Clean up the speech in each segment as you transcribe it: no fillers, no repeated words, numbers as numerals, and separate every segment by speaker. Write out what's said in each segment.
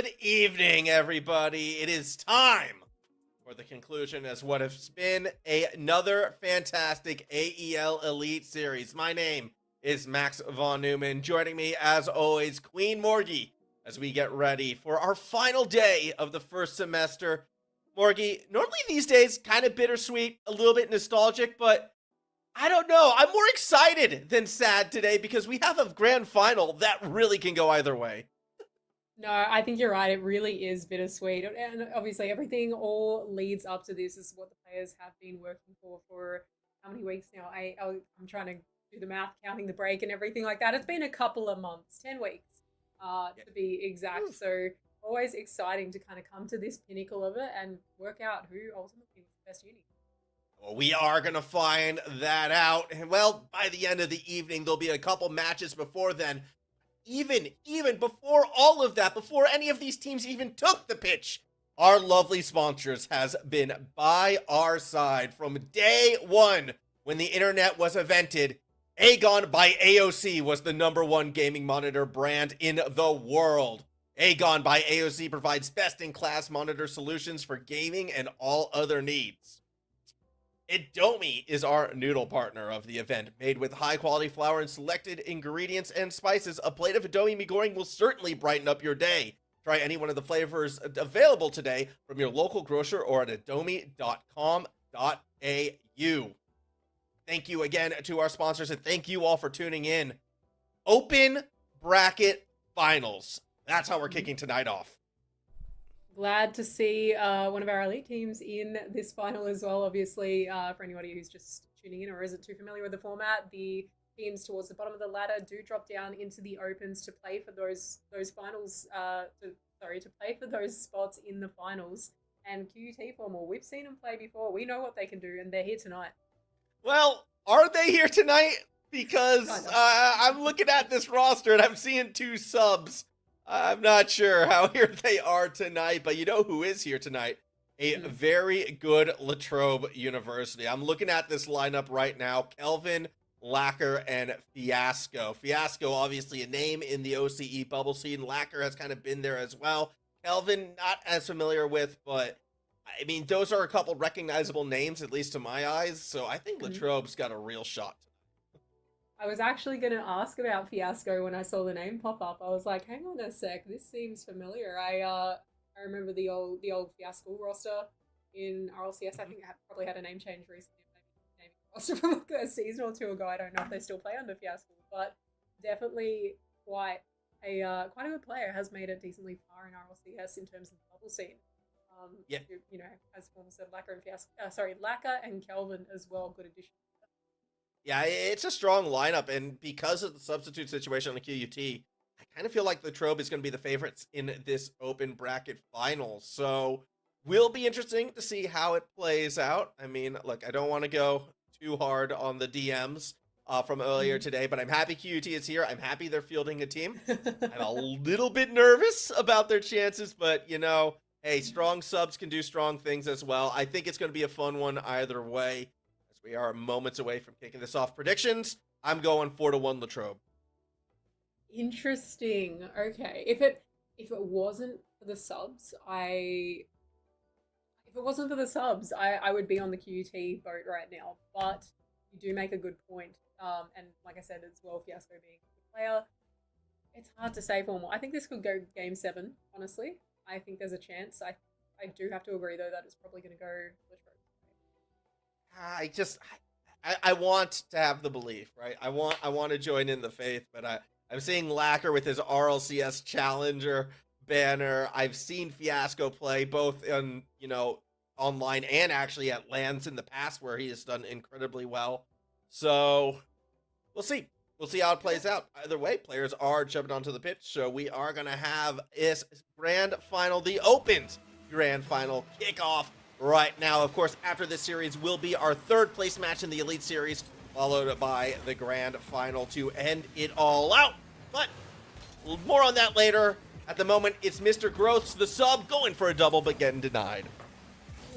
Speaker 1: Good evening, everybody. It is time for the conclusion as what has been another fantastic AEL Elite Series. My name is Max Von Neumann. Joining me, as always, Queen Morgie, as we get ready for our final day of the first semester. Morgie, normally these days, kind of bittersweet, a little bit nostalgic, but I don't know. I'm more excited than sad today because we have a grand final that really can go either way.
Speaker 2: No, I think you're right. It really is bittersweet. And obviously, everything all leads up to this. Is what the players have been working for how many weeks now? I'm trying to do the math, counting the break and everything like that. It's been a couple of months, 10 weeks to be exact. So always exciting to kind of come to this pinnacle of it and work out who ultimately was the best uni.
Speaker 1: Well, we are going to find that out. And well, by the end of the evening, there'll be a couple matches before then. Even before all of that, before any of these teams even took the pitch, our lovely sponsors has been by our side from day one. When the internet was invented, AGON by AOC was the #1 gaming monitor brand in the world. AGON by AOC provides best-in-class monitor solutions for gaming and all other needs. Indomie is our noodle partner of the event. Made with high-quality flour and selected ingredients and spices, a plate of Indomie mee goreng will certainly brighten up your day. Try any one of the flavors available today from your local grocer or at indomie.com.au. Thank you again to our sponsors, and thank you all for tuning in. Open bracket finals. That's how we're kicking tonight off.
Speaker 2: Glad to see one of our elite teams in this final as well. Obviously, for anybody who's just tuning in or isn't too familiar with the format, the teams towards the bottom of the ladder do drop down into the opens to play for those finals. To play for those spots in the finals. And QUT Formal, we've seen them play before. We know what they can do, and they're here tonight.
Speaker 1: Well, are they here tonight? Because I'm looking at this roster and I'm seeing 2 subs. I'm not sure how here they are tonight, but you know who is here tonight? A very good Latrobe University. I'm looking at this lineup right now. Kelvin, Lacquer, and Fiasco. Fiasco, obviously a name in the OCE bubble scene. Lacquer has kind of been there as well. Kelvin, not as familiar with, but I mean, those are a couple recognizable names, at least to my eyes. So I think Latrobe's got a real shot.
Speaker 2: I was actually going to ask about Fiasco when I saw the name pop up. I was like, hang on a sec, this seems familiar. I remember the old Fiasco roster in RLCS. I think it probably had a name change recently. Maybe roster from like a season or two ago. I don't know if they still play under Fiasco, but definitely quite a good player. Has made it decently far in RLCS in terms of the bubble scene. You know, as Form said, Lacquer and Lacquer and Kelvin as well. Good addition.
Speaker 1: Yeah, it's a strong lineup, and because of the substitute situation on the QUT, I kind of feel like Latrobe is going to be the favorites in this open bracket final. So, will be interesting to see how it plays out. I mean, look, I don't want to go too hard on the DMs from earlier today, but I'm happy QUT is here. I'm happy they're fielding a team. I'm a little bit nervous about their chances, but, you know, hey, strong subs can do strong things as well. I think it's going to be a fun one either way. We are moments away from kicking this off. Predictions, I'm going 4-1 Latrobe.
Speaker 2: Interesting. Okay. If it wasn't for the subs, I would be on the QUT boat right now. But you do make a good point. And like I said as well, Fiasco being a good player, it's hard to say Formal. I think this could go game 7, honestly. I think there's a chance. I do have to agree though that it's probably gonna go Latrobe.
Speaker 1: I want to have the belief, right? I want to join in the faith, but I'm seeing Lacquer with his RLCS Challenger banner. I've seen Fiasco play both on, you know, online and actually at LANs in the past where he has done incredibly well. So we'll see. We'll see how it plays out. Either way, players are jumping onto the pitch, so we are going to have this grand final, the Opens grand final kickoff right now. Of course, after this series will be our 3rd place match in the Elite Series, followed by the grand final to end it all out. But more on that later. At the moment, it's Mr. Gross, the sub, going for a double, but getting denied.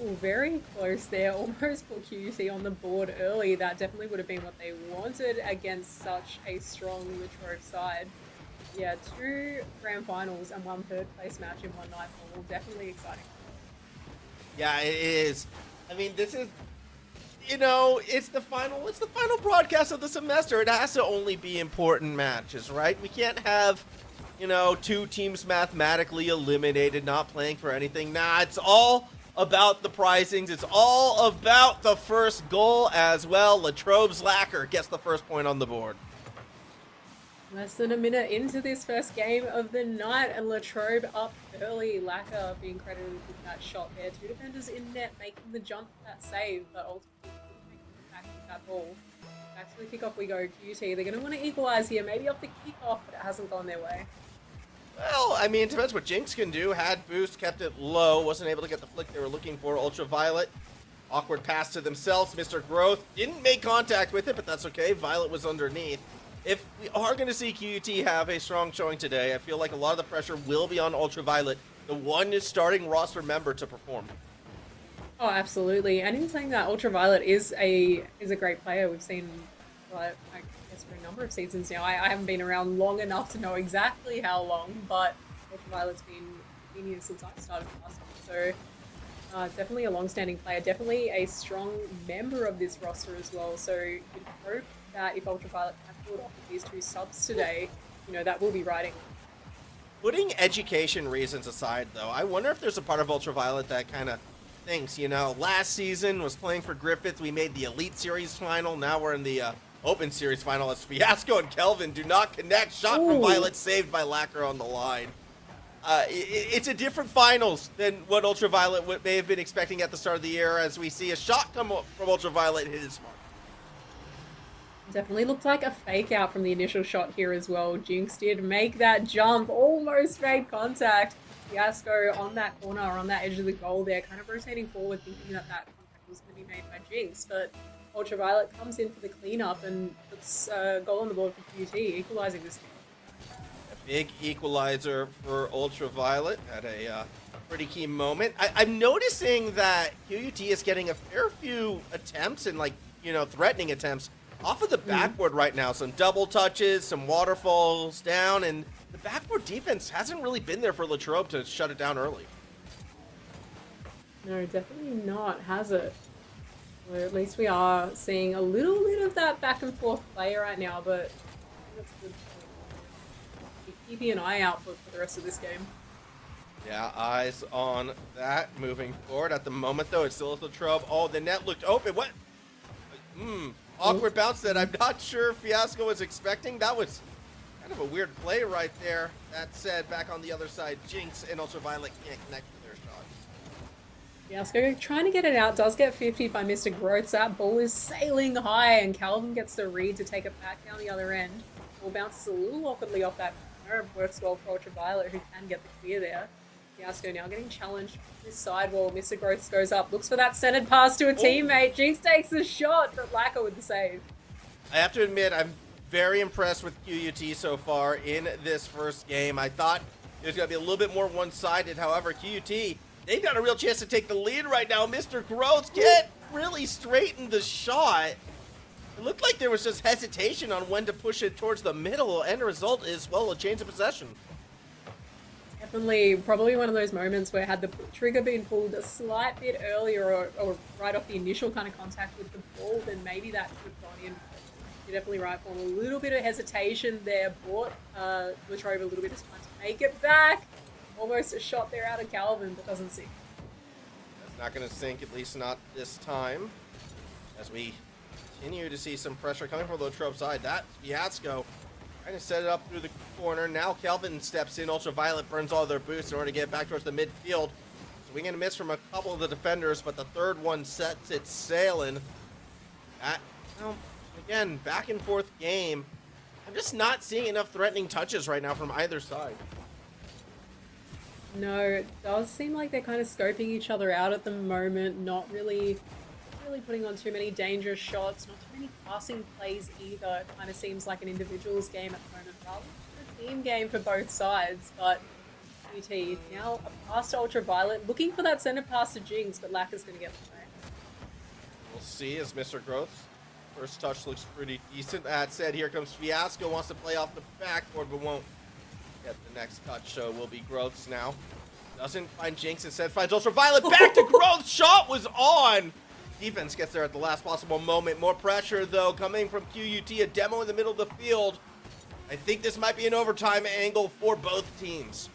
Speaker 2: Ooh, very close there. Almost put QUT on the board early. That definitely would have been what they wanted against such a strong Latrobe side. Yeah, 2 grand finals and 1 third place match in one night. All definitely exciting.
Speaker 1: Yeah, it is. I mean, this is, you know, it's the final broadcast of the semester. It has to only be important matches, right? We can't have, you know, 2 teams mathematically eliminated, not playing for anything. Nah, it's all about the prizings. It's all about the first goal as well. Latrobe's Lacquer gets the first point on the board.
Speaker 2: Less than a minute into this first game of the night, and Latrobe up early. Lacquer being credited with that shot there. 2 defenders in net making the jump for that save, but ultimately couldn't make it back with that ball. Back to the kickoff we go. QT, they're going to want to equalize here, maybe off the kickoff, but it hasn't gone their way.
Speaker 1: Well, I mean, it depends what Jinx can do. Had boost, kept it low, wasn't able to get the flick they were looking for. Ultraviolet, awkward pass to themselves. Mr. Growth didn't make contact with it, but that's okay. Violet was underneath. If we are going to see QUT have a strong showing today, I feel like a lot of the pressure will be on Ultraviolet, the one starting roster member, to perform.
Speaker 2: Oh, absolutely. And in saying that, Ultraviolet is a great player. We've seen, I guess, for a number of seasons now. I haven't been around long enough to know exactly how long, but Ultraviolet's been here since I started last time. So definitely a long-standing player, definitely a strong member of this roster as well. So you'd hope that if Ultraviolet can pull it off with these 2 subs today, you know, that will be riding.
Speaker 1: Putting education reasons aside, though, I wonder if there's a part of Ultraviolet that kind of thinks, you know, last season was playing for Griffith. We made the Elite Series final. Now we're in the Open Series final as Fiasco and Kelvin do not connect. Shot from Violet saved by Lacquer on the line. It's a different finals than what Ultraviolet may have been expecting at the start of the year, as we see a shot come from Ultraviolet hit his mark.
Speaker 2: Definitely looked like a fake out from the initial shot here as well. Jinx did make that jump, almost made contact. Fiasco on that corner, on that edge of the goal there, kind of rotating forward, thinking that that contact was going to be made by Jinx. But Ultraviolet comes in for the cleanup and puts a goal on the board for QT, equalizing this game.
Speaker 1: A big equalizer for Ultraviolet at a pretty key moment. I'm noticing that QUT is getting a fair few attempts and, like, you know, threatening attempts off of the backboard right now. Some double touches, some waterfalls down, and the backboard defense hasn't really been there for Latrobe to shut it down early.
Speaker 2: No, definitely not, has it? Or at least we are seeing a little bit of that back and forth play right now, but I think that's good. Keeping an eye out for the rest of this game.
Speaker 1: Yeah, eyes on that moving forward. At the moment, though, it's still Latrobe. Oh, the net looked open. What? Awkward bounce that I'm not sure Fiasco was expecting. That was kind of a weird play right there. That said, back on the other side, Jinx and Ultraviolet can't connect with their shot.
Speaker 2: Fiasco trying to get it out, does get 50 by Mr. Growth. That ball is sailing high, and Calvin gets the read to take it back down the other end. Ball bounces a little awkwardly off that corner. Works well for Ultraviolet, who can get the clear there. Fiasco now getting challenged this sidewall. Mr. Growth goes up, looks for that centered pass to a teammate. Jinx takes the shot, but Lacquer with the save.
Speaker 1: I have to admit, I'm very impressed with QUT so far in this first game. I thought it was going to be a little bit more one-sided. However, QUT, they've got a real chance to take the lead right now. Mr. Growth can't really straighten the shot. It looked like there was just hesitation on when to push it towards the middle. End result is, well, a change of possession.
Speaker 2: Definitely, probably one of those moments where had the trigger been pulled a slight bit earlier or right off the initial kind of contact with the ball, then maybe that could have gone in. You're definitely right, Paul. A little bit of hesitation there bought Latrobe a little bit of time to make it back. Almost a shot there out of Calvin, but doesn't sink.
Speaker 1: That's not going to sink, at least not this time. As we continue to see some pressure coming from the Latrobe side. That's Fiasco trying to set it up through the corner. Now Kelvin steps in. Ultraviolet burns all their boosts in order to get back towards the midfield. Swing and a miss from a couple of the defenders, but the third one sets it sailing. Well, again, back and forth game. I'm just not seeing enough threatening touches right now from either side.
Speaker 2: No, it does seem like they're kind of scoping each other out at the moment, not really putting on too many dangerous shots, not too many passing plays either. It kind of seems like an individuals game at the moment, rather than a team game for both sides. But QT now a pass to Ultraviolet, looking for that center pass to Jinx, but Lacquer's going to get the way.
Speaker 1: We'll see as Mr. Growth's first touch looks pretty decent. That said, here comes Fiasco, wants to play off the backboard, but won't get the next cut, so will be Growth's now. Doesn't find Jinx, instead finds Ultraviolet. Back to Growth. Shot was on. Defense gets there at the last possible moment. More pressure, though, coming from QUT. A demo in the middle of the field. I think this might be an overtime angle for both teams.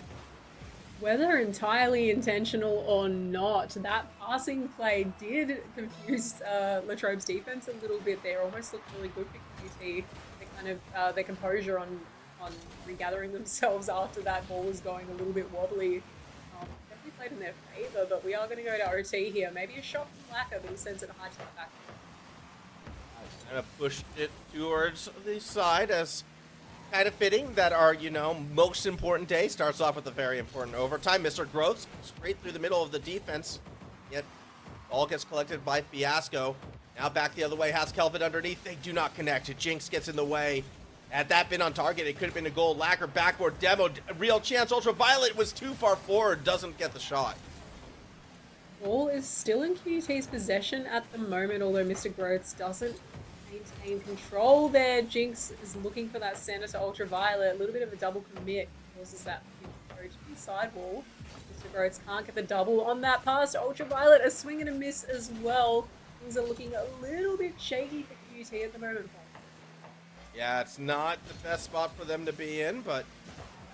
Speaker 2: Whether entirely intentional or not, that passing play did confuse Latrobe's defense a little bit there. Almost looked really good for QT. They kind of their composure on regathering themselves after that ball was going a little bit wobbly. Definitely played in their favor, but we are going to go to OT here. Maybe a shot from Lacquer, but he sends it a high tech back.
Speaker 1: Kind of pushed it towards the side as kind of fitting that our, most important day starts off with a very important overtime. Mr. Growth straight through the middle of the defense, yet all gets collected by Fiasco. Now back the other way, has Kelvin underneath. They do not connect. Jinx gets in the way. Had that been on target, it could have been a goal. Lacquer backboard demo, real chance. Ultraviolet was too far forward, doesn't get the shot.
Speaker 2: Ball is still in QT's possession at the moment, although Mr. Growth doesn't maintain control there. Jinx is looking for that center to Ultraviolet. A little bit of a double commit causes that to go to the sidewall. Mr. Growth can't get the double on that pass to Ultraviolet. A swing and a miss as well. Things are looking a little bit shaky for QT at the moment.
Speaker 1: Yeah, it's not the best spot for them to be in, but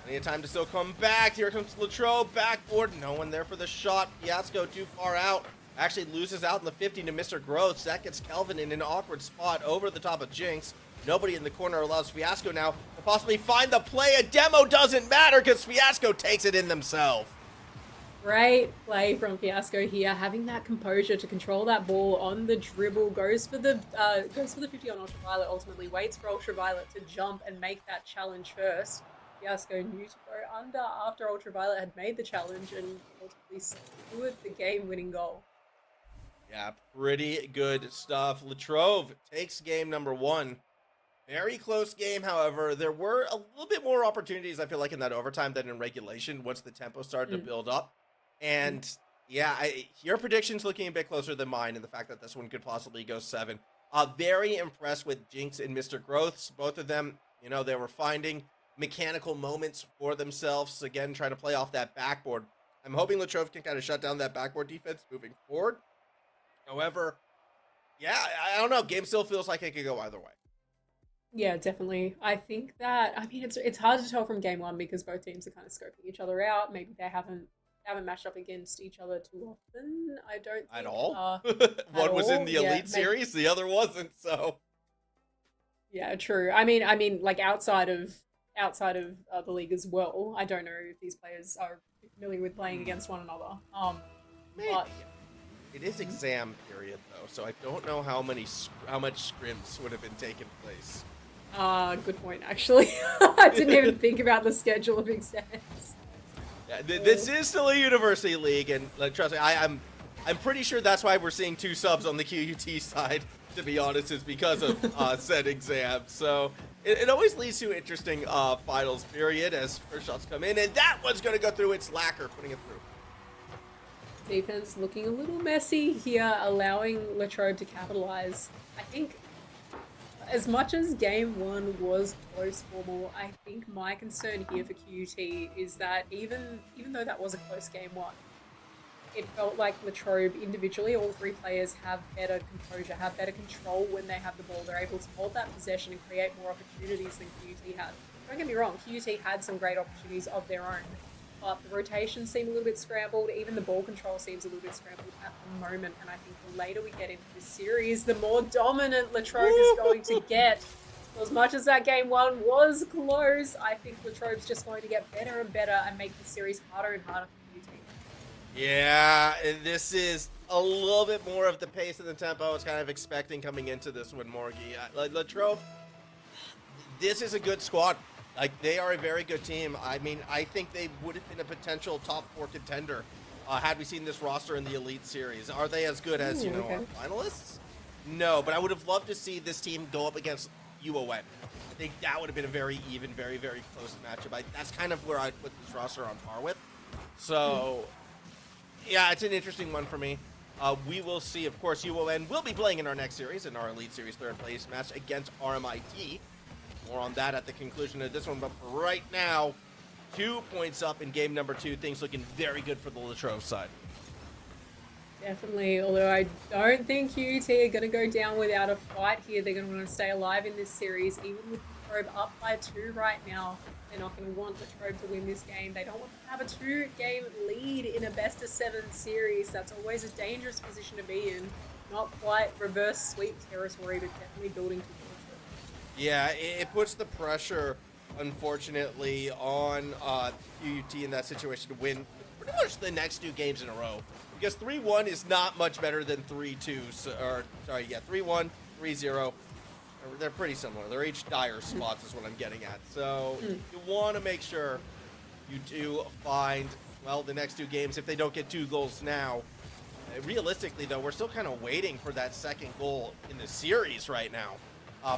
Speaker 1: plenty of time to still come back. Here comes Latrobe, backboard. No one there for the shot. Fiasco too far out. Actually loses out in the 50 to Mr. Growth. That gets Kelvin in an awkward spot over the top of Jinx. Nobody in the corner allows Fiasco now to possibly find the play. A demo doesn't matter because Fiasco takes it in themselves.
Speaker 2: Great play from Fiasco here, having that composure to control that ball on the dribble, goes for the 50 on Ultraviolet, ultimately waits for Ultraviolet to jump and make that challenge first. Fiasco knew to go under after Ultraviolet had made the challenge and ultimately secured the game-winning goal.
Speaker 1: Yeah, pretty good stuff. Latrobe takes game number 1. Very close game, however. There were a little bit more opportunities, I feel like, in that overtime than in regulation once the tempo started to build up. And yeah, your prediction's looking a bit closer than mine in the fact that this one could possibly go 7. Very impressed with Jinx and Mr. Growths. Both of them, they were finding mechanical moments for themselves. Again, trying to play off that backboard. I'm hoping Latrobe can kind of shut down that backboard defense moving forward. However, yeah, I don't know. Game still feels like it could go either way.
Speaker 2: Yeah, definitely. I think that, it's hard to tell from game 1 because both teams are kind of scoping each other out. Maybe they haven't matched up against each other too often. I don't think,
Speaker 1: at all.
Speaker 2: One
Speaker 1: was in the Elite Series, the other wasn't. So
Speaker 2: yeah, true. I mean, like outside of the league as well. I don't know if these players are familiar with playing against one another.
Speaker 1: Maybe.
Speaker 2: But
Speaker 1: it is exam period though, so I don't know how much scrims would have been taking place.
Speaker 2: Good point. Actually, I didn't even think about the schedule of exams.
Speaker 1: This is still a university league, and trust me, I'm pretty sure that's why we're seeing 2 subs on the QUT side. To be honest, is because of said exam. So it always leads to interesting finals period as first shots come in, and that one's gonna go through. It's Lacquer putting it through.
Speaker 2: Defense looking a little messy here, allowing Latrobe to capitalize. I think, as much as game 1 was close formal, I think my concern here for QUT is that even though that was a close game 1, it felt like Latrobe individually, all 3 players have better composure, have better control when they have the ball. They're able to hold that possession and create more opportunities than QUT had. Don't get me wrong, QUT had some great opportunities of their own, but the rotation seemed a little bit scrambled. Even the ball control seems a little bit scrambled at the moment, and I think the later we get into this series, the more dominant Latrobe is going to get. So as much as that game 1 was close, I think Latrobe's just going to get better and better and make the series harder and harder for QUT.
Speaker 1: Yeah, this is a little bit more of the pace and the tempo I was kind of expecting coming into this one, Morgie. Latrobe, this is a good squad. Like, they are a very good team. I mean, I think they would have been a potential top 4 contender had we seen this roster in the Elite Series. Are they as good as, our finalists? No, but I would have loved to see this team go up against UON. I think that would have been a very even, very, very close matchup. That's kind of where I'd put this roster on par with. So, yeah, it's an interesting one for me. We will see, of course, UON will be playing in our next series, in our Elite Series 3rd place match against RMIT. More on that at the conclusion of this one, but for right now, 2 points up in game number 2. Things looking very good for the Latrobe side.
Speaker 2: Definitely, although I don't think QUT are going to go down without a fight here. They're going to want to stay alive in this series, even with Latrobe up by 2 right now. They're not going to want Latrobe to win this game. They don't want to have a 2-game lead in a best-of-7 series. That's always a dangerous position to be in. Not quite reverse sweep territory, but definitely building towards it.
Speaker 1: Yeah, it puts the pressure, unfortunately, on QUT in that situation to win pretty much the next 2 games in a row. Because 3-1 is not much better than 3-2. 3-1, 3-0. They're pretty similar. They're each dire spots is what I'm getting at. So you want to make sure you do find, well, the next 2 games, if they don't get 2 goals now. Realistically, though, we're still kind of waiting for that second goal in the series right now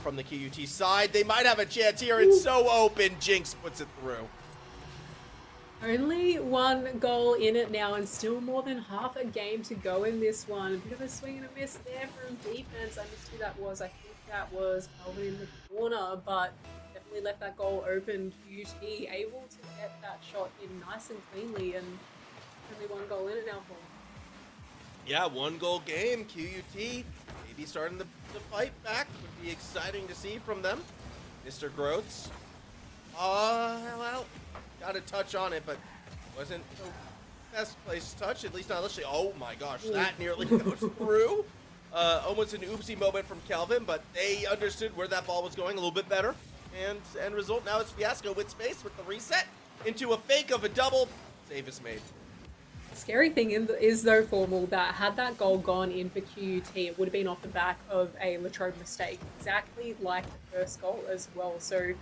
Speaker 1: from the QUT side. They might have a chance here. It's so open. Jinx puts it through.
Speaker 2: Only 1 goal in it now, and still more than half a game to go in this one. A bit of a swing and a miss there from defense. I missed who that was. I think that was Calvin in the corner, but definitely left that goal open. QUT able to get that shot in nice and cleanly, and only 1 goal in it now for them.
Speaker 1: Yeah, 1 goal game. QUT maybe starting to fight back. Would be exciting to see from them. Mr. Groats. Well, got a touch on it, but wasn't the best place to touch, at least not initially. Oh my gosh, that nearly goes through. Almost an oopsie moment from Kelvin, but they understood where that ball was going a little bit better. And end result, now it's Fiasco with space with the reset into a fake of a double. Save is made.
Speaker 2: The scary thing is, though, Formal, that had that goal gone in for QUT, it would have been off the back of a Latrobe mistake, exactly like the first goal as well. So, you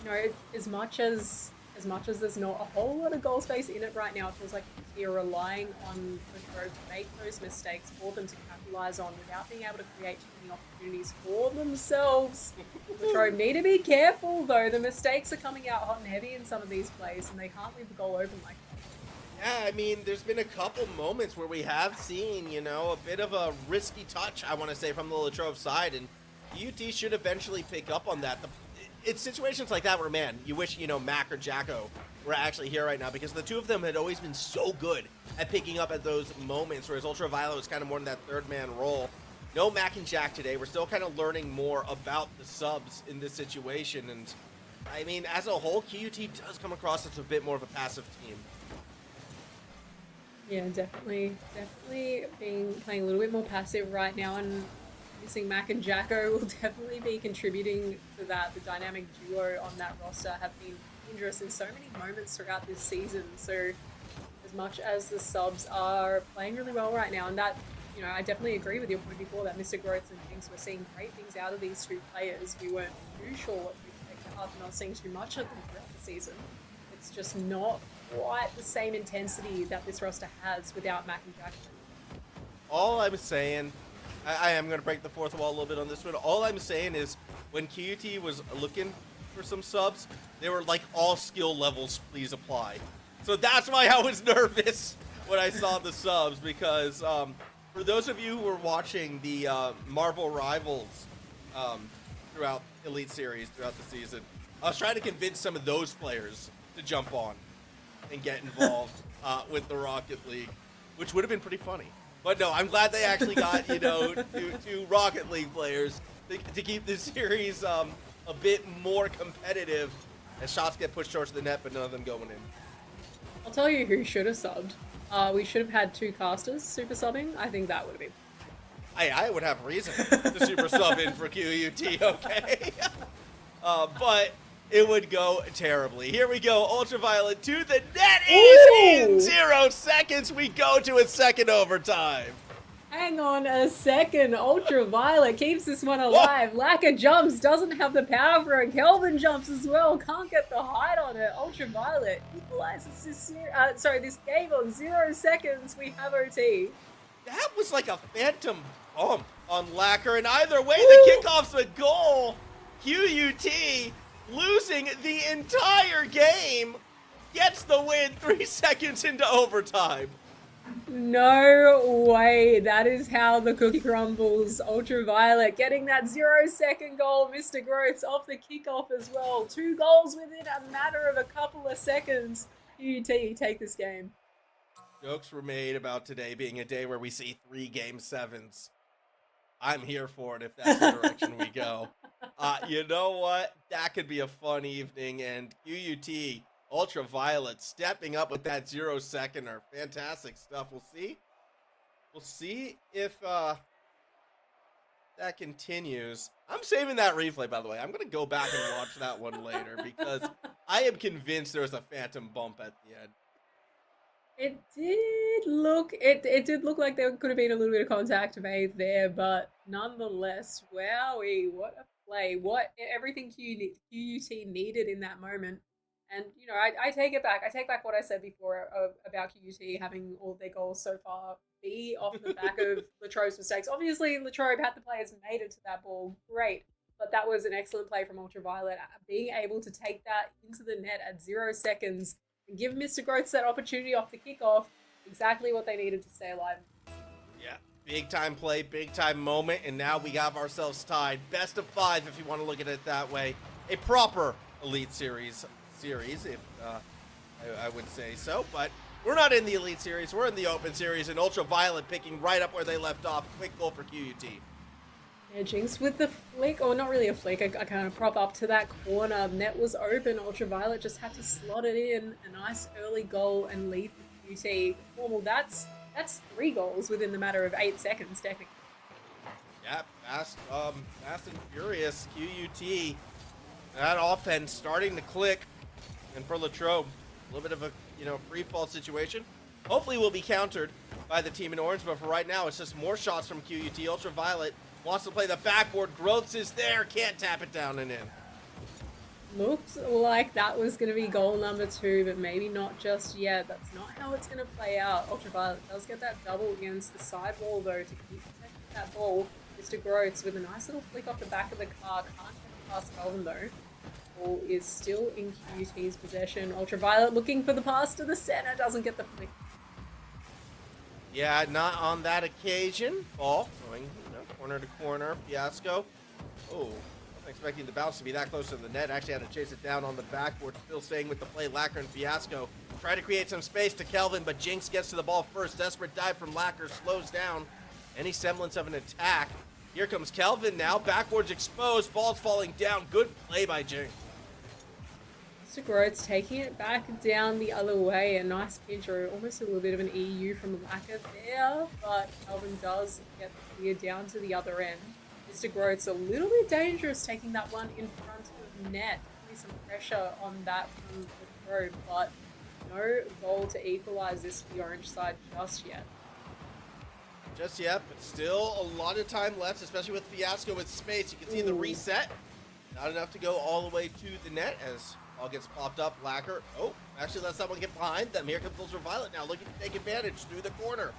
Speaker 2: know, as much as there's not a whole lot of goal space in it right now, it feels like you're relying on Latrobe to make those mistakes for them to capitalize on without being able to create too many opportunities for themselves. Latrobe need to be careful, though. The mistakes are coming out hot and heavy in some of these plays, and they can't leave the goal open like that.
Speaker 1: Yeah, I mean, there's been a couple moments where we have seen, you know, a bit of a risky touch, I want to say, from the Latrobe side, and QUT should eventually pick up on that. It's situations like that where, man, you wish, you know, Mac or Jacko were actually here right now, because the 2 of them had always been so good at picking up at those moments, whereas Ultraviolet was kind of more in that 3rd-man role. No Mac and Jack today. We're still kind of learning more about the subs in this situation, and, I mean, as a whole, QUT does come across as a bit more of a passive team.
Speaker 2: Yeah, definitely playing a little bit more passive right now, and missing Mac and Jacko will definitely be contributing to that. The dynamic duo on that roster have been dangerous in so many moments throughout this season. So as much as the subs are playing really well right now, and that, you know, I definitely agree with your point before that Mr. Groats and Jinx were seeing great things out of these 2 players. We weren't too sure what to expect after not seeing too much of them throughout the season. It's just not quite the same intensity that this roster has without Mac and Jacko.
Speaker 1: All I'm saying, I am going to break the 4th wall a little bit on this one. All I'm saying is when QUT was looking for some subs, they were like, all skill levels, please apply. So that's why I was nervous when I saw the subs, because for those of you who were watching the Marvel Rivals throughout Elite Series, throughout the season, I was trying to convince some of those players to jump on and get involved with the Rocket League, which would have been pretty funny. But no, I'm glad they actually got, you know, 2 Rocket League players to keep this series a bit more competitive as shots get pushed towards the net, but none of them going in.
Speaker 2: I'll tell you who should have subbed. We should have had 2 casters super subbing. I think that would have been.
Speaker 1: I would have reason to super sub in for QUT, okay? But it would go terribly. Here we go, Ultraviolet to the net. Easy in 0 seconds. We go to a second overtime.
Speaker 2: Hang on a second. Ultraviolet keeps this one alive. Lacquer jumps, doesn't have the power for it. Kelvin jumps as well, can't get the height on it. Ultraviolet equalizes this game on 0 seconds. We have OT.
Speaker 1: That was like a phantom bump on Lacquer, and either way, the kickoff's a goal. QUT losing the entire game gets the win 3 seconds into overtime.
Speaker 2: No way. That is how the cookie crumbles. Ultraviolet getting that 0-second goal. Mr. Groats off the kickoff as well. 2 goals within a matter of a couple of seconds. QUT take this game.
Speaker 1: Jokes were made about today being a day where we see 3 game 7s. I'm here for it if that's the direction we go. You know what? That could be a fun evening, and QUT Ultraviolet stepping up with that 0-seconder. Fantastic stuff. We'll see. We'll see if that continues. I'm saving that replay, by the way. I'm going to go back and watch that one later because I am convinced there was a phantom bump at the end.
Speaker 2: It did look like there could have been a little bit of contact made there, but nonetheless, wowie, what a play. Everything QUT needed in that moment. And, you know, I take it back. I take back what I said before about QUT having all their goals so far be off the back of Latrobe's mistakes. Obviously, Latrobe had the players made it to that ball. Great. But that was an excellent play from Ultraviolet. Being able to take that into the net at 0 seconds and give Mr. Groats that opportunity off the kickoff, exactly what they needed to stay alive.
Speaker 1: Yeah, big time play, big time moment, and now we have ourselves tied. Best of 5, if you want to look at it that way. A proper Elite Series, if I would say so, but we're not in the Elite Series, we're in the Open Series, and Ultraviolet picking right up where they left off. Quick goal for QUT.
Speaker 2: Yeah, Jinx with the flick, or not really a flick, I kind of prop up to that corner. Net was open, Ultraviolet just had to slot it in. A nice early goal and lead for QT. Well, that's 3 goals within the matter of 8 seconds, technically.
Speaker 1: Yeah, fast and furious. QUT, that offense starting to click, and for Latrobe, a little bit of a free fall situation. Hopefully, will be countered by the team in orange, but for right now, it's just more shots from QUT. Ultraviolet wants to play the backboard. Growths is there. Can't tap it down and in.
Speaker 2: Looked like that was going to be goal number 2, but maybe not just yet. That's not how it's going to play out. Ultraviolet does get that double against the sidewall, though, to keep protecting that ball. Mr. Groats with a nice little flick off the back of the car. Can't get it past Kelvin, though. Ball is still in QUT's possession. Ultraviolet looking for the pass to the center. Doesn't get the flick.
Speaker 1: Yeah, not on that occasion. Ball going corner to corner. Fiasco. Oh, wasn't expecting the bounce to be that close to the net. Actually had to chase it down on the backboard. Still staying with the play. Lacquer and Fiasco try to create some space to Kelvin, but Jinx gets to the ball first. Desperate dive from Lacquer slows down any semblance of an attack. Here comes Kelvin now. Backboard's exposed. Ball's falling down. Good play by Jinx.
Speaker 2: Mr. Groats taking it back down the other way. A nice pinch, or almost a little bit of an EU from Lacquer there, but Kelvin does get the clear down to the other end. Mr. Groats a little bit dangerous taking that one in front of net. Maybe some pressure on that from the road, but no goal to equalize this for the orange side just yet.
Speaker 1: Just yet, but still a lot of time left, especially with Fiasco with space. You can see the reset. Not enough to go all the way to the net as all gets popped up. Lacquer, actually let someone get behind them. Here comes Ultraviolet now looking to take advantage through the corner.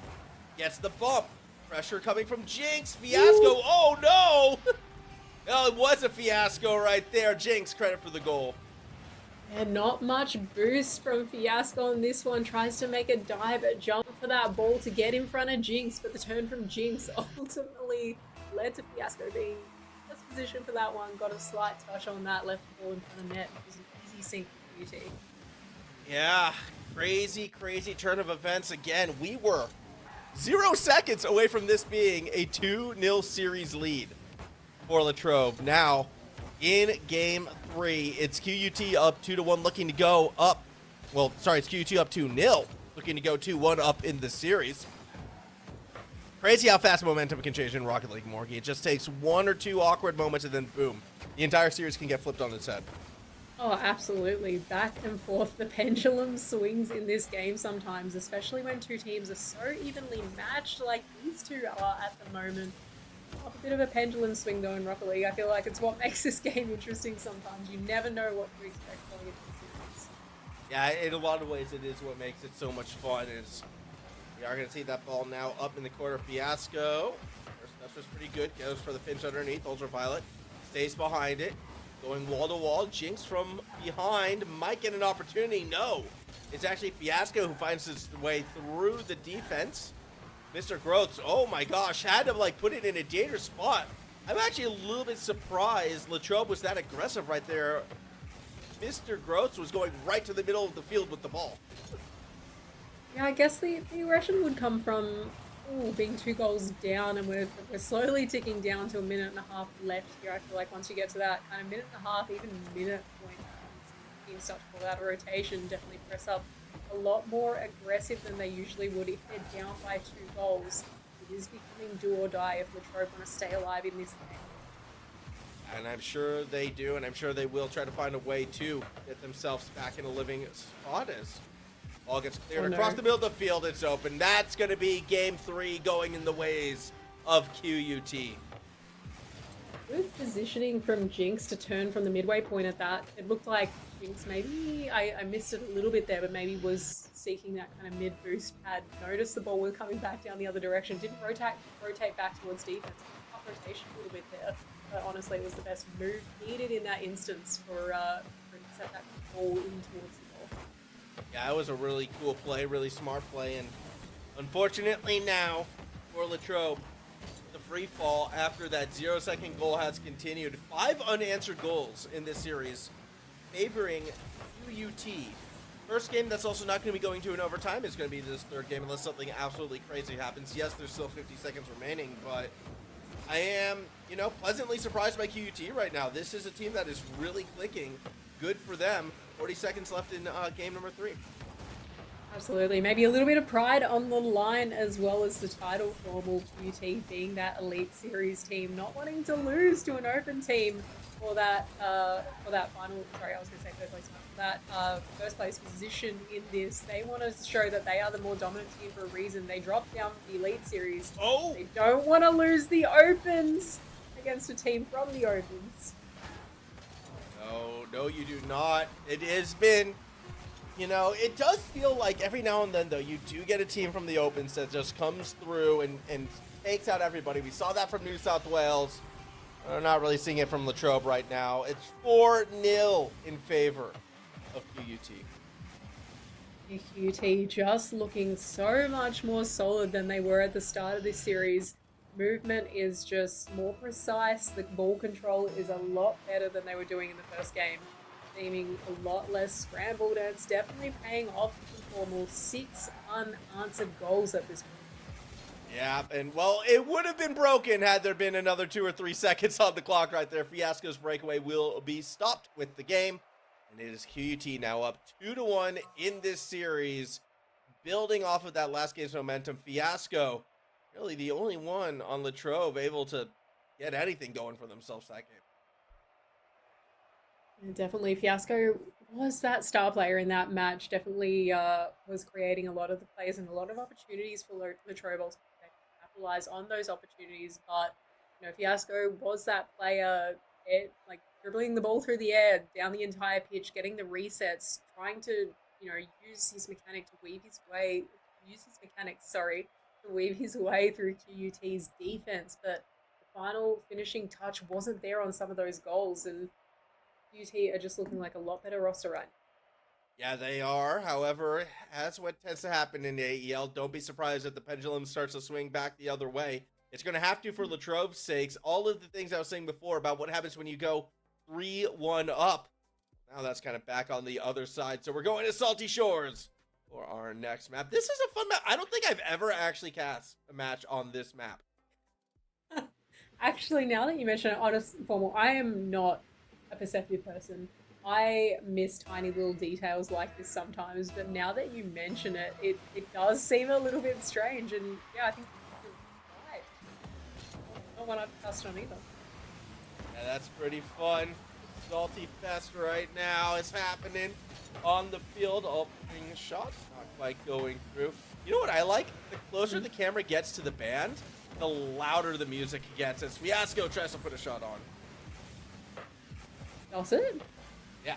Speaker 1: Gets the bump. Pressure coming from Jinx. Fiasco, oh no! No, it was a Fiasco right there. Jinx, credit for the goal.
Speaker 2: And not much boost from Fiasco on this one. Tries to make a dive, a jump for that ball to get in front of Jinx, but the turn from Jinx ultimately led to Fiasco being in the best position for that one. Got a slight touch on that, left the ball in front of net. It was an easy sink for UT.
Speaker 1: Yeah, crazy turn of events again. We were 0 seconds away from this being a 2-0 series lead for Latrobe. Now, in game 3, it's QUT up 2-1, looking to go up. Well, sorry, it's QUT up 2-0, looking to go 2-1 up in the series. Crazy how fast momentum can change in Rocket League, Morgie. It just takes 1 or 2 awkward moments and then boom, the entire series can get flipped on its head.
Speaker 2: Oh, absolutely. Back and forth. The pendulum swings in this game sometimes, especially when 2 teams are so evenly matched like these 2 are at the moment. A bit of a pendulum swing though in Rocket League. I feel like it's what makes this game interesting sometimes. You never know what to expect going into the series.
Speaker 1: Yeah, in a lot of ways it is what makes it so much fun. Is we are going to see that ball now up in the corner. Fiasco. First touch was pretty good. Goes for the pinch underneath. Ultraviolet stays behind it. Going wall to wall. Jinx from behind might get an opportunity. No, it's actually Fiasco who finds his way through the defense. Mr. Growths, oh my gosh, had to like put it in a dangerous spot. I'm actually a little bit surprised Latrobe was that aggressive right there. Mr. Growths was going right to the middle of the field with the ball.
Speaker 2: Yeah, I guess the aggression would come from being 2 goals down, and we're slowly ticking down to a minute and a half left here. I feel like once you get to that kind of minute and a half, even minute point, teams start to pull out a rotation, definitely press up a lot more aggressive than they usually would if they're down by 2 goals. It is becoming do or die if Latrobe want to stay alive in this game.
Speaker 1: And I'm sure they do, and I'm sure they will try to find a way to get themselves back in a living spot as ball gets cleared across the middle of the field. It's open. That's going to be game 3 going in the ways of QUT.
Speaker 2: Good positioning from Jinx to turn from the midway point at that. It looked like Jinx maybe, I missed it a little bit there, but maybe was seeking that kind of mid-boost pad. Noticed the ball was coming back down the other direction. Didn't rotate back towards defense. Up rotation a little bit there. But honestly, it was the best move needed in that instance for to set that ball in towards the ball.
Speaker 1: Yeah, it was a really cool play, really smart play, and unfortunately now for Latrobe, the free fall after that 0-second goal has continued. 5 unanswered goals in this series, favoring QUT. First game that's also not going to be going to an overtime is going to be this third game unless something absolutely crazy happens. Yes, there's still 50 seconds remaining, but I am, pleasantly surprised by QUT right now. This is a team that is really clicking. Good for them. 40 seconds left in game number 3.
Speaker 2: Absolutely. Maybe a little bit of pride on the line as well as the title for QUT being that Elite Series team, not wanting to lose to an open team for that final, sorry, I was going to say third place, for that first place position in this. They want to show that they are the more dominant team for a reason. They dropped down the Elite Series.
Speaker 1: Oh!
Speaker 2: They don't want to lose the Opens against a team from the Opens.
Speaker 1: No, you do not. It has been, it does feel like every now and then, though, you do get a team from the Opens that just comes through and takes out everybody. We saw that from New South Wales. We're not really seeing it from Latrobe right now. It's 4-0 in favor of QUT.
Speaker 2: QUT just looking so much more solid than they were at the start of this series. Movement is just more precise. The ball control is a lot better than they were doing in the first game. Seeming a lot less scrambled, and it's definitely paying off the formal 6 unanswered goals at this point.
Speaker 1: Yeah, and well, it would have been broken had there been another 2 or 3 seconds on the clock right there. Fiasco's breakaway will be stopped with the game, and it is QUT now up 2-1 in this series. Building off of that last game's momentum, Fiasco, really the only one on Latrobe able to get anything going for themselves that game.
Speaker 2: Definitely, Fiasco was that star player in that match. Definitely was creating a lot of the plays and a lot of opportunities for Latrobe to capitalize on those opportunities. But Fiasco was that player, dribbling the ball through the air, down the entire pitch, getting the resets, trying to use his mechanics to weave his way through QUT's defense. But the final finishing touch wasn't there on some of those goals, and QUT are just looking like a lot better roster right now.
Speaker 1: Yeah, they are. However, that's what tends to happen in the AEL. Don't be surprised if the pendulum starts to swing back the other way. It's going to have to for Latrobe's sakes. All of the things I was saying before about what happens when you go 3-1 up. Now that's kind of back on the other side. So we're going to Salty Shores for our next map. This is a fun map. I don't think I've ever actually cast a match on this map.
Speaker 2: Actually, now that you mention it, honest formal, I am not a perceptive person. I miss tiny little details like this sometimes, but now that you mention it, it does seem a little bit strange, and yeah, I think you're right. Not one I've touched on either.
Speaker 1: Yeah, that's pretty fun. Salty Fest right now is happening on the field. Opening shots, not quite going through. You know what I like? The closer the camera gets to the band, the louder the music gets as Fiasco tries to put a shot on.
Speaker 2: That's it.
Speaker 1: Yeah.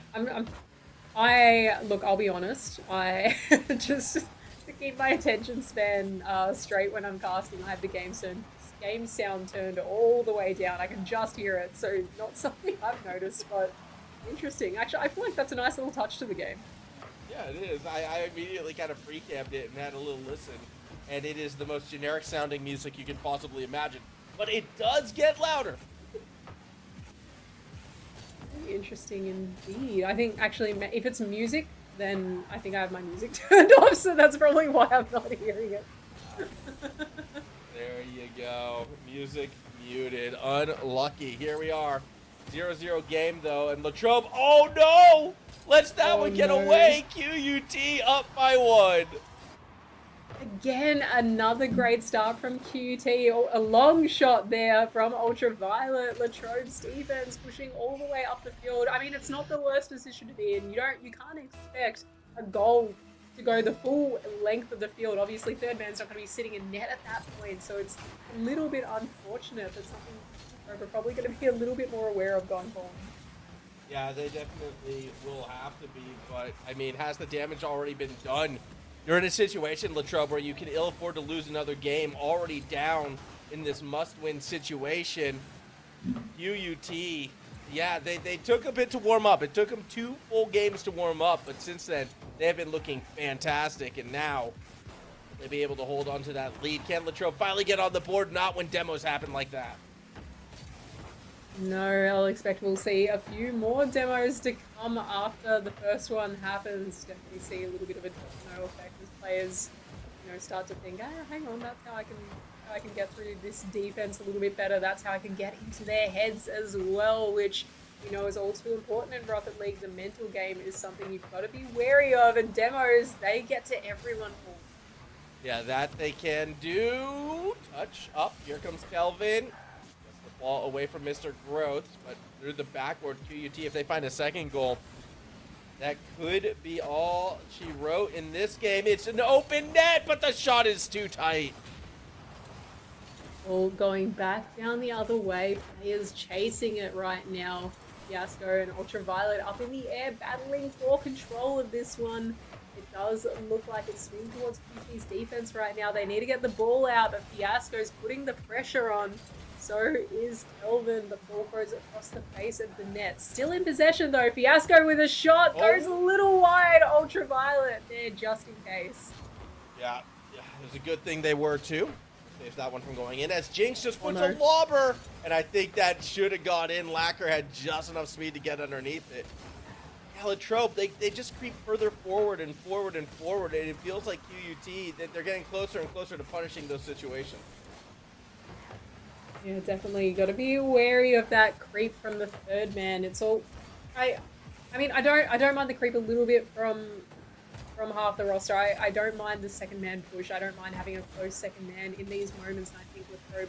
Speaker 2: Look, I'll be honest. I just to keep my attention span straight when I'm casting, I have the game game sound turned all the way down. I can just hear it, so not something I've noticed, but interesting. Actually, I feel like that's a nice little touch to the game.
Speaker 1: Yeah, it is. I immediately kind of free-camped it and had a little listen, and it is the most generic sounding music you can possibly imagine. But it does get louder.
Speaker 2: Interesting indeed. I think actually, if it's music, then I think I have my music turned off, so that's probably why I'm not hearing it.
Speaker 1: There you go. Music muted. Unlucky. Here we are. 0-0 game, though, and Latrobe, oh no! Lets that one get away! QUT up by 1.
Speaker 2: Again, another great start from QUT. A long shot there from Ultraviolet. Latrobe's defense pushing all the way up the field. I mean, it's not the worst position to be in. You can't expect a goal to go the full length of the field. Obviously, third man's not going to be sitting in net at that point, so it's a little bit unfortunate. That's something we're probably going to be a little bit more aware of going forward.
Speaker 1: Yeah, they definitely will have to be, but, I mean, has the damage already been done? You're in a situation, Latrobe, where you can ill afford to lose another game, already down in this must-win situation. QUT, yeah, they took a bit to warm up. It took them 2 full games to warm up, but since then, they have been looking fantastic, and now they'll be able to hold on to that lead. Can Latrobe finally get on the board? Not when demos happen like that.
Speaker 2: No, I'll expect we'll see a few more demos to come after the first one happens. Definitely see a little bit of a domino effect as players, start to think, hang on, that's how I can get through this defense a little bit better. That's how I can get into their heads as well, which is all too important in Rocket League. The mental game is something you've got to be wary of, and demos, they get to everyone.
Speaker 1: Yeah, that they can do. Touch up. Here comes Kelvin. Ball away from Mr. Growth, but through the backboard, QUT, if they find a second goal, that could be all she wrote in this game. It's an open net, but the shot is too tight.
Speaker 2: All going back down the other way. Players chasing it right now. Fiasco and Ultraviolet up in the air, battling for control of this one. It does look like it's swinging towards QT's defense right now. They need to get the ball out, but Fiasco's putting the pressure on. So is Kelvin. The ball goes across the face of the net. Still in possession though. Fiasco with a shot. Goes a little wide. Ultraviolet there just in case.
Speaker 1: Yeah, it was a good thing they were too. Saves that one from going in as Jinx just puts a lobber. And I think that should have gone in. Lacquer had just enough speed to get underneath it. Yeah, Latrobe, they just creep further forward and forward and forward. And it feels like QUT, that they're getting closer and closer to punishing those situations.
Speaker 2: Yeah, definitely. You got to be wary of that creep from the third man. It's all, I mean, I don't mind the creep a little bit from half the roster. I don't mind the second man push. I don't mind having a close second man in these moments. And I think Latrobe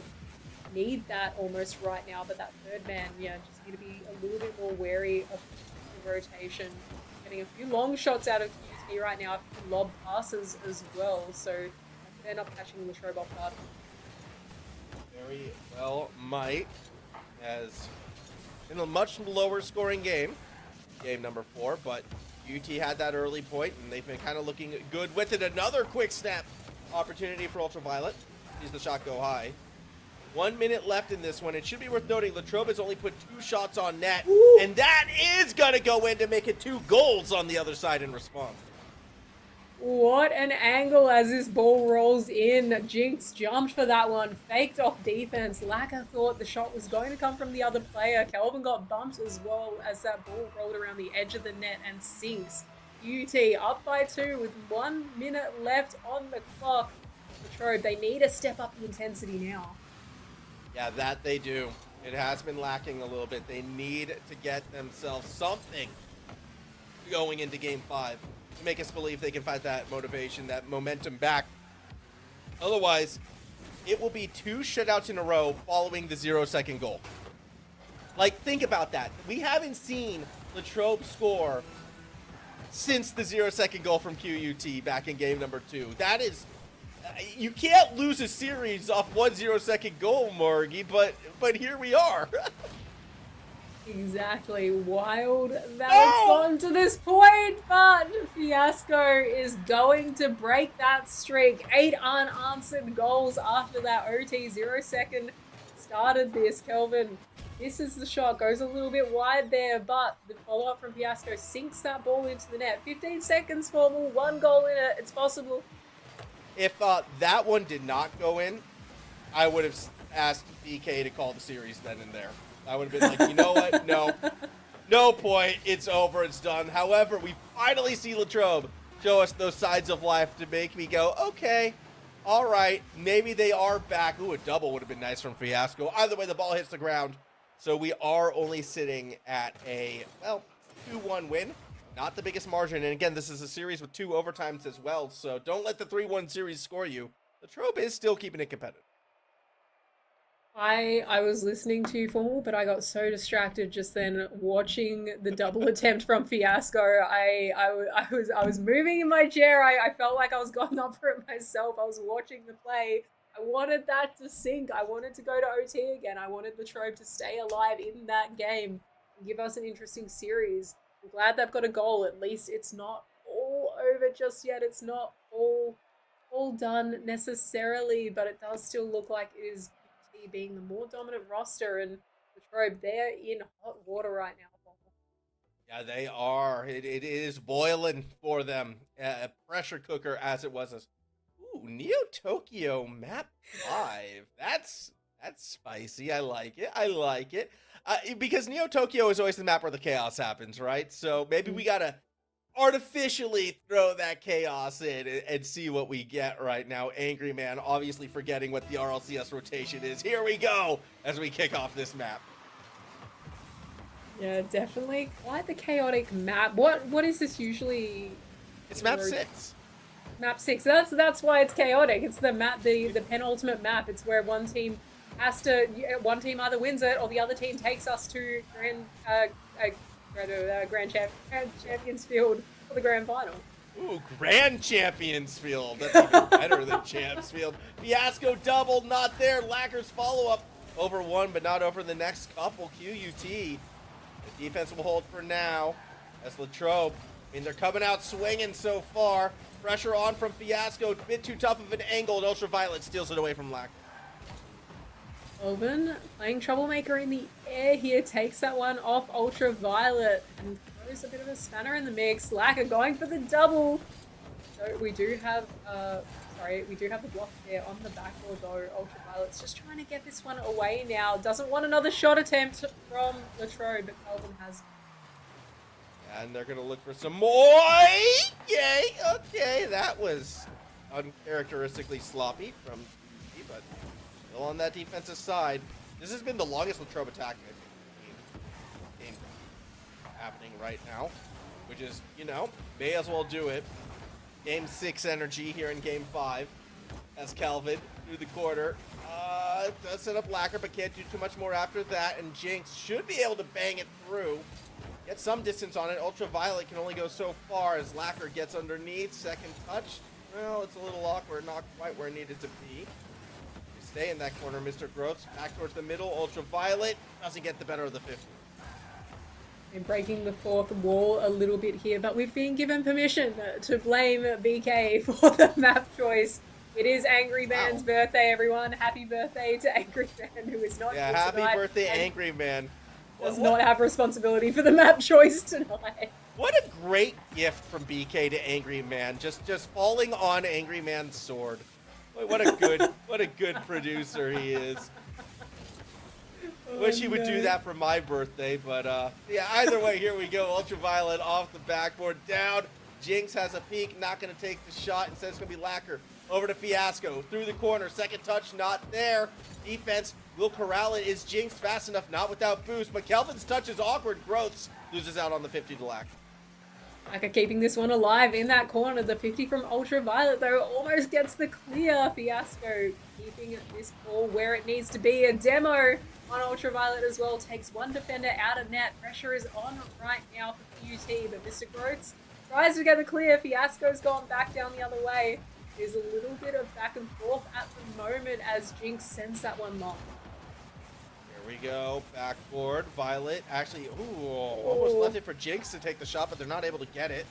Speaker 2: need that almost right now. But that third man, yeah, just need to be a little bit more wary of the rotation. Getting a few long shots out of QT right now. A few lob passes as well. So I could end up catching Latrobe off guard.
Speaker 1: Very well might, as in a much lower scoring game number 4, but UT had that early point and they've been kind of looking good with it. Another quick snap opportunity for Ultraviolet. Sees the shot go high. 1 minute left in this one. It should be worth noting Latrobe has only put 2 shots on net. Ooh. And that is going to go in to make it 2 goals on the other side in response.
Speaker 2: What an angle as this ball rolls in. Jinx jumped for that one, faked off defense. Lacquer thought the shot was going to come from the other player. Kelvin got bumped as well as that ball rolled around the edge of the net and sinks. UT up by 2 with 1 minute left on the clock. Latrobe, they need to step up the intensity now.
Speaker 1: Yeah, that they do. It has been lacking a little bit. They need to get themselves something going into game 5. To make us believe they can find that motivation, that momentum back. Otherwise, it will be 2 shutouts in a row following the 0-second goal. Like, think about that. We haven't seen Latrobe score since the 0-second goal from QUT back in game number 2. That is, you can't lose a series off 1 0-second goal, Morgie, but here we are.
Speaker 2: Exactly. Wild that it's
Speaker 1: No!
Speaker 2: gotten to this point, but Fiasco is going to break that streak. 8 unanswered goals after that OT 0 second started this, Kelvin. This is the shot, goes a little bit wide there, but the follow-up from Fiasco sinks that ball into the net. 15 seconds, Formal, 1 goal in it. It's possible.
Speaker 1: If that one did not go in, I would have asked BK to call the series then and there. I would have been like, you know what? No. No point. It's over. It's done. However, we finally see Latrobe show us those sides of life to make me go, okay, all right, maybe they are back. Ooh, a double would have been nice from Fiasco. Either way, the ball hits the ground. So we are only sitting at a, well, 2-1 win. Not the biggest margin. And again, this is a series with 2 overtimes as well. So don't let the 3-1 series score you. Latrobe is still keeping it competitive.
Speaker 2: I was listening to Formal, but I got so distracted just then watching the double attempt from Fiasco. I was moving in my chair. I felt like I was going up for it myself. I was watching the play. I wanted that to sink. I wanted to go to OT again. I wanted the Latrobe to stay alive in that game and give us an interesting series. I'm glad they've got a goal. At least it's not all over just yet. It's not all done necessarily, but it does still look like it is being the more dominant roster, and the Latrobe, they're in hot water right now.
Speaker 1: Yeah, they are. It is boiling for them. A pressure cooker as it was. Ooh, Neo Tokyo map 5. That's spicy. I like it. I like it. Because Neo Tokyo is always the map where the chaos happens, right? So maybe we gotta artificially throw that chaos in and see what we get right now. Angry Man obviously forgetting what the RLCS rotation is. Here we go as we kick off this map.
Speaker 2: Yeah, definitely quite the chaotic map. What is this usually?
Speaker 1: It's map 6.
Speaker 2: Map 6. That's why it's chaotic. It's the map, the penultimate map. It's where one team either wins it or the other team takes us to Grand Champions Field for the grand final.
Speaker 1: Ooh, Grand Champions Field. That's even better than Champs Field. Fiasco double, not there. Lacquer's follow-up over one, but not over the next couple. QUT. The defense will hold for now. As Latrobe, I mean, they're coming out swinging so far. Pressure on from Fiasco. A bit too tough of an angle, and Ultraviolet steals it away from Lacquer.
Speaker 2: Oben playing troublemaker in the air here, takes that one off Ultraviolet and throws a bit of a spanner in the mix. Lacquer going for the double. So we do have the block there on the backboard though. Ultraviolet's just trying to get this one away now. Doesn't want another shot attempt from Latrobe, but Kelvin has.
Speaker 1: And they're gonna look for some more. Okay, that was uncharacteristically sloppy from TT, but still on that defensive side. This has been the longest Latrobe attack game happening right now, which is, you know, may as well do it. Game 6 energy here in Game 5 as Calvin through the quarter. Does set up Lacquer, but can't do too much more after that, and Jinx should be able to bang it through. Get some distance on it. Ultraviolet can only go so far as Lacquer gets underneath. Second touch. Well, it's a little awkward, not quite where it needed to be. Stay in that corner, Mr. Gross. Back towards the middle. Ultraviolet doesn't get the better of the 50.
Speaker 2: And breaking the fourth wall a little bit here, but we've been given permission to blame BK for the map choice. It is Angry Man's birthday, everyone. Happy birthday to Angry Man, who is not here
Speaker 1: happy
Speaker 2: tonight
Speaker 1: birthday, Angry Man.
Speaker 2: Does not have responsibility for the map choice tonight.
Speaker 1: What a great gift from BK to Angry Man. Just falling on Angry Man's sword. What a good producer he is. Wish he would do that for my birthday, but yeah, either way, here we go. Ultraviolet off the backboard, down. Jinx has a peek, not going to take the shot. Instead, it's going to be Lacquer. Over to Fiasco, through the corner. Second touch, not there. Defense will corral it. Is Jinx fast enough? Not without boost, but Kelvin's touch is awkward. Growths loses out on the 50 to Lacquer.
Speaker 2: Lacquer keeping this one alive in that corner. The 50 from Ultraviolet, though, almost gets the clear. Fiasco keeping this ball where it needs to be. A demo on Ultraviolet as well. Takes one defender out of net. Pressure is on right now for QT, but Mr. Groats tries to get the clear. Fiasco's gone back down the other way. There's a little bit of back and forth at the moment as Jinx sends that one long.
Speaker 1: Here we go. Backboard. Violet actually, almost left it for Jinx to take the shot, but they're not able to get it.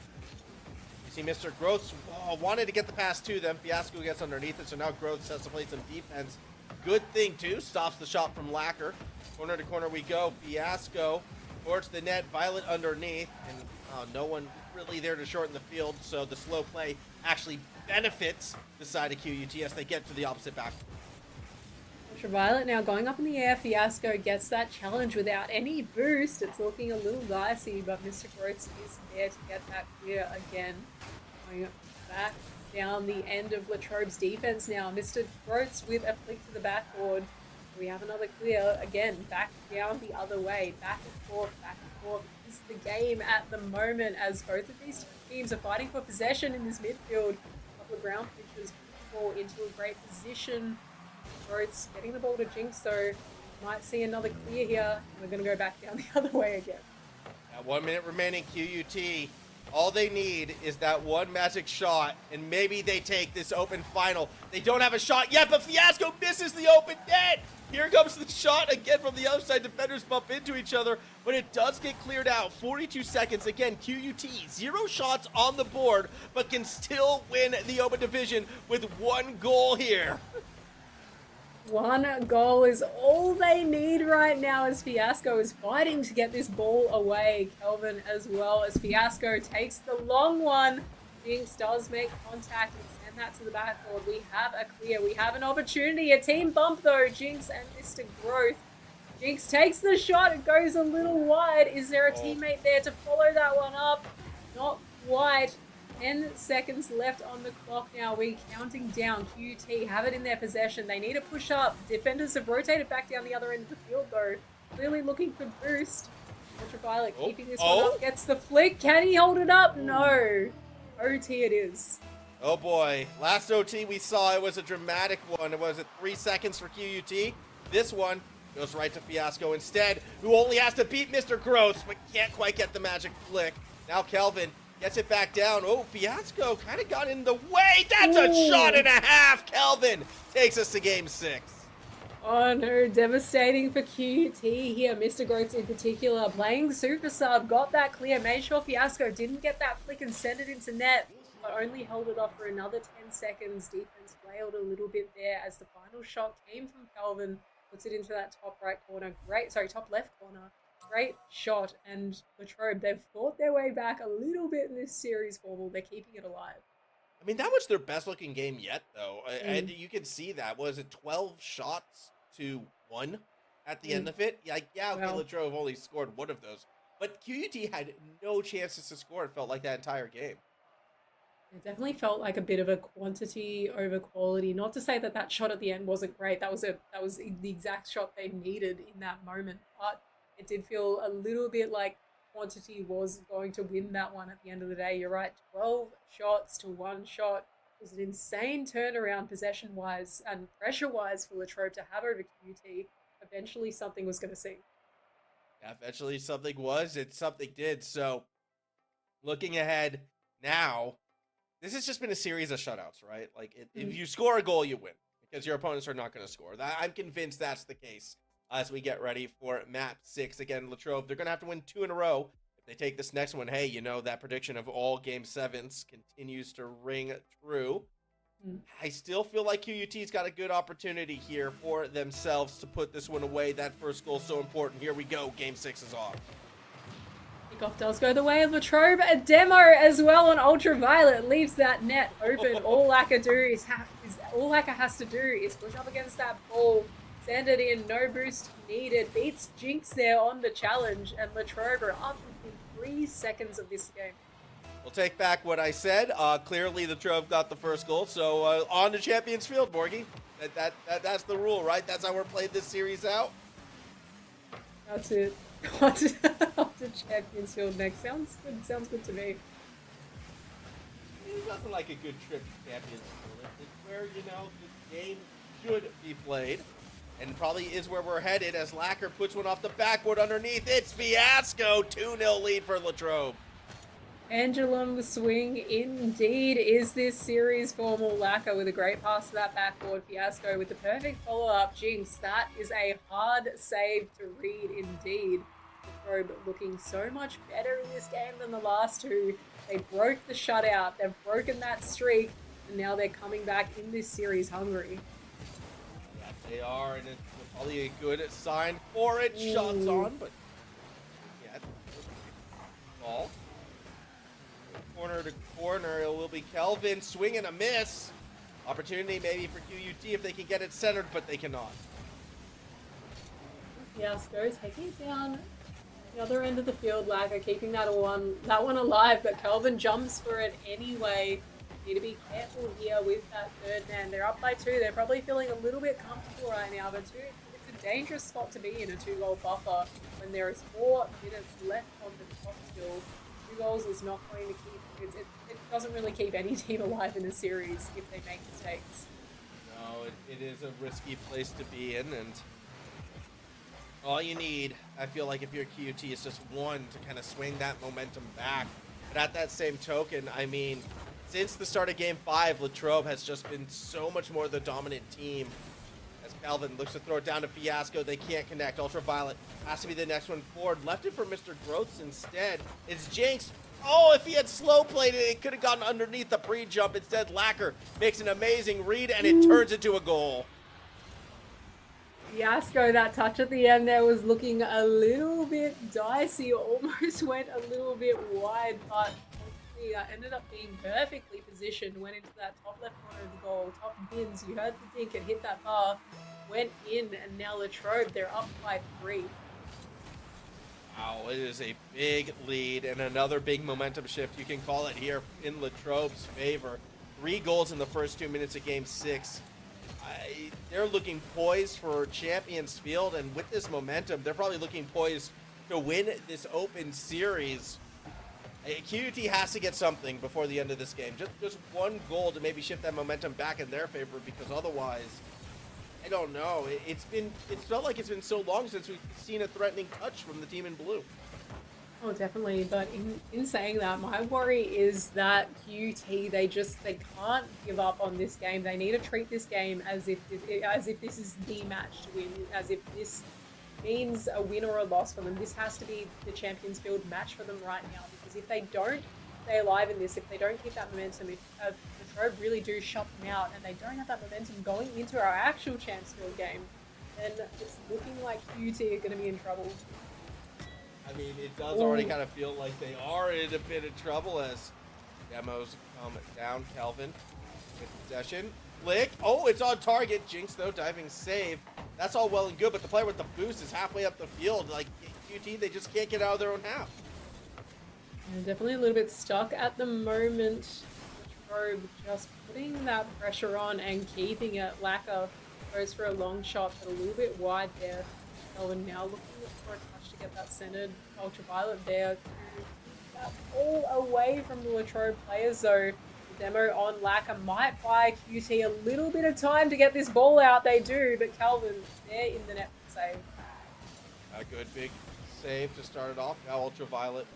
Speaker 1: You see Mr. Growth wanted to get the pass to them. Fiasco gets underneath it, so now Growth has to play some defense. Good thing, too. Stops the shot from Lacquer. Corner to corner we go. Fiasco towards the net. Violet underneath, and no one really there to shorten the field, so the slow play actually benefits the side of QUT as they get to the opposite back.
Speaker 2: Ultraviolet now going up in the air. Fiasco gets that challenge without any boost. It's looking a little dicey, but Mr. Groats is there to get that clear again. Going back down the end of Latrobe's defense now. Mr. Groats with a flick to the backboard. We have another clear again, back down the other way. Back and forth is the game at the moment as both of these teams are fighting for possession in this midfield. A couple of ground pitches fall into a great position. Groats getting the ball to Jinx, so might see another clear here. We're going to go back down the other way again.
Speaker 1: 1 minute remaining, QUT. All they need is that one magic shot, and maybe they take this open final. They don't have a shot yet, but Fiasco misses the open net. Here comes the shot again from the other side. Defenders bump into each other, but it does get cleared out. 42 seconds. Again, QUT, 0 shots on the board, but can still win the open division with 1 goal here.
Speaker 2: 1 goal is all they need right now as Fiasco is fighting to get this ball away. Kelvin as well as Fiasco takes the long one. Jinx does make contact and send that to the backboard. We have a clear. We have an opportunity. A team bump though. Jinx and Mr. Growth. Jinx takes the shot. It goes a little wide. Is there a teammate there to follow that one up? Not quite. 10 seconds left on the clock now. We're counting down. QUT have it in their possession. They need to push up. Defenders have rotated back down the other end of the field though. Clearly looking for boost. Ultraviolet keeping this one up. Gets the flick. Can he hold it up? No. OT it is.
Speaker 1: Oh boy. Last OT we saw, it was a dramatic one. It was 3 seconds for QUT. This one goes right to Fiasco instead, who only has to beat Mr. Gross, but can't quite get the magic flick. Now Kelvin gets it back down. Oh, Fiasco kind of got in the way. That's a shot and a half. Kelvin takes us to game 6.
Speaker 2: Oh no, devastating for QUT here. Mr. Groats in particular playing super sub, got that clear, made sure Fiasco didn't get that flick and send it into net, but only held it off for another 10 seconds. Defense flailed a little bit there as the final shot came from Kelvin, puts it into that top right corner. Top left corner. Great shot, and Latrobe, they've fought their way back a little bit in this series, Formal. They're keeping it alive.
Speaker 1: I mean, that was their best looking game yet, though. And you can see that. Was it 12 shots to 1 at the end of it? Okay, Latrobe only scored 1 of those. But QUT had no chances to score, it felt like, that entire game.
Speaker 2: It definitely felt like a bit of a quantity over quality. Not to say that that shot at the end wasn't great. That was the exact shot they needed in that moment. But it did feel a little bit like quantity was going to win that one at the end of the day. You're right, 12 shots to 1 shot. It was an insane turnaround possession-wise and pressure-wise for Latrobe to have over QUT. Eventually something was going to sink.
Speaker 1: Yeah, eventually something did. So looking ahead now, this has just been a series of shutouts, right? Like if you score a goal, you win because your opponents are not going to score. I'm convinced that's the case. As we get ready for map 6. Again, Latrobe, they're going to have to win 2 in a row. If they take this next one, hey, you know, that prediction of all game 7s continues to ring true. I still feel like QUT's got a good opportunity here for themselves to put this one away. That first goal so important. Here we go. Game 6 is off.
Speaker 2: Kickoff does go the way of Latrobe. A demo as well on Ultraviolet leaves that net open. All Lacquer has to do is push up against that ball. Send it in, no boost needed. Beats Jinx there on the challenge, and Latrobe are up within 3 seconds of this game.
Speaker 1: We'll take back what I said. Clearly, Latrobe got the first goal, so on to Champions Field, Borgie. That's the rule, right? That's how we're playing this series out.
Speaker 2: That's it. On to Champions Field next. Sounds good to me.
Speaker 1: It doesn't like a good trip to Champions Field. It's where, you know, the game should be played. And probably is where we're headed as Lacquer puts one off the backboard underneath. It's Fiasco. 2-0 lead for Latrobe.
Speaker 2: Pendulum swing indeed is this series for Formalcasting with a great pass to that backboard. Fiasco with the perfect follow-up. Jinx, that is a hard save to read indeed. The Probe looking so much better in this game than the last two. They broke the shutout, they've broken that streak, and now they're coming back in this series hungry.
Speaker 1: Yeah, they are, and it's probably a good sign for it. Shots on, but yeah, ball. Corner to corner, it will be Kelvin, swing and a miss. Opportunity maybe for QUT if they can get it centered, but they cannot.
Speaker 2: Fiasco taking it down the other end of the field, Lagger keeping that one alive, but Kelvin jumps for it anyway. Need to be careful here with that third man. They're up by 2. They're probably feeling a little bit comfortable right now, but it's a dangerous spot to be in, a 2-goal buffer, when there is 4 minutes left on the clock still. 2 goals is not going to keep it doesn't really keep any team alive in a series if they make mistakes.
Speaker 1: No, it is a risky place to be in, and all you need, I feel like, if you're QUT, is just one to kind of swing that momentum back. But at that same token, I mean, since the start of Game 5, Latrobe has just been so much more the dominant team. As Calvin looks to throw it down to Fiasco, they can't connect. Ultraviolet has to be the next one forward. Left it for Mr. Groths instead. It's Jinx. Oh, if he had slow played it, it could have gotten underneath the pre-jump. Instead, Lacker makes an amazing read, and it turns into a goal.
Speaker 2: Fiasco, that touch at the end there was looking a little bit dicey, almost went a little bit wide, but ended up being perfectly positioned, went into that top left corner of the goal, top bins, you heard the dink, it hit that bar, went in, and now Latrobe, they're up by 3.
Speaker 1: Wow, it is a big lead and another big momentum shift, you can call it here, in Latrobe's favor. 3 goals in the first 2 minutes of Game 6. They're looking poised for Champions Field, and with this momentum, they're probably looking poised to win this open series. QUT has to get something before the end of this game. Just 1 goal to maybe shift that momentum back in their favor, because otherwise, I don't know. It's felt like it's been so long since we've seen a threatening touch from the team in blue.
Speaker 2: Oh, definitely. But in saying that, my worry is that QUT, they can't give up on this game. They need to treat this game as if this is the match to win, as if this means a win or a loss for them. This has to be the Champions Field match for them right now, because if they don't stay alive in this, if they don't keep that momentum, if the Probe really do shut them out and they don't have that momentum going into our actual Champions Field game, then it's looking like QUT are going to be in trouble.
Speaker 1: I mean, it does already kind of feel like they are in a bit of trouble as demos come down. Calvin with possession. Flick. Oh, it's on target. Jinx, though, diving save. That's all well and good, but the player with the boost is halfway up the field. Like, QT, they just can't get out of their own half.
Speaker 2: They're definitely a little bit stuck at the moment. Probe just putting that pressure on and keeping it. Lacker goes for a long shot, but a little bit wide there. Calvin now looking for a touch to get that centered. Ultraviolet there. That's all away from the Latrobe players, though. The demo on Lacker might buy QT a little bit of time to get this ball out. They do, but Calvin, they're in the net for the save.
Speaker 1: A good big save to start it off. Now Ultraviolet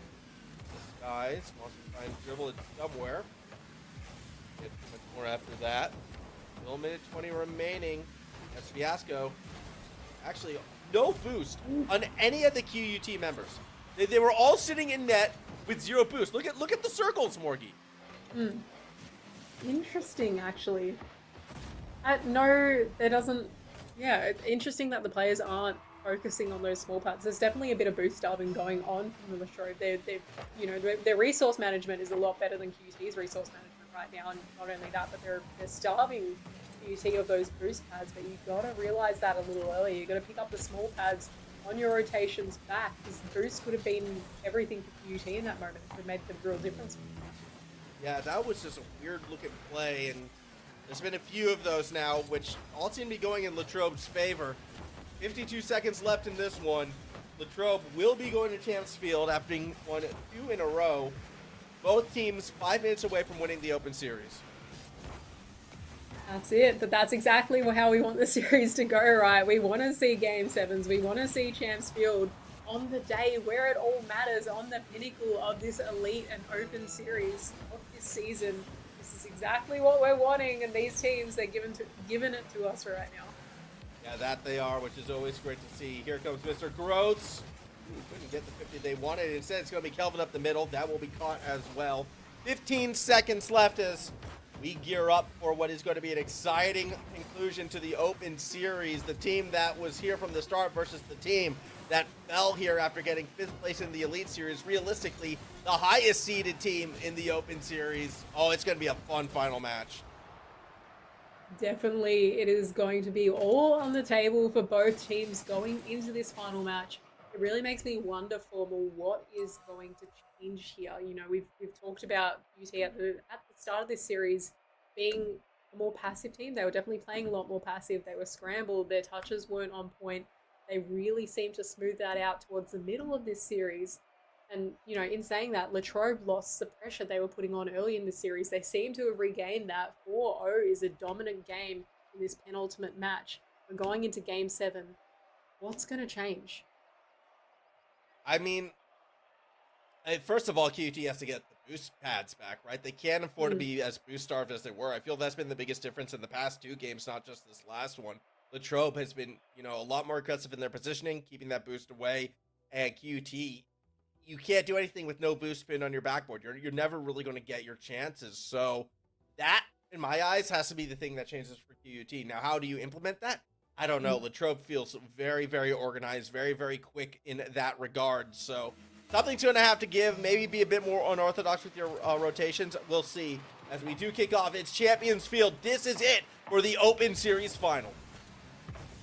Speaker 1: disguise. Wants to try and dribble it somewhere. Get much more after that. Still a minute 20 remaining. That's Fiasco. Actually, no boost on any of the QUT members. They were all sitting in net with 0 boost. Look at the circles, Morgie.
Speaker 2: Interesting, actually. No, there doesn't. Yeah, it's interesting that the players aren't focusing on those small pads. There's definitely a bit of boost starving going on from the Latrobe. Their resource management is a lot better than QUT's resource management right now. And not only that, but they're starving QUT of those boost pads. But you've got to realize that a little earlier. You've got to pick up the small pads on your rotations back, because the boost could have been everything for QUT in that moment. It could have made the real difference.
Speaker 1: Yeah, that was just a weird looking play, and there's been a few of those now, which all seem to be going in Latrobe's favor. 52 seconds left in this one. Latrobe will be going to Champs Field after being won 2 in a row. Both teams 5 minutes away from winning the Open Series.
Speaker 2: That's it, but that's exactly how we want the series to go, right? We want to see Game 7s, we want to see Champs Field on the day where it all matters, on the pinnacle of this elite and open series of this season. This is exactly what we're wanting, and these teams, they're giving it to us right now.
Speaker 1: Yeah, that they are, which is always great to see. Here comes Mr. Groats. Ooh, couldn't get the 50 they wanted. Instead, it's going to be Kelvin up the middle. That will be caught as well. 15 seconds left as we gear up for what is going to be an exciting conclusion to the Open Series. The team that was here from the start versus the team that fell here after getting 5th place in the Elite Series. Realistically, the highest seeded team in the Open Series. Oh, it's going to be a fun final match.
Speaker 2: Definitely, it is going to be all on the table for both teams going into this final match. It really makes me wonder, Formal, what is going to change here? You know, we've talked about QT at the start of this series being a more passive team. They were definitely playing a lot more passive. They were scrambled. Their touches weren't on point. They really seemed to smooth that out towards the middle of this series. And, you know, in saying that, Latrobe lost the pressure they were putting on early in the series. They seem to have regained that. 4-0 is a dominant game in this penultimate match. We're going into Game 7. What's going to change?
Speaker 1: I mean, first of all, QT has to get the boost pads back, right? They can't afford to be as boost starved as they were. I feel that's been the biggest difference in the past 2 games, not just this last one. Latrobe has been, you know, a lot more aggressive in their positioning, keeping that boost away. And QT, you can't do anything with no boost pin on your backboard. You're never really going to get your chances. So that, in my eyes, has to be the thing that changes for QUT. Now, how do you implement that? I don't know. Latrobe feels very, very organized, very, very quick in that regard. So something's going to have to give. Maybe be a bit more unorthodox with your rotations. We'll see. As we do kick off, it's Champions Field. This is it for the Open Series Final.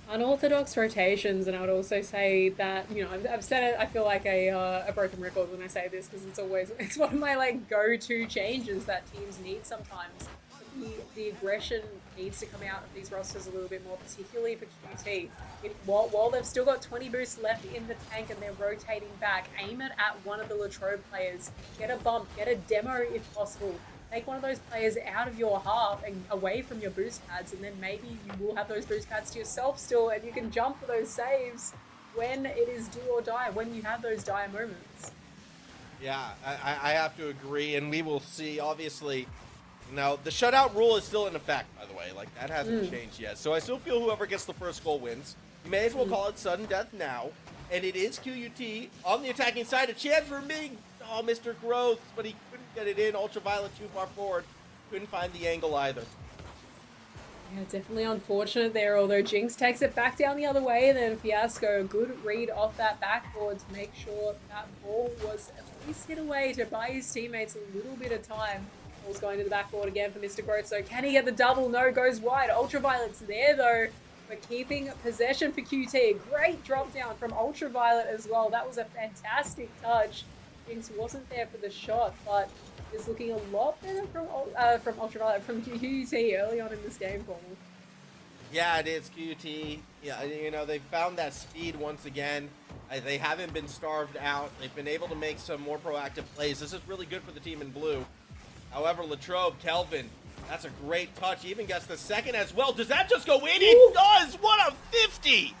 Speaker 2: Unorthodox rotations, and I would also say that, you know, I've said it, I feel like a broken record when I say this, because it's one of my like go-to changes that teams need sometimes. The aggression needs to come out of these rosters a little bit more, particularly for QT. While they've still got 20 boosts left in the tank and they're rotating back, aim it at one of the Latrobe players. Get a bump, get a demo if possible. Take one of those players out of your half and away from your boost pads, and then maybe you will have those boost pads to yourself still, and you can jump for those saves when it is do or die, when you have those dire moments.
Speaker 1: Yeah, I have to agree, and we will see, obviously. Now, the shutout rule is still in effect, by the way. Like, that hasn't changed yet. So I still feel whoever gets the first goal wins. You may as well call it sudden death now. And it is QUT on the attacking side. A chance for Ming. Oh, Mr. Growth, but he couldn't get it in. Ultraviolet too far forward. Couldn't find the angle either.
Speaker 2: Yeah, definitely unfortunate there, although Jinx takes it back down the other way, and then Fiasco, good read off that backboard to make sure that ball was at least hit away to buy his teammates a little bit of time. Ball's going to the backboard again for Mr. Growth, so can he get the double? No, goes wide. Ultraviolet's there though, but keeping possession for QT. Great drop down from Ultraviolet as well. That was a fantastic touch. Jinx wasn't there for the shot, but is looking a lot better from Ultraviolet, from QT early on in this game for me.
Speaker 1: Yeah, it is QT. Yeah, you know, they found that speed once again. They haven't been starved out. They've been able to make some more proactive plays. This is really good for the team in blue. However, Latrobe, Kelvin, that's a great touch. He even gets the second as well. Does that just go in? It does! What a 50!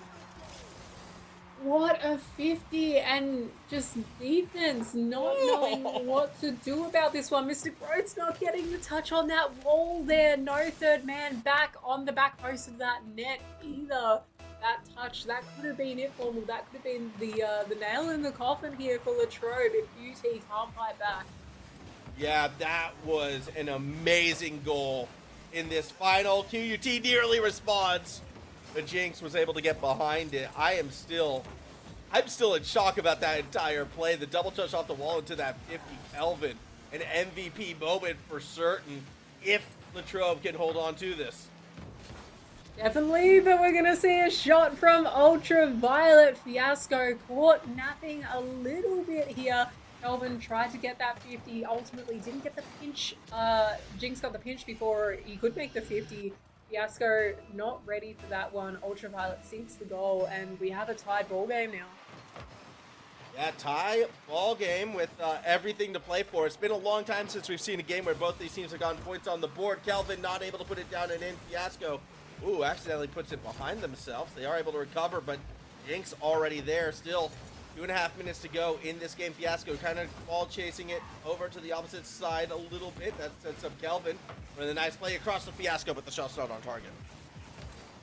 Speaker 2: What a 50, and just defense not knowing what to do about this one. Mr. Groth's not getting the touch on that wall there. No third man back on the back post of that net either. That touch, that could have been it, Formal. That could have been the nail in the coffin here for Latrobe if UT can't fight back.
Speaker 1: Yeah, that was an amazing goal in this final. QUT nearly responds, but Jinx was able to get behind it. I'm still in shock about that entire play. The double touch off the wall into that 50 Kelvin. An MVP moment for certain if Latrobe can hold on to this.
Speaker 2: Definitely, but we're going to see a shot from Ultraviolet. Fiasco caught napping a little bit here. Kelvin tried to get that 50, ultimately didn't get the pinch. Jinx got the pinch before he could make the 50. Fiasco not ready for that one. Ultraviolet sinks the goal, and we have a tied ball game now.
Speaker 1: Yeah, tie ball game with everything to play for. It's been a long time since we've seen a game where both these teams have gotten points on the board. Kelvin not able to put it down and in. Fiasco, accidentally puts it behind themselves. They are able to recover, but Jinx already there still. 2.5 minutes to go in this game. Fiasco kind of ball chasing it over to the opposite side a little bit. That sets up Kelvin with a nice play across the Fiasco, but the shot's not on target.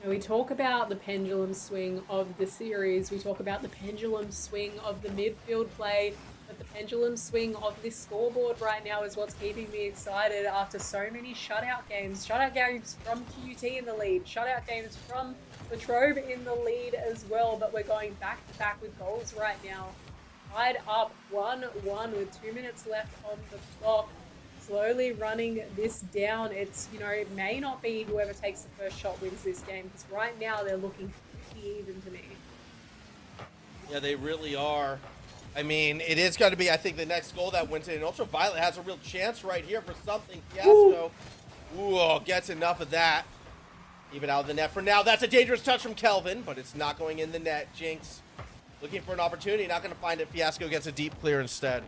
Speaker 2: And we talk about the pendulum swing of the series. We talk about the pendulum swing of the midfield play. But the pendulum swing of this scoreboard right now is what's keeping me excited after so many shutout games. Shutout games from QUT in the lead. Shutout games from Latrobe in the lead as well. But we're going back to back with goals right now. Tied up 1-1 with 2 minutes left on the clock. Slowly running this down. It's, it may not be whoever takes the first shot wins this game, because right now they're looking pretty even to me.
Speaker 1: Yeah, they really are. I mean, it is going to be, I think, the next goal that wins it. And Ultraviolet has a real chance right here for something. Fiasco, gets enough of that. Even out of the net for now. That's a dangerous touch from Kelvin, but it's not going in the net. Jinx looking for an opportunity, not going to find it. Fiasco gets a deep clear instead.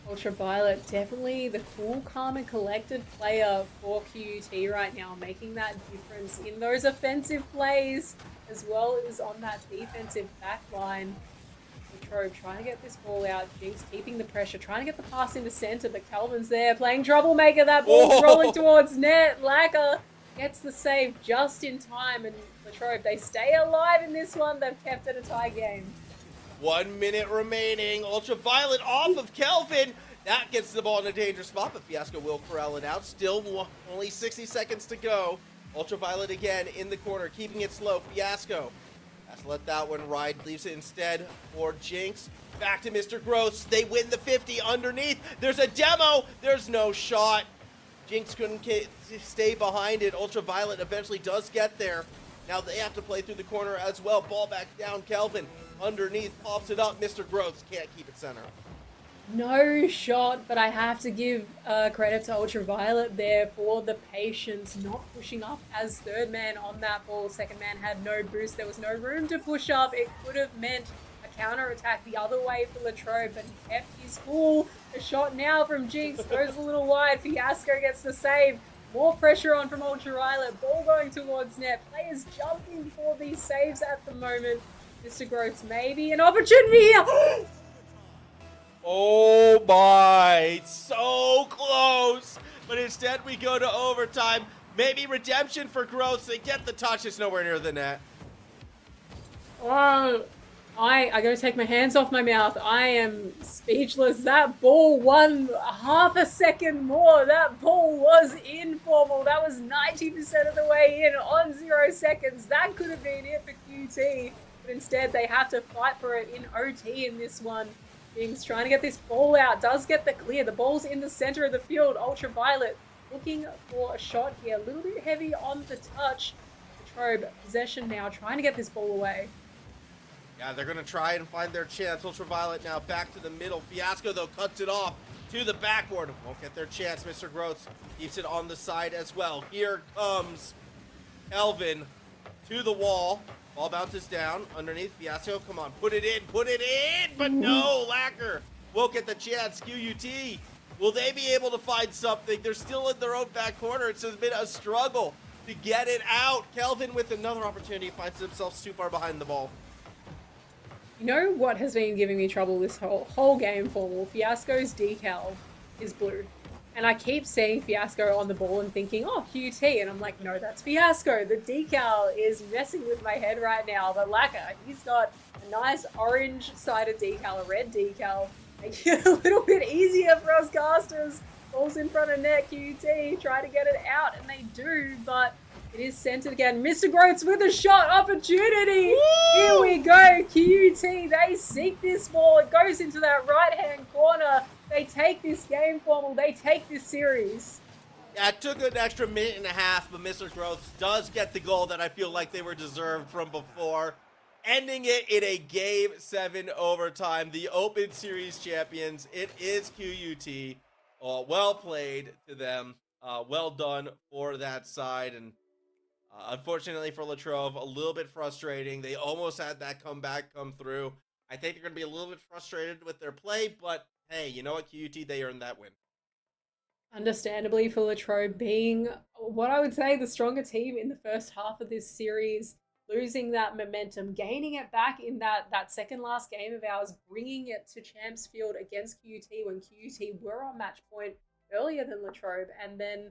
Speaker 2: Ultraviolet, definitely the cool, calm, and collected player for QUT right now, making that difference in those offensive plays as well as on that defensive back line. Latrobe trying to get this ball out. Jinx keeping the pressure, trying to get the pass into center, but Kelvin's there playing troublemaker. That ball's rolling towards net. Lacquer gets the save just in time, and Latrobe, they stay alive in this one. They've kept it a tie game.
Speaker 1: 1 minute remaining. Ultraviolet off of Kelvin. That gets the ball in a dangerous spot, but Fiasco will corral it out. Still only 60 seconds to go. Ultraviolet again in the corner, keeping it slow. Fiasco has to let that one ride. Leaves it instead for Jinx. Back to Mr. Gross. They win the 50 underneath. There's a demo. There's no shot. Jinx couldn't stay behind it. Ultraviolet eventually does get there. Now they have to play through the corner as well. Ball back down. Kelvin underneath pops it up. Mr. Gross can't keep it center.
Speaker 2: No shot, but I have to give credit to Ultraviolet there for the patience, not pushing up as third man on that ball. Second man had no boost. There was no room to push up. It could have meant a counter attack the other way for Latrobe, but he kept his cool. The shot now from Jinx goes a little wide. Fiasco gets the save. More pressure on from Ultraviolet. Ball going towards net. Players jumping for these saves at the moment. Mr. Gross, maybe an opportunity here.
Speaker 1: Oh my, so close. But instead we go to overtime. Maybe redemption for Gross. They get the touch. It's nowhere near the net.
Speaker 2: Oh, I gotta take my hands off my mouth. I am speechless. That ball won half a second more. That ball was informal. That was 90% of the way in on 0 seconds. That could have been it for QT. But instead they have to fight for it in OT in this one. Jinx trying to get this ball out. Does get the clear. The ball's in the center of the field. Ultraviolet looking for a shot here. A little bit heavy on the touch. Latrobe possession now. Trying to get this ball away.
Speaker 1: Yeah, they're going to try and find their chance. Ultraviolet now back to the middle. Fiasco, though, cuts it off to the backboard. Won't get their chance. Mr. Gross keeps it on the side as well. Here comes Kelvin to the wall. Ball bounces down underneath. Fiasco, come on, put it in. But no, Lacquer won't get the chance. QUT, will they be able to find something? They're still in their own back corner. It's been a struggle to get it out. Kelvin with another opportunity finds himself too far behind the ball.
Speaker 2: You know what has been giving me trouble this whole game, Formal? Fiasco's decal is blue. And I keep seeing Fiasco on the ball and thinking, oh, QT. And I'm like, no, that's Fiasco. The decal is messing with my head right now. But Lacquer, he's got a nice orange-sided decal, a red decal, making it a little bit easier for us casters. Ball's in front of net, QT, try to get it out, and they do, but it is centered again. Mr. Groats with a shot opportunity. Woo! Here we go, QT. They seek this ball. It goes into that right-hand corner. They take this game, Formal. They take this series.
Speaker 1: Yeah, it took an extra minute and a half, but Mr. Groats does get the goal that I feel like they were deserved from before, ending it in a Game 7 overtime. The Open Series champions, it is QUT. Well played to them. Well done for that side. And unfortunately for Latrobe, a little bit frustrating. They almost had that comeback come through. I think they're going to be a little bit frustrated with their play, but hey, you know what, QUT, they earned that win.
Speaker 2: Understandably for Latrobe being what I would say the stronger team in the first half of this series. losing that momentum, gaining it back in that second last game of ours, bringing it to Champs Field against QUT when QUT were on match point earlier than Latrobe, and then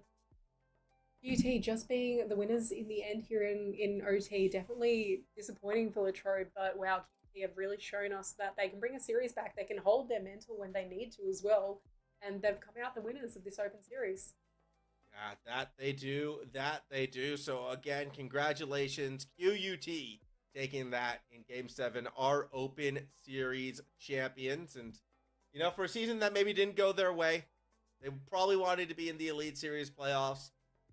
Speaker 2: QUT just being the winners in the end here in OT. Definitely disappointing for Latrobe, but wow, QUT have really shown us that they can bring a series back. They can hold their mental when they need to as well, and they've come out the winners of this open series.
Speaker 1: Yeah, that they do. That they do. So again, congratulations, QUT, taking that in Game 7, our Open Series champions. And, you know, for a season that maybe didn't go their way, they probably wanted to be in the Elite Series playoffs,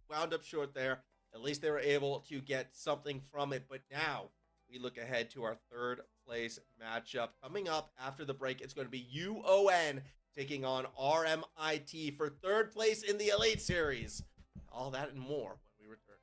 Speaker 1: wound up short there. At least they were able to get something from it. But now we look ahead to our third place matchup. Coming up after the break, it's going to be UON taking on RMIT for third place in the Elite Series. All that and more when we return.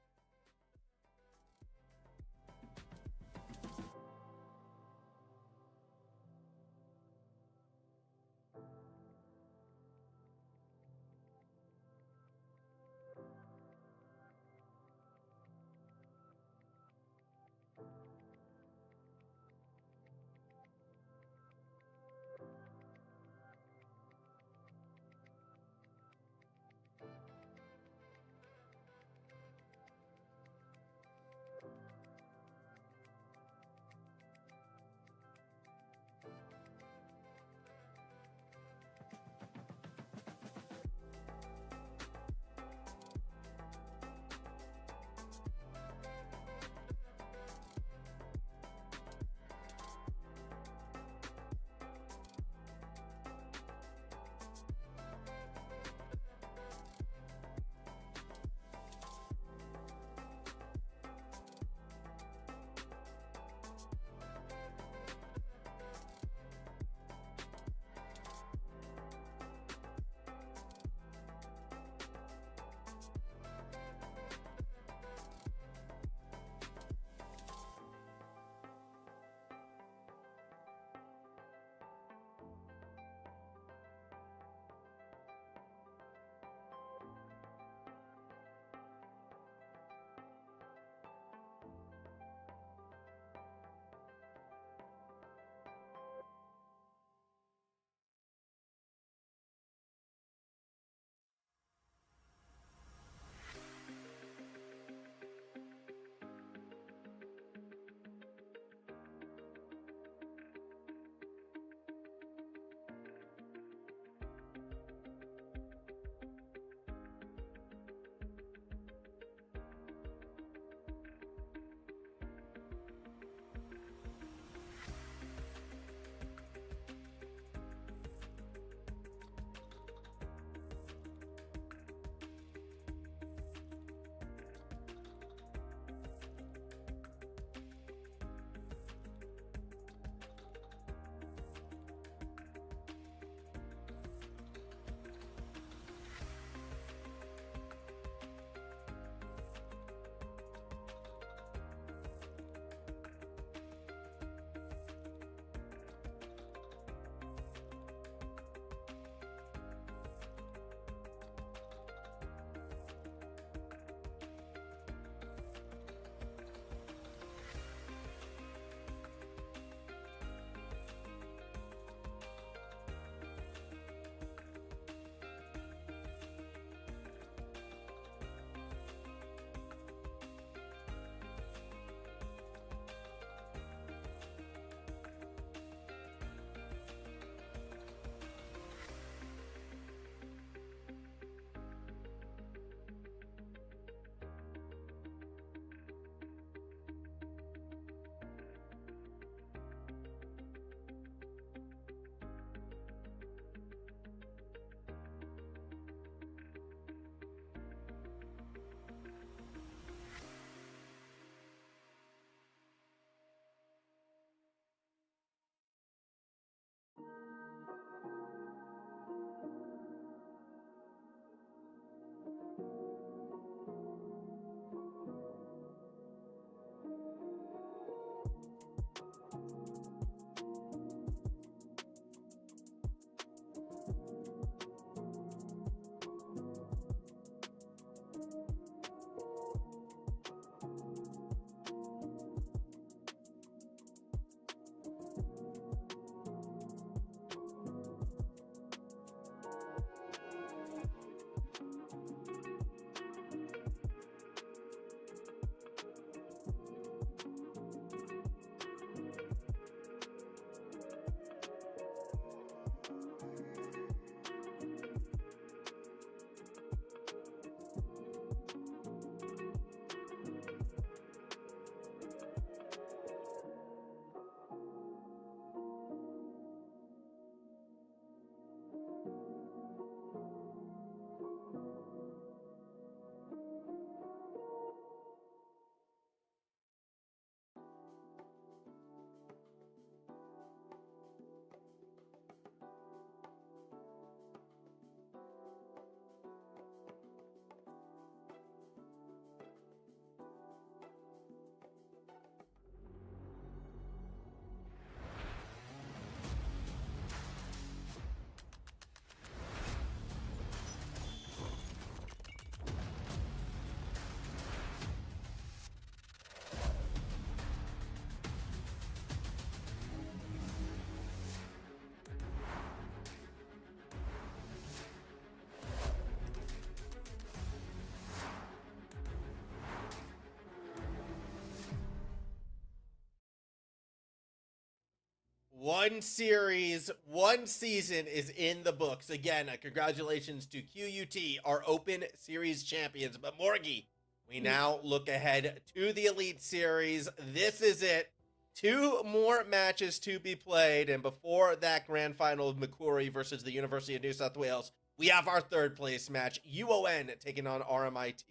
Speaker 1: One series, one season is in the books. Again, congratulations to QUT, our Open Series champions. But Morgie, we now look ahead to the Elite Series. This is it. 2 more matches to be played. And before that grand final of Macquarie versus the University of New South Wales, we have our 3rd place match, UON taking on RMIT.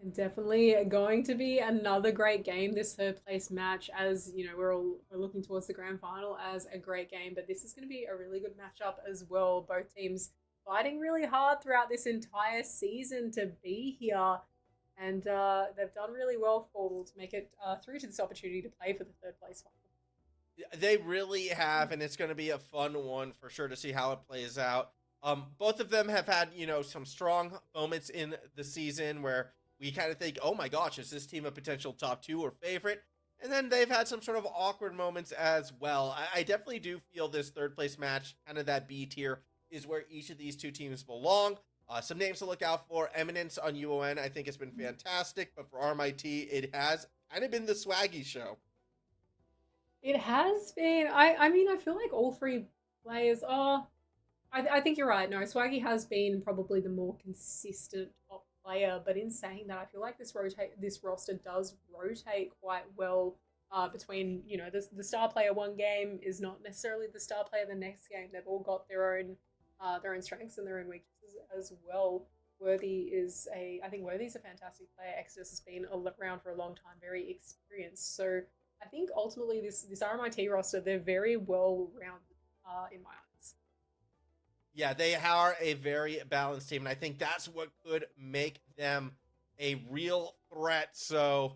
Speaker 2: And definitely going to be another great game, this 3rd place match, as you know, we're looking towards the grand final as a great game, but this is going to be a really good matchup as well. Both teams fighting really hard throughout this entire season to be here, and they've done really well to make it through to this opportunity to play for the 3rd place final.
Speaker 1: They really have, and it's going to be a fun one for sure to see how it plays out. Both of them have had, you know, some strong moments in the season where we kind of think, oh my gosh, is this team a potential top 2 or favorite? And then they've had some sort of awkward moments as well. I definitely do feel this 3rd place match, kind of that B tier, is where each of these 2 teams belong. Some names to look out for. Eminence on UON, I think, has been fantastic. But for RMIT, it has kind of been the swaggy show.
Speaker 2: It has been. I mean, I feel like all 3 players are... I think you're right. No, Swaggy has been probably the more consistent top player, but in saying that, I feel like this roster does rotate quite well between, you know, the star player one game is not necessarily the star player the next game. They've all got their own strengths and their own weaknesses as well. I think Worthy's a fantastic player. Exodus has been around for a long time, very experienced. So I think ultimately this RMIT roster, they're very well rounded in my eyes.
Speaker 1: Yeah, they are a very balanced team, and I think that's what could make them a real threat. So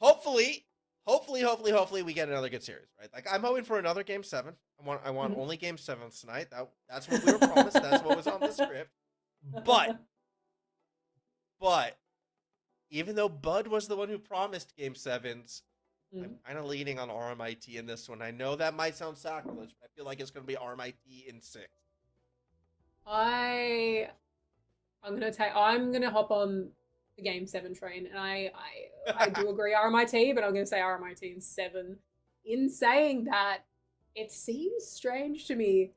Speaker 1: hopefully we get another good series, right? Like, I'm hoping for another Game 7. I want only Game 7s tonight. That's what we were promised. That's what was on the script. But even though Bud was the one who promised Game 7s, I'm kind of leaning on RMIT in this one. I know that might sound sacrilege, but I feel like it's going to be RMIT in 6.
Speaker 2: I'm gonna hop on the Game 7 train, and I do agree RMIT, but I'm gonna say RMIT in 7. In saying that, it seems strange to me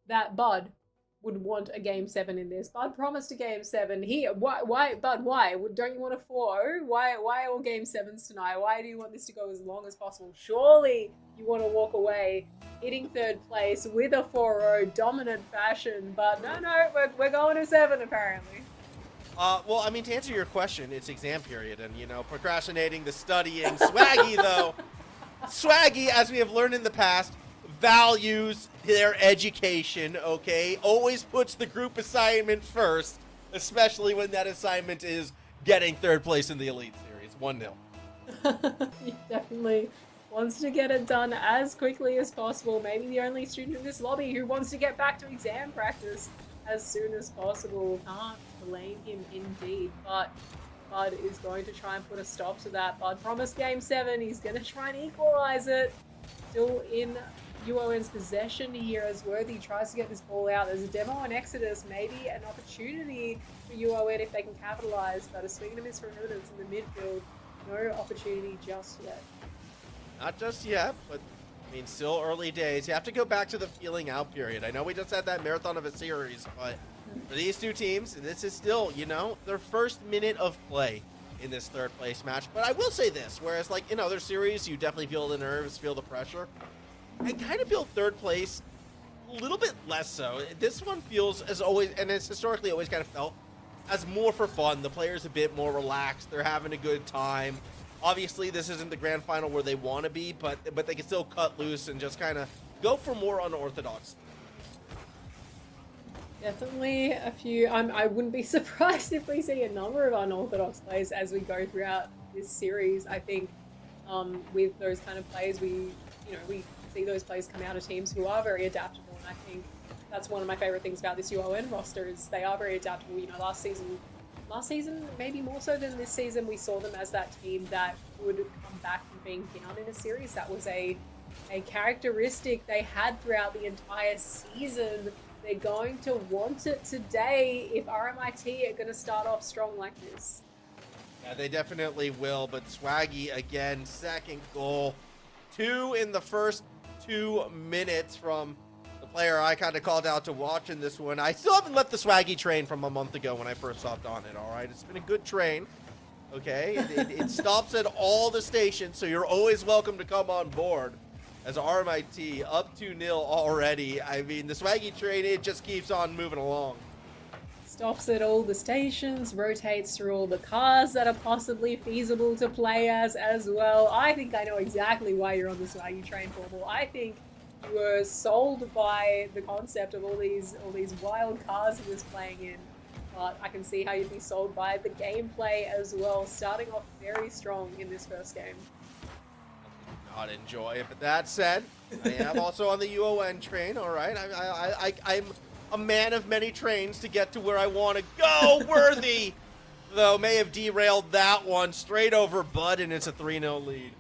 Speaker 2: that Bud would want a Game 7 in this. Bud promised a Game 7. Why, Bud, why? Don't you want a 4-0? Why all Game 7s tonight? Why do you want this to go as long as possible? Surely you want to walk away hitting 3rd place with a 4-0 dominant fashion, but no, we're going to 7 apparently.
Speaker 1: Well, I mean, to answer your question, it's exam period, and, you know, procrastinating the studying. Swaggy, though, Swaggy, as we have learned in the past, values their education, okay? Always puts the group assignment first, especially when that assignment is getting 3rd place in the Elite Series, 1-0.
Speaker 2: He definitely wants to get it done as quickly as possible. Maybe the only student in this lobby who wants to get back to exam practice as soon as possible. Can't blame him indeed, but Bud is going to try and put a stop to that. Bud promised Game 7. He's going to try and equalize it. Still in UON's possession here as Worthy tries to get this ball out. There's a demo on Exodus, maybe an opportunity for UON if they can capitalize, but a swing and a miss for Eminence in the midfield. No opportunity just yet.
Speaker 1: Not just yet, but I mean, still early days. You have to go back to the feeling out period. I know we just had that marathon of a series, but for these 2 teams, this is still, you know, their first minute of play in this 3rd place match. But I will say this, whereas like in other series, you definitely feel the nerves, feel the pressure. I kind of feel 3rd place a little bit less so. This one feels as always, and it's historically always kind of felt as more for fun. The players a bit more relaxed. They're having a good time. Obviously, this isn't the grand final where they want to be, but they can still cut loose and just kind of go for more unorthodox.
Speaker 2: Definitely a few. I wouldn't be surprised if we see a number of unorthodox plays as we go throughout this series. I think with those kind of plays, we see those plays come out of teams who are very adaptable, and I think that's one of my favorite things about this UON roster is they are very adaptable. You know, last season, maybe more so than this season, we saw them as that team that would come back from being down in a series. That was a characteristic they had throughout the entire season. They're going to want it today if RMIT are going to start off strong like this.
Speaker 1: Yeah, they definitely will, but Swaggy, again, 2nd goal. 2 in the first 2 minutes from the player I kind of called out to watch in this one. I still haven't left the swaggy train from a month ago when I first hopped on it, all right? It's been a good train, okay? It stops at all the stations, so you're always welcome to come on board. As RMIT up 2-0 already. I mean, the swaggy train, it just keeps on moving along.
Speaker 2: Stops at all the stations, rotates through all the cars that are possibly feasible to play as well. I think I know exactly why you're on the swaggy train, Formal. I think you were sold by the concept of all these wild cars he was playing in. But I can see how you'd be sold by the gameplay as well, starting off very strong in this first game.
Speaker 1: Not enjoy it, but that said, I am also on the UON train, all right? I'm a man of many trains to get to where I want to go. Worthy, though, may have derailed that one straight over Bud, and it's a 3-0 lead.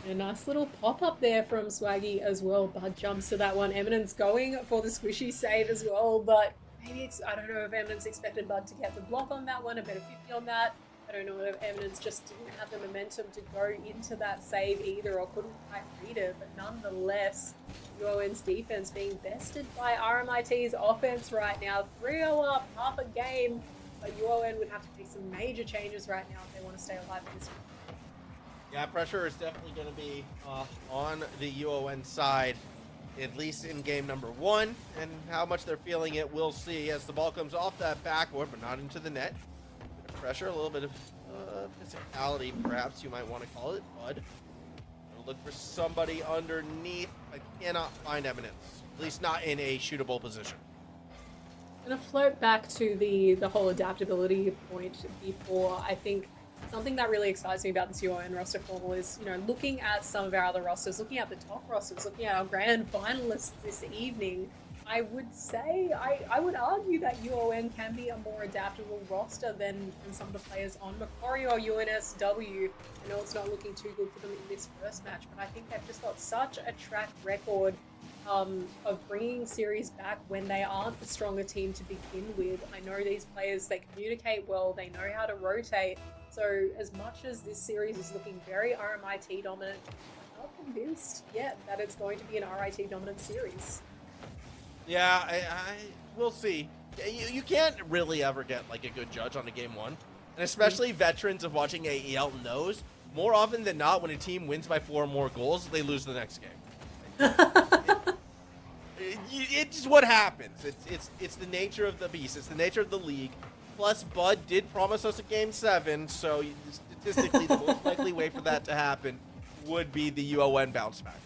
Speaker 2: A nice little pop-up there from Swaggy as well. Bud jumps to that one. Eminence going for the squishy save as well, but maybe I don't know if Eminence expected Bud to get the block on that one, a better 50 on that. I don't know if Eminence just didn't have the momentum to go into that save either, or couldn't quite read it, but nonetheless, UON's defense being bested by RMIT's offense right now. 3-0 up, half a game, but UON would have to make some major changes right now if they want to stay alive in this one.
Speaker 1: Yeah, pressure is definitely going to be on the UON side, at least in game number 1, and how much they're feeling it, we'll see as the ball comes off that backboard, but not into the net. Pressure, a little bit of physicality, perhaps you might want to call it. Bud, look for somebody underneath. I cannot find Eminence, at least not in a shootable position.
Speaker 2: I'm gonna float back to the whole adaptability point before. I think something that really excites me about this UON roster, Formal, is, you know, looking at some of our other rosters, looking at the top rosters, looking at our grand finalists this evening. I would say, I would argue that UON can be a more adaptable roster than some of the players on Macquarie or UNSW. I know it's not looking too good for them in this first match, but I think they've just got such a track record of bringing series back when they aren't the stronger team to begin with. I know these players, they communicate well, they know how to rotate. So as much as this series is looking very RMIT dominant, I'm not convinced yet that it's going to be an RIT dominant series.
Speaker 1: Yeah, I we'll see. You can't really ever get like a good judge on a game 1, and especially veterans of watching AEL knows more often than not when a team wins by 4 or more goals, they lose the next game. It's what happens. It's the nature of the beast. It's the nature of the league. Plus, Bud did promise us a game 7, so statistically, the most likely way for that to happen would be the UON bounce back.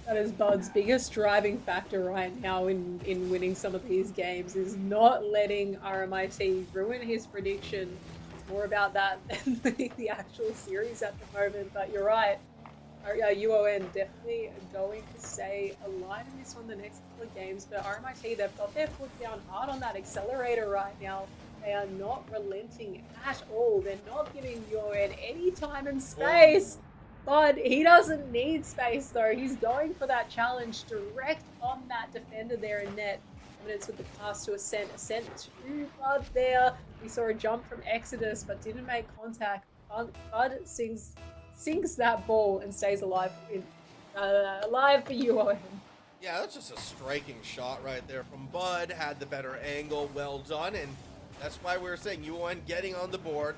Speaker 2: That is Bud's biggest driving factor right now in winning some of these games, is not letting RMIT ruin his prediction. It's more about that than winning the actual series at the moment, but you're right. UON definitely going to stay alive in this one the next couple of games, but RMIT, they've got their foot down hard on that accelerator right now. They are not relenting at all. They're not giving UON any time and space. But he doesn't need space though. He's going for that challenge direct on that defender there in net. Eminence with the pass to Ascent. Ascent to Bud there. We saw a jump from Exodus but didn't make contact. Bud sinks that ball and stays alive alive for UON.
Speaker 1: Yeah, that's just a striking shot right there from Bud. Had the better angle, well done, and that's why we were saying UON getting on the board.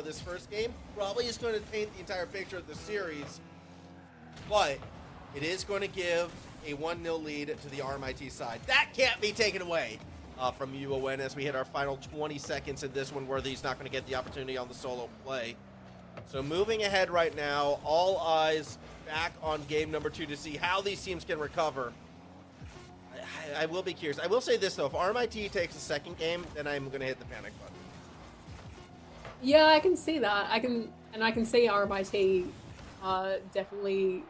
Speaker 1: This first game probably is going to paint the entire picture of the series, but it is going to give a 1-0 lead to the RMIT side. That can't be taken away from UON as we hit our final 20 seconds in this one. Worthy's not going to get the opportunity on the solo play. So moving ahead right now, all eyes back on game number 2 to see how these teams can recover. I will be curious. I will say this though, if RMIT takes the second game, then I'm going to hit the panic button.
Speaker 2: Yeah, I can see that. I can see RMIT definitely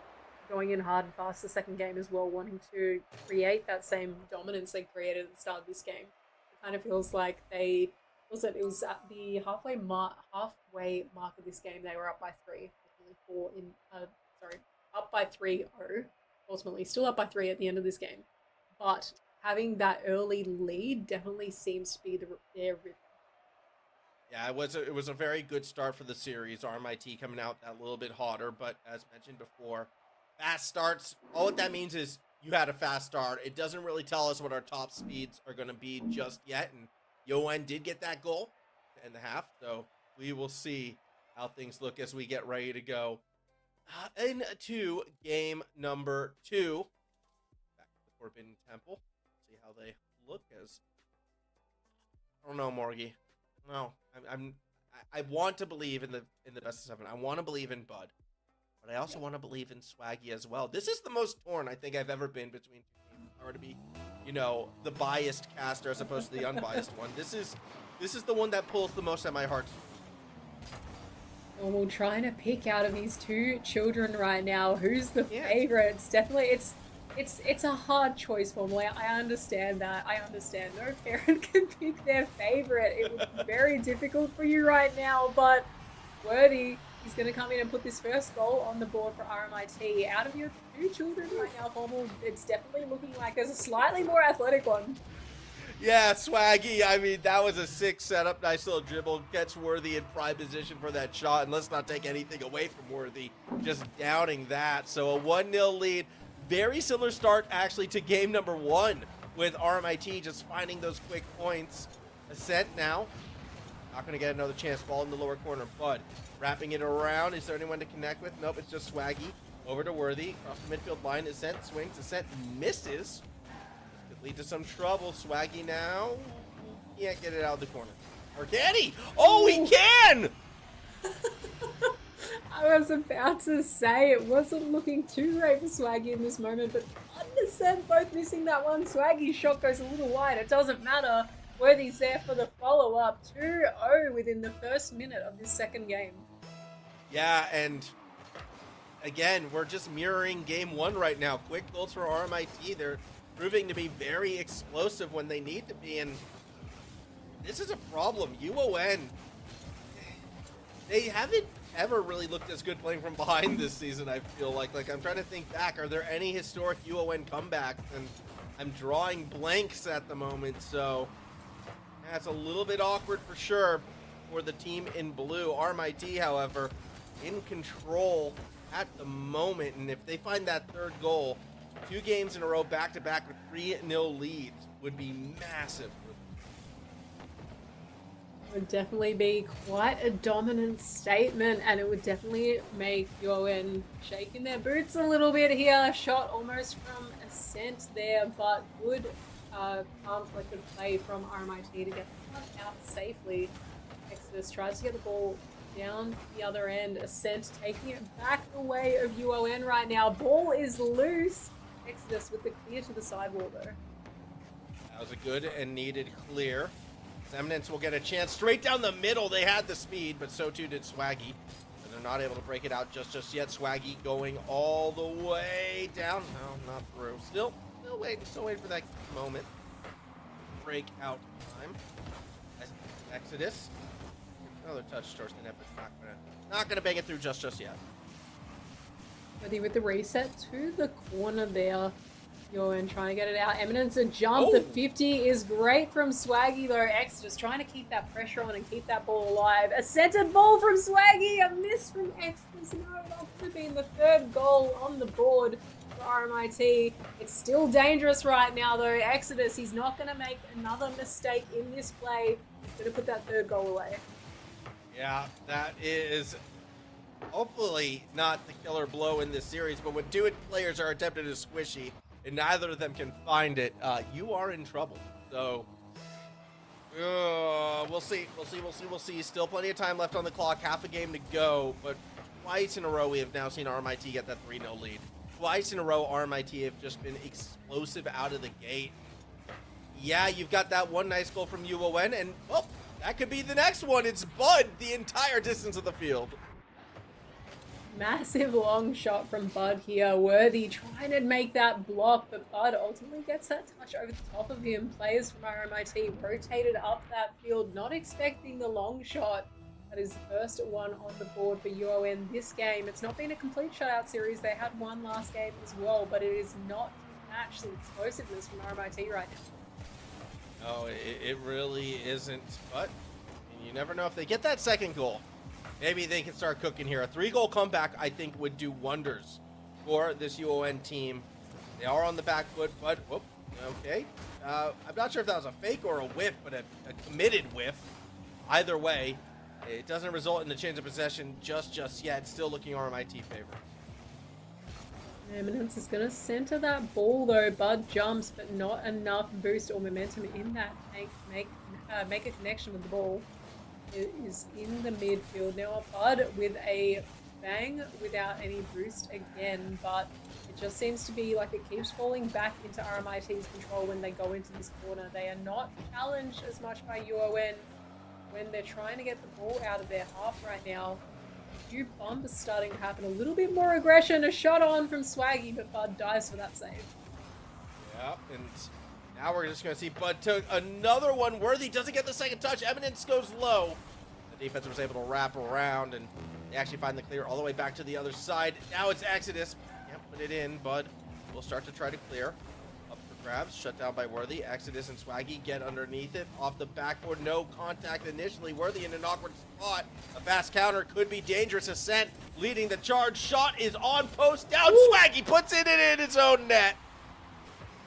Speaker 2: going in hard and fast the second game as well, wanting to create that same dominance they created at the start of this game. It kind of feels like it was at the halfway mark of this game. They were up by 3, up by 3-0. Ultimately, still up by 3 at the end of this game, but having that early lead definitely seems to be their rhythm.
Speaker 1: Yeah, it was a very good start for the series. RMIT coming out that little bit hotter, but as mentioned before, fast starts, all what that means is you had a fast start. It doesn't really tell us what our top speeds are going to be just yet. And Yoen did get that goal to end the half. So we will see how things look as we get ready to go into game number 2. Back to the Forbidden Temple. See how they look as... I don't know, Morgie. No, I want to believe in the best of 7. I want to believe in Bud. But I also want to believe in Swaggy as well. This is the most torn I think I've ever been between 2 teams. If I were to be, you know, the biased caster as opposed to the unbiased one. This is the one that pulls the most at my heart.
Speaker 2: Well, we're trying to pick out of these 2 children right now who's the favorite. It's definitely it's a hard choice for me. I understand that. I understand no parent can pick their favorite. It would be very difficult for you right now, but Worthy, he's going to come in and put this first goal on the board for RMIT. Out of your 2 children right now, Formal, it's definitely looking like there's a slightly more athletic one.
Speaker 1: Yeah, Swaggy, I mean, that was a sick setup. Nice little dribble. Gets Worthy in prime position for that shot. And let's not take anything away from Worthy. Just downing that. So a 1-0 lead. Very similar start, actually, to game number 1 with RMIT just finding those quick points. Ascent now. Not going to get another chance. Ball in the lower corner. Bud wrapping it around. Is there anyone to connect with? Nope, it's just Swaggy. Over to Worthy. Across the midfield line. Ascent swings. Ascent misses. Could lead to some trouble. Swaggy now. Can't get it out of the corner. Or can he? Oh, he can!
Speaker 2: I was about to say it wasn't looking too great for Swaggy in this moment, but understand both missing that one. Swaggy's shot goes a little wide. It doesn't matter. Worthy's there for the follow-up. 2-0 within the first minute of this second game.
Speaker 1: Yeah, and again, we're just mirroring game 1 right now. Quick goals for RMIT. They're proving to be very explosive when they need to be, and this is a problem. UON, they haven't ever really looked as good playing from behind this season, I feel like. I'm trying to think back. Are there any historic UON comebacks? And I'm drawing blanks at the moment, so that's a little bit awkward for sure for the team in blue. RMIT, however, in control at the moment, and if they find that 3rd goal, 2 games in a row back-to-back with 3-0 leads would be massive.
Speaker 2: Would definitely be quite a dominant statement, and it would definitely make UON shake in their boots a little bit here. Shot almost from Ascent there, but good calm-collected play from RMIT to get the puck out safely. Exodus tries to get the ball down the other end. Ascent taking it back the way of UON right now. Ball is loose. Exodus with the clear to the sidewall though.
Speaker 1: That was a good and needed clear. Eminence will get a chance straight down the middle. They had the speed, but so too did Swaggy. And they're not able to break it out just yet. Swaggy going all the way down. No, not through. Still waiting for that moment. Breakout time. Exodus. Another touch towards the net, but not gonna bang it through just yet.
Speaker 2: Ready with the reset to the corner there. Yoen trying to get it out. Eminence a jump. The 50 is great from Swaggy though. Exodus trying to keep that pressure on and keep that ball alive. A centered ball from Swaggy. A miss from Exodus. No, that could have been the 3rd goal on the board for RMIT. It's still dangerous right now though. Exodus, he's not going to make another mistake in this play. He's going to put that 3rd goal away.
Speaker 1: Yeah, that is hopefully not the killer blow in this series, but when 2 players are attempted to squishy, and neither of them can find it, you are in trouble. So, we'll see. Still plenty of time left on the clock. Half a game to go, but twice in a row we have now seen RMIT get that 3-0 lead. Twice in a row, RMIT have just been explosive out of the gate. Yeah, you've got that one nice goal from UON, and, well, that could be the next one. It's Bud the entire distance of the field.
Speaker 2: Massive long shot from Bud here. Worthy trying to make that block, but Bud ultimately gets that touch over the top of him. Players from RMIT rotated up that field, not expecting the long shot. That is the first one on the board for UON this game. It's not been a complete shutout series. They had one last game as well, but it is not to match the explosiveness from RMIT right now.
Speaker 1: No, it really isn't, but you never know if they get that 2nd goal. Maybe they can start cooking here. A 3-goal comeback, I think, would do wonders for this UON team. They are on the back foot, but whoop, okay. I'm not sure if that was a fake or a whiff, but a committed whiff. Either way, it doesn't result in the change of possession just yet. Still looking RMIT favor.
Speaker 2: Eminence is going to center that ball though. Bud jumps, but not enough boost or momentum in that. Make a connection with the ball. It is in the midfield now. Bud with a bang without any boost again, but it just seems to be like it keeps falling back into RMIT's control when they go into this corner. They are not challenged as much by UON when they're trying to get the ball out of their half right now. A few bumps starting to happen. A little bit more aggression. A shot on from Swaggy, but Bud dives for that save.
Speaker 1: Yeah, and now we're just going to see Bud took another one. Worthy doesn't get the second touch. Eminence goes low. The defense was able to wrap around, and they actually find the clear all the way back to the other side. Now it's Exodus. Can't put it in. Bud will start to try to clear. Up for grabs. Shut down by Worthy. Exodus and Swaggy get underneath it. Off the backboard. No contact initially. Worthy in an awkward spot. A fast counter could be dangerous. Ascent leading the charge. Shot is on post. Down. Ooh. Swaggy puts it in its own net.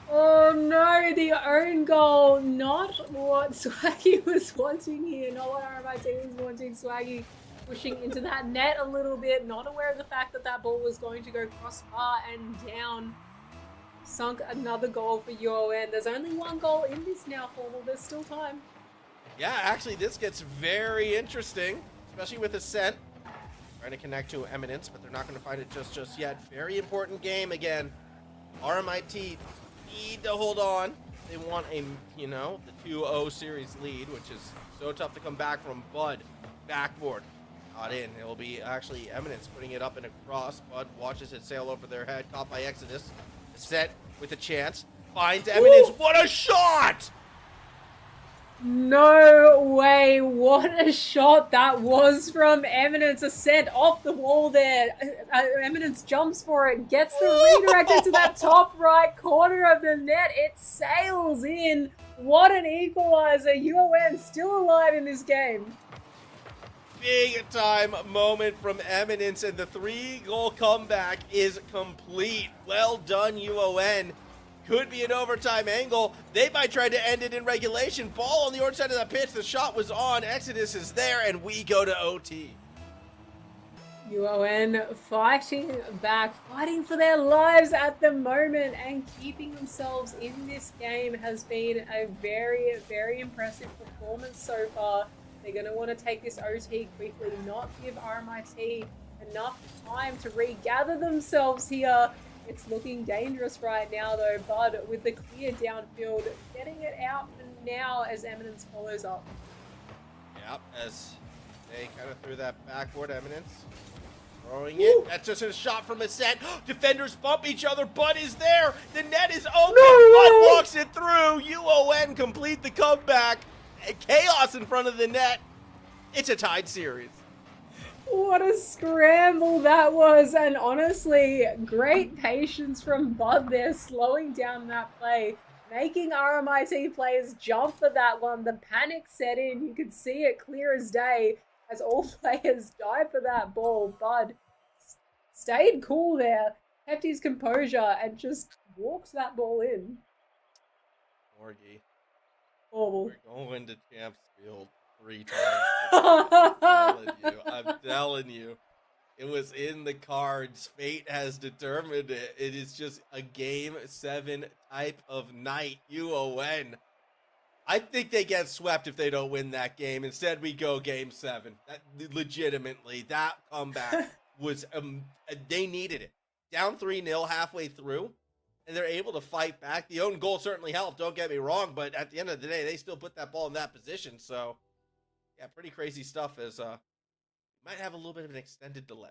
Speaker 2: Oh no, the own goal. Not what Swaggy was wanting here. Not what RMIT was wanting. Swaggy pushing into that net a little bit. Not aware of the fact that that ball was going to go crossbar and down. Sunk another goal for UON. There's only one goal in this now, Formal. There's still time.
Speaker 1: Yeah, actually, this gets very interesting, especially with Ascent. Trying to connect to Eminence, but they're not going to find it just yet. Very important game again. RMIT need to hold on. They want a, the 2-0 series lead, which is so tough to come back from. Bud, backboard, not in. It will be actually Eminence putting it up and across. Bud watches it sail over their head, caught by Exodus. Set with a chance, finds Eminence. Ooh. What a shot!
Speaker 2: No way, what a shot that was from Eminence. Ascent off the wall there. Eminence jumps for it, gets the redirect into that top right corner of the net. It sails in. What an equalizer. UON still alive in this game.
Speaker 1: Big time moment from Eminence, and the 3-goal comeback is complete. Well done, UON. Could be an overtime angle. They might try to end it in regulation. Ball on the orange side of the pitch. The shot was on. Exodus is there, and we go to OT.
Speaker 2: UON fighting back, fighting for their lives at the moment, and keeping themselves in this game has been a very, very impressive performance so far. They're going to want to take this OT quickly, not give RMIT enough time to regather themselves here. It's looking dangerous right now though. Bud with the clear downfield, getting it out for now as Eminence follows up.
Speaker 1: Yep, as they kind of threw that backward. Eminence throwing it. That's just a shot from Ascent. Defenders bump each other. Bud is there. The net is open. Bud walks it through. UON complete the comeback. Chaos in front of the net. It's a tied series.
Speaker 2: What a scramble that was, and honestly, great patience from Bud there, slowing down that play, making RMIT players jump for that one. The panic set in. You could see it clear as day as all players dive for that ball. Bud stayed cool there, kept his composure, and just walked that ball in.
Speaker 1: Morgie.
Speaker 2: Horrible.
Speaker 1: We're going to Champs Field 3 times. I'm telling you. It was in the cards. Fate has determined it. It is just a Game 7 type of night. UON. I think they get swept if they don't win that game. Instead, we go Game 7. Legitimately, that comeback was, they needed it. Down 3-0 halfway through, and they're able to fight back. The own goal certainly helped, don't get me wrong, but at the end of the day, they still put that ball in that position. So, yeah, pretty crazy stuff as might have a little bit of an extended delay.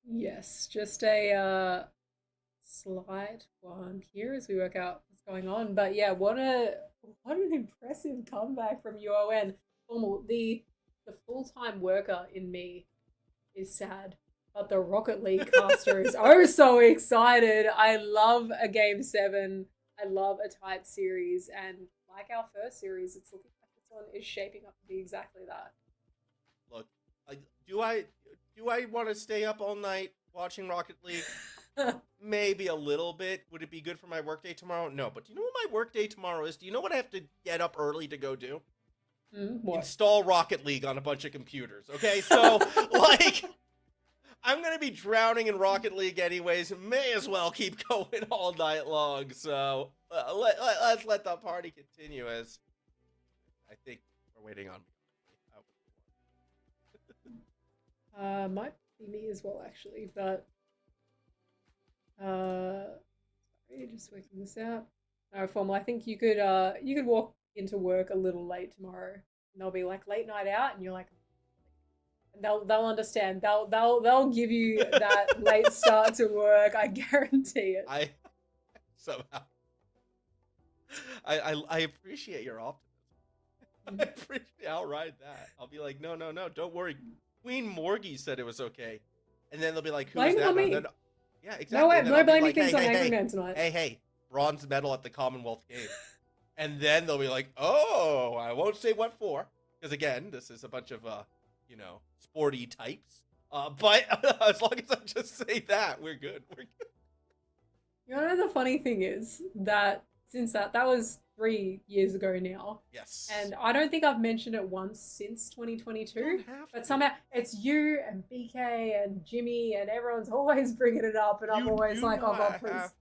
Speaker 2: Yes, just a slight one here as we work out what's going on. But yeah, what an impressive comeback from UON. Formal, the full-time worker in me is sad, but the Rocket League caster is oh so excited. I love a Game 7. I love a tight series, and like our first series, it's looking like this one is shaping up to be exactly that.
Speaker 1: Look, do I want to stay up all night watching Rocket League? Maybe a little bit. Would it be good for my workday tomorrow? No. But do you know what my workday tomorrow is? Do you know what I have to get up early to go do?
Speaker 2: What?
Speaker 1: Install Rocket League on a bunch of computers. Okay, so like, I'm gonna be drowning in Rocket League anyways. May as well keep going all night long. So let's let the party continue. As I think we're waiting on.
Speaker 2: Might be me as well, actually, but sorry, just working this out. No, Formal, I think you could walk into work a little late tomorrow, and they'll be like late night out, and you're like, and they'll understand. They'll give you that late start to work. I guarantee it.
Speaker 1: I somehow I appreciate your optimism. I appreciate. I'll ride that. I'll be like, no, don't worry. Queen Morgie said it was okay, and then they'll be like, "Who's
Speaker 2: Blame it
Speaker 1: that?"
Speaker 2: on me.
Speaker 1: Then, yeah, exactly.
Speaker 2: No,
Speaker 1: And then
Speaker 2: no
Speaker 1: I'll be
Speaker 2: blaming
Speaker 1: like,
Speaker 2: things on
Speaker 1: hey,
Speaker 2: Angry Man tonight.
Speaker 1: hey, bronze medal at the Commonwealth Games, and then they'll be like, "Oh, I won't say what for," because again, this is a bunch of sporty types. But as long as I just say that, we're good. We're good.
Speaker 2: You know, the funny thing is that since that was 3 years ago now.
Speaker 1: Yes.
Speaker 2: And I don't think I've mentioned it once since 2022. But somehow it's you and BK and Jimmy and everyone's always bringing it up, and I'm always like, "Oh God, please."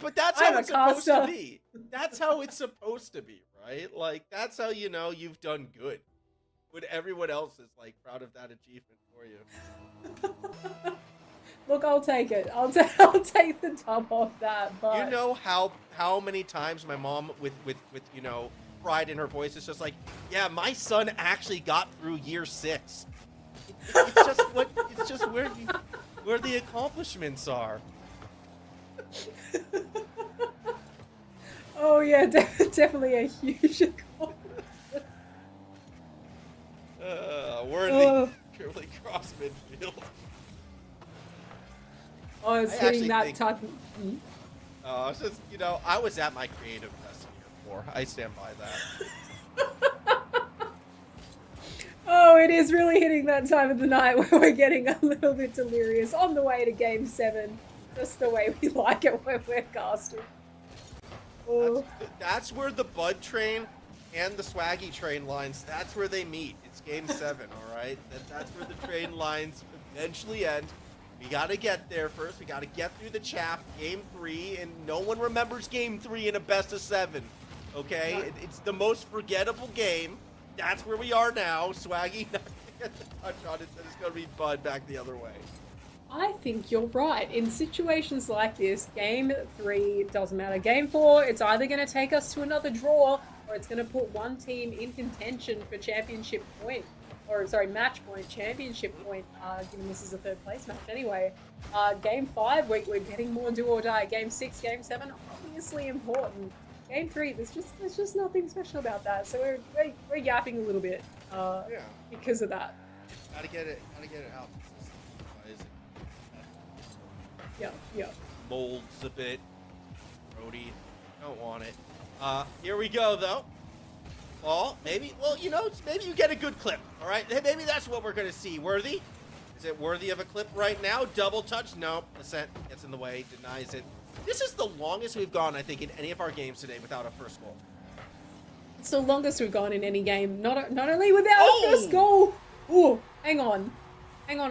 Speaker 1: But that's how it's supposed to be. That's how it's supposed to be, right? Like, that's how you know you've done good. When everyone else is like proud of that achievement for you.
Speaker 2: Look, I'll take it. I'll take the top off that. But
Speaker 1: you know how many times my mom with pride in her voice is just like, yeah, my son actually got through year 6. It's just where the accomplishments are.
Speaker 2: Oh yeah, definitely a huge accomplishment.
Speaker 1: Worthy purely cross midfield.
Speaker 2: Oh, it's hitting that type of...
Speaker 1: It's just, I was at my creative best in year 4. I stand by that.
Speaker 2: Oh, it is really hitting that time of the night where we're getting a little bit delirious on the way to Game 7. Just the way we like it when we're casting. Oh.
Speaker 1: That's where the Bud train and the Swaggy train lines, that's where they meet. It's Game 7, all right? That's where the train lines eventually end. We got to get there first. We got to get through the chaff. Game 3, and no one remembers Game 3 in a best of 7. Okay? It's the most forgettable game. That's where we are now. Swaggy not gonna get the touch on it. Then it's going to be Bud back the other way.
Speaker 2: I think you're right. In situations like this, Game 3 doesn't matter. Game 4, it's either going to take us to another draw, or it's going to put one team in contention for championship point. Or, sorry, match point, championship point, given this is a third place match anyway. Game 5, we're getting more do or die. Game 6, Game 7, obviously important. Game 3, there's just nothing special about that. So we're yapping a little bit because of that.
Speaker 1: Gotta get it out.
Speaker 2: Yeah.
Speaker 1: Molds a bit. Brody, don't want it. Here we go though. Maybe you get a good clip, all right? Maybe that's what we're going to see. Worthy? Is it worthy of a clip right now? Double touch? No. Ascent gets in the way, denies it. This is the longest we've gone, I think, in any of our games today without a first goal.
Speaker 2: It's the longest we've gone in any game, not only without a first goal. Ooh, hang on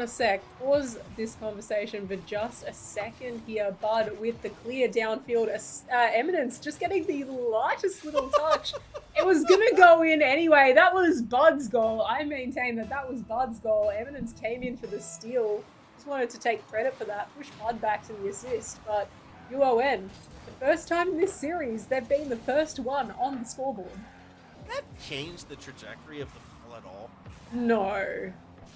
Speaker 2: a sec. Pause this conversation for just a second here, Bud, with the clear downfield. Eminence just getting the lightest little touch. It was going to go in anyway. That was Bud's goal. I maintain that was Bud's goal. Eminence came in for the steal. Just wanted to take credit for that. Push Bud back to the assist. But UON, the first time in this series, they've been the first one on the scoreboard.
Speaker 1: Did that change the trajectory of the ball at all?
Speaker 2: No.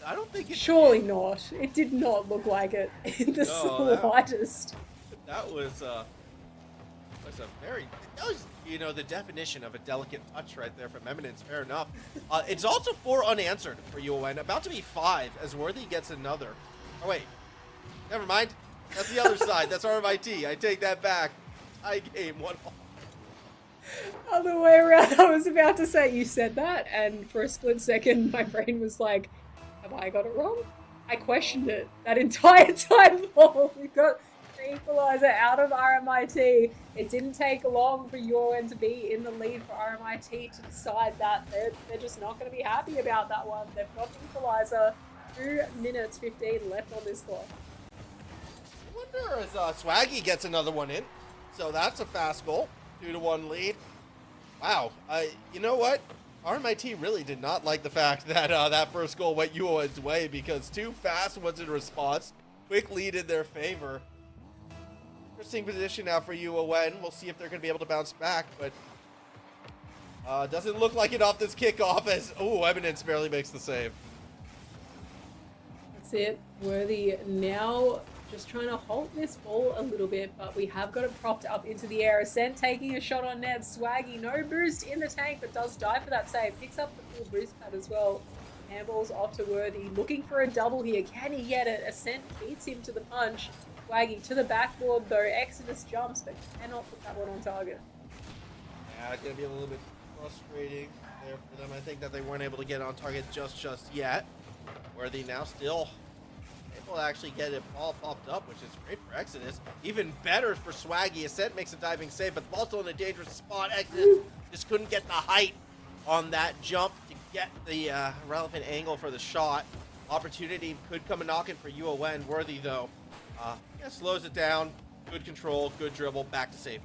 Speaker 1: I don't think it
Speaker 2: Surely
Speaker 1: did.
Speaker 2: not. It did not look like it in the slightest.
Speaker 1: That was a very... That was, the definition of a delicate touch right there from Eminence. Fair enough. It's also 4 unanswered for UON. About to be 5 as Worthy gets another. Oh, wait. Never mind. That's the other side. That's RMIT. I take that back. Tie game 1-1.
Speaker 2: Other way around. I was about to say you said that, and for a split second, my brain was like, have I got it wrong? I questioned it that entire time. Paul. We got the equalizer out of RMIT. It didn't take long for UON to be in the lead for RMIT to decide that they're just not going to be happy about that one. They've got the equalizer. 2 minutes 15 left on this clock.
Speaker 1: I wonder if Swaggy gets another one in. So that's a fast goal. 2-1 lead. Wow. You know what? RMIT really did not like the fact that that first goal went UON's way, because 2 fast ones in response. Quick lead in their favor. Interesting position now for UON. We'll see if they're going to be able to bounce back, but doesn't look like it off this kickoff as, Eminence barely makes the save.
Speaker 2: That's it. Worthy now just trying to hold this ball a little bit, but we have got it propped up into the air. Ascent taking a shot on net. Swaggy, no boost in the tank, but does die for that save. Picks up the full boost pad as well. Handballs off to Worthy. Looking for a double here. Can he get it? Ascent beats him to the punch. Swaggy to the backboard though. Exodus jumps, but cannot put that one on target.
Speaker 1: Yeah, it's going to be a little bit frustrating there for them. I think that they weren't able to get on target just yet. Worthy now still able to actually get it all popped up, which is great for Exodus. Even better for Swaggy. Ascent makes a diving save, but the ball's still in a dangerous spot. Exodus just couldn't get the height on that jump to get the relevant angle for the shot. Opportunity could come a knocking for UON. Worthy, though, slows it down. Good control, good dribble, back to safety.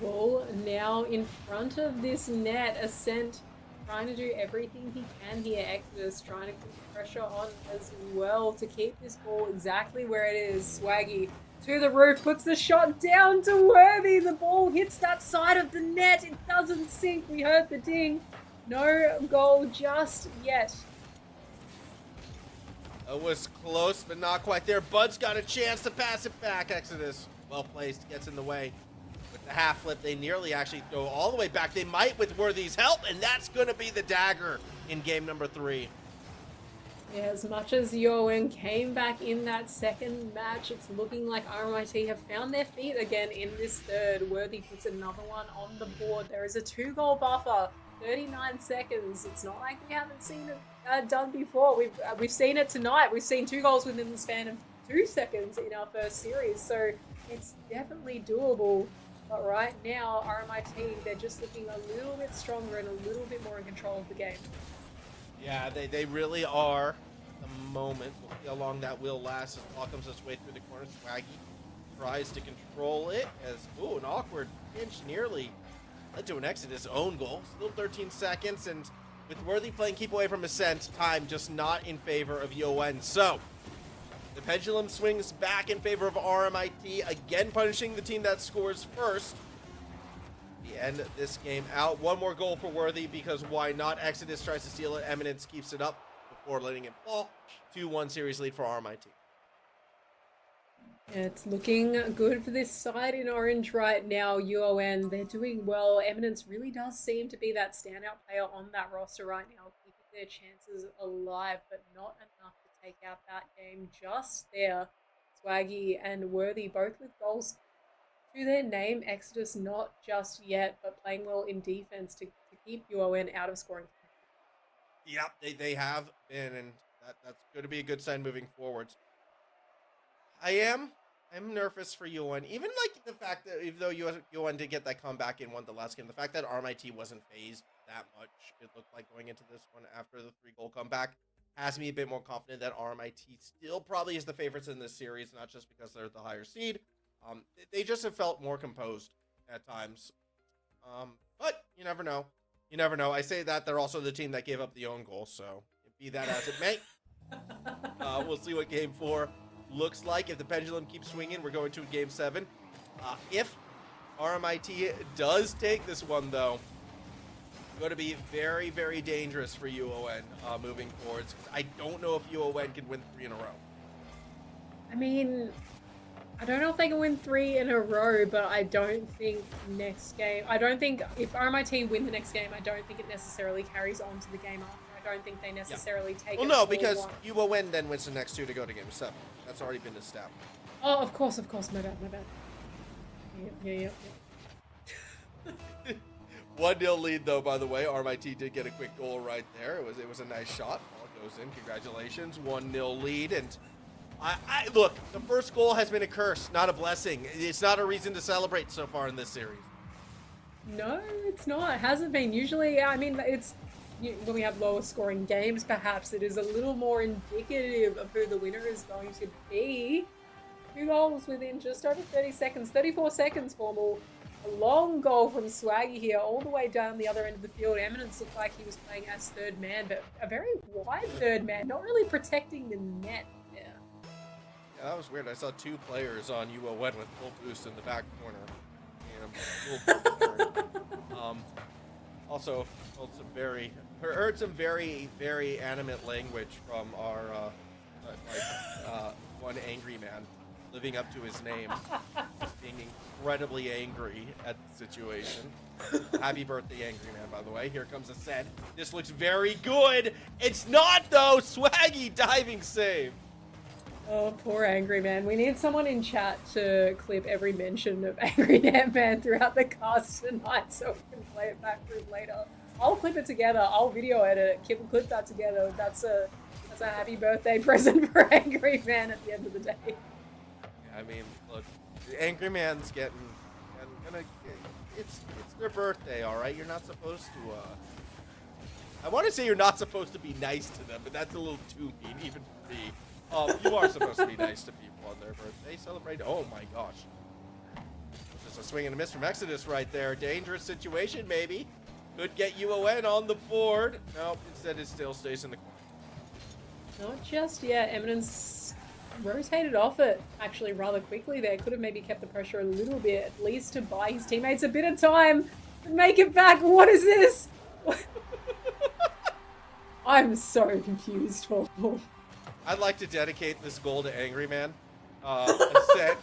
Speaker 2: Ball now in front of this net. Ascent trying to do everything he can here. Exodus trying to keep pressure on as well to keep this ball exactly where it is. Swaggy to the roof, puts the shot down to Worthy. The ball hits that side of the net. It doesn't sink. We heard the ding. No goal just yet.
Speaker 1: It was close, but not quite there. Bud's got a chance to pass it back. Exodus, well placed, gets in the way. With the half flip, they nearly actually go all the way back. They might with Worthy's help, and that's going to be the dagger in game number 3.
Speaker 2: Yeah, as much as UON came back in that second match, it's looking like RMIT have found their feet again in this third. Worthy puts another one on the board. There is a 2-goal buffer, 39 seconds. It's not like we haven't seen it done before. We've seen it tonight. We've seen 2 goals within the span of 2 seconds in our first series, so it's definitely doable. But right now, RMIT, they're just looking a little bit stronger and a little bit more in control of the game.
Speaker 1: Yeah, they really are at the moment. We'll see how long that will last as the ball comes its way through the corner. Swaggy tries to control it as, an awkward pinch nearly led to an Exodus own goal. Still 13 seconds, and with Worthy playing keep away from Ascent, time just not in favor of UON. So, the pendulum swings back in favor of RMIT, again punishing the team that scores first. The end of this game out. One more goal for Worthy, because why not? Exodus tries to steal it. Eminence keeps it up before letting it fall. 2-1 series lead for RMIT.
Speaker 2: It's looking good for this side in orange right now. UON, they're doing well. Eminence really does seem to be that standout player on that roster right now, keeping their chances alive, but not enough to take out that game just there. Swaggy and Worthy both with goals to their name. Exodus not just yet, but playing well in defense to keep UON out of scoring.
Speaker 1: Yep, they have been, and that's going to be a good sign moving forwards. I'm nervous for UON. Even like the fact that even though UON did get that comeback and won the last game, the fact that RMIT wasn't phased that much, it looked like going into this one after the 3-goal comeback, has me a bit more confident that RMIT still probably is the favorites in this series, not just because they're the higher seed. They just have felt more composed at times. But you never know. You never know. I say that they're also the team that gave up the own goal, so be that as it may. We'll see what game 4 looks like. If the pendulum keeps swinging, we're going to game 7. If RMIT does take this one, though, it's going to be very, very dangerous for UON moving forwards. I don't know if UON can win 3 in a row.
Speaker 2: I mean, I don't know if they can win 3 in a row, but I don't think next game... I don't think... If RMIT win the next game, I don't think it necessarily carries on to the game after. I don't think they necessarily take it.
Speaker 1: Well, no, because UON then wins the next 2 to go to game 7. That's already been established.
Speaker 2: Oh, of course. My bad. Yeah.
Speaker 1: 1-0 lead, though, by the way. RMIT did get a quick goal right there. It was a nice shot. All goes in. Congratulations, 1-0 lead. And I look, the first goal has been a curse, not a blessing. It's not a reason to celebrate so far in this series.
Speaker 2: No, it's not. It hasn't been. Usually, I mean, it's when we have lower scoring games, perhaps it is a little more indicative of who the winner is going to be. 2 goals within just over 30 seconds, 34 seconds, Formal. A long goal from Swaggy here, all the way down the other end of the field. Eminence looked like he was playing as third man, but a very wide third man, not really protecting the net there.
Speaker 1: Yeah, that was weird. I saw 2 players on UON with full boost in the back corner. Also heard some very animate language from our one angry man living up to his name, being incredibly angry at the situation. Happy birthday, angry man, by the way. Here comes a set. This looks very good. It's not though. Swaggy diving save.
Speaker 2: Oh, poor Angry Man. We need someone in chat to clip every mention of Angry Man throughout the cast tonight so we can play it back through later. I'll clip it together. I'll video edit it. Clip that together. That's a happy birthday present for Angry Man at the end of the day.
Speaker 1: Yeah, I mean, look, the Angry Man's it's their birthday, all right? You're not supposed to, I want to say you're not supposed to be nice to them, but that's a little too mean, even for me. You are supposed to be nice to people on their birthday. Celebrate. Oh my gosh. Just a swing and a miss from Exodus right there. Dangerous situation, maybe. Could get UON on the board. No, instead it still stays in the corner.
Speaker 2: Not just yet. Eminence rotated off it actually rather quickly there. Could have maybe kept the pressure a little bit, at least to buy his teammates a bit of time to make it back. What is this? I'm so confused, Paul.
Speaker 1: I'd like to dedicate this goal to Angry Man. Said,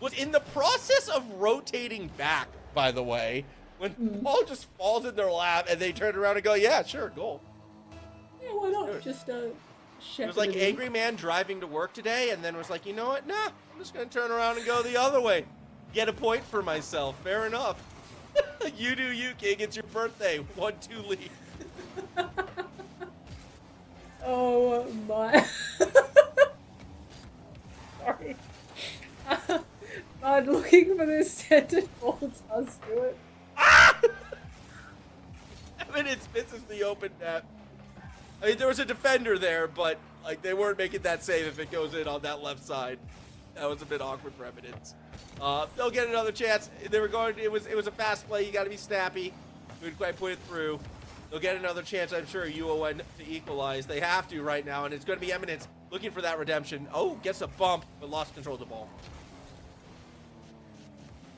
Speaker 1: was in the process of rotating back, by the way, when ball just falls in their lap and they turn around and go, yeah, sure, goal.
Speaker 2: Yeah, why not? Just
Speaker 1: it was like Angry Man driving to work today and then was like, you know what? Nah, I'm just going to turn around and go the other way. Get a point for myself. Fair enough. You do you, King. It's your birthday. 1-2 lead.
Speaker 2: Oh my. Sorry. But looking for this centered ball does do it.
Speaker 1: Ah! Eminence misses the open net. I mean, there was a defender there, but like they weren't making that save if it goes in on that left side. That was a bit awkward for Eminence. They'll get another chance. They were going. It was a fast play. You got to be snappy. Couldn't quite put it through. They'll get another chance, I'm sure, UON to equalize. They have to right now, and it's going to be Eminence looking for that redemption. Oh, gets a bump, but lost control of the ball.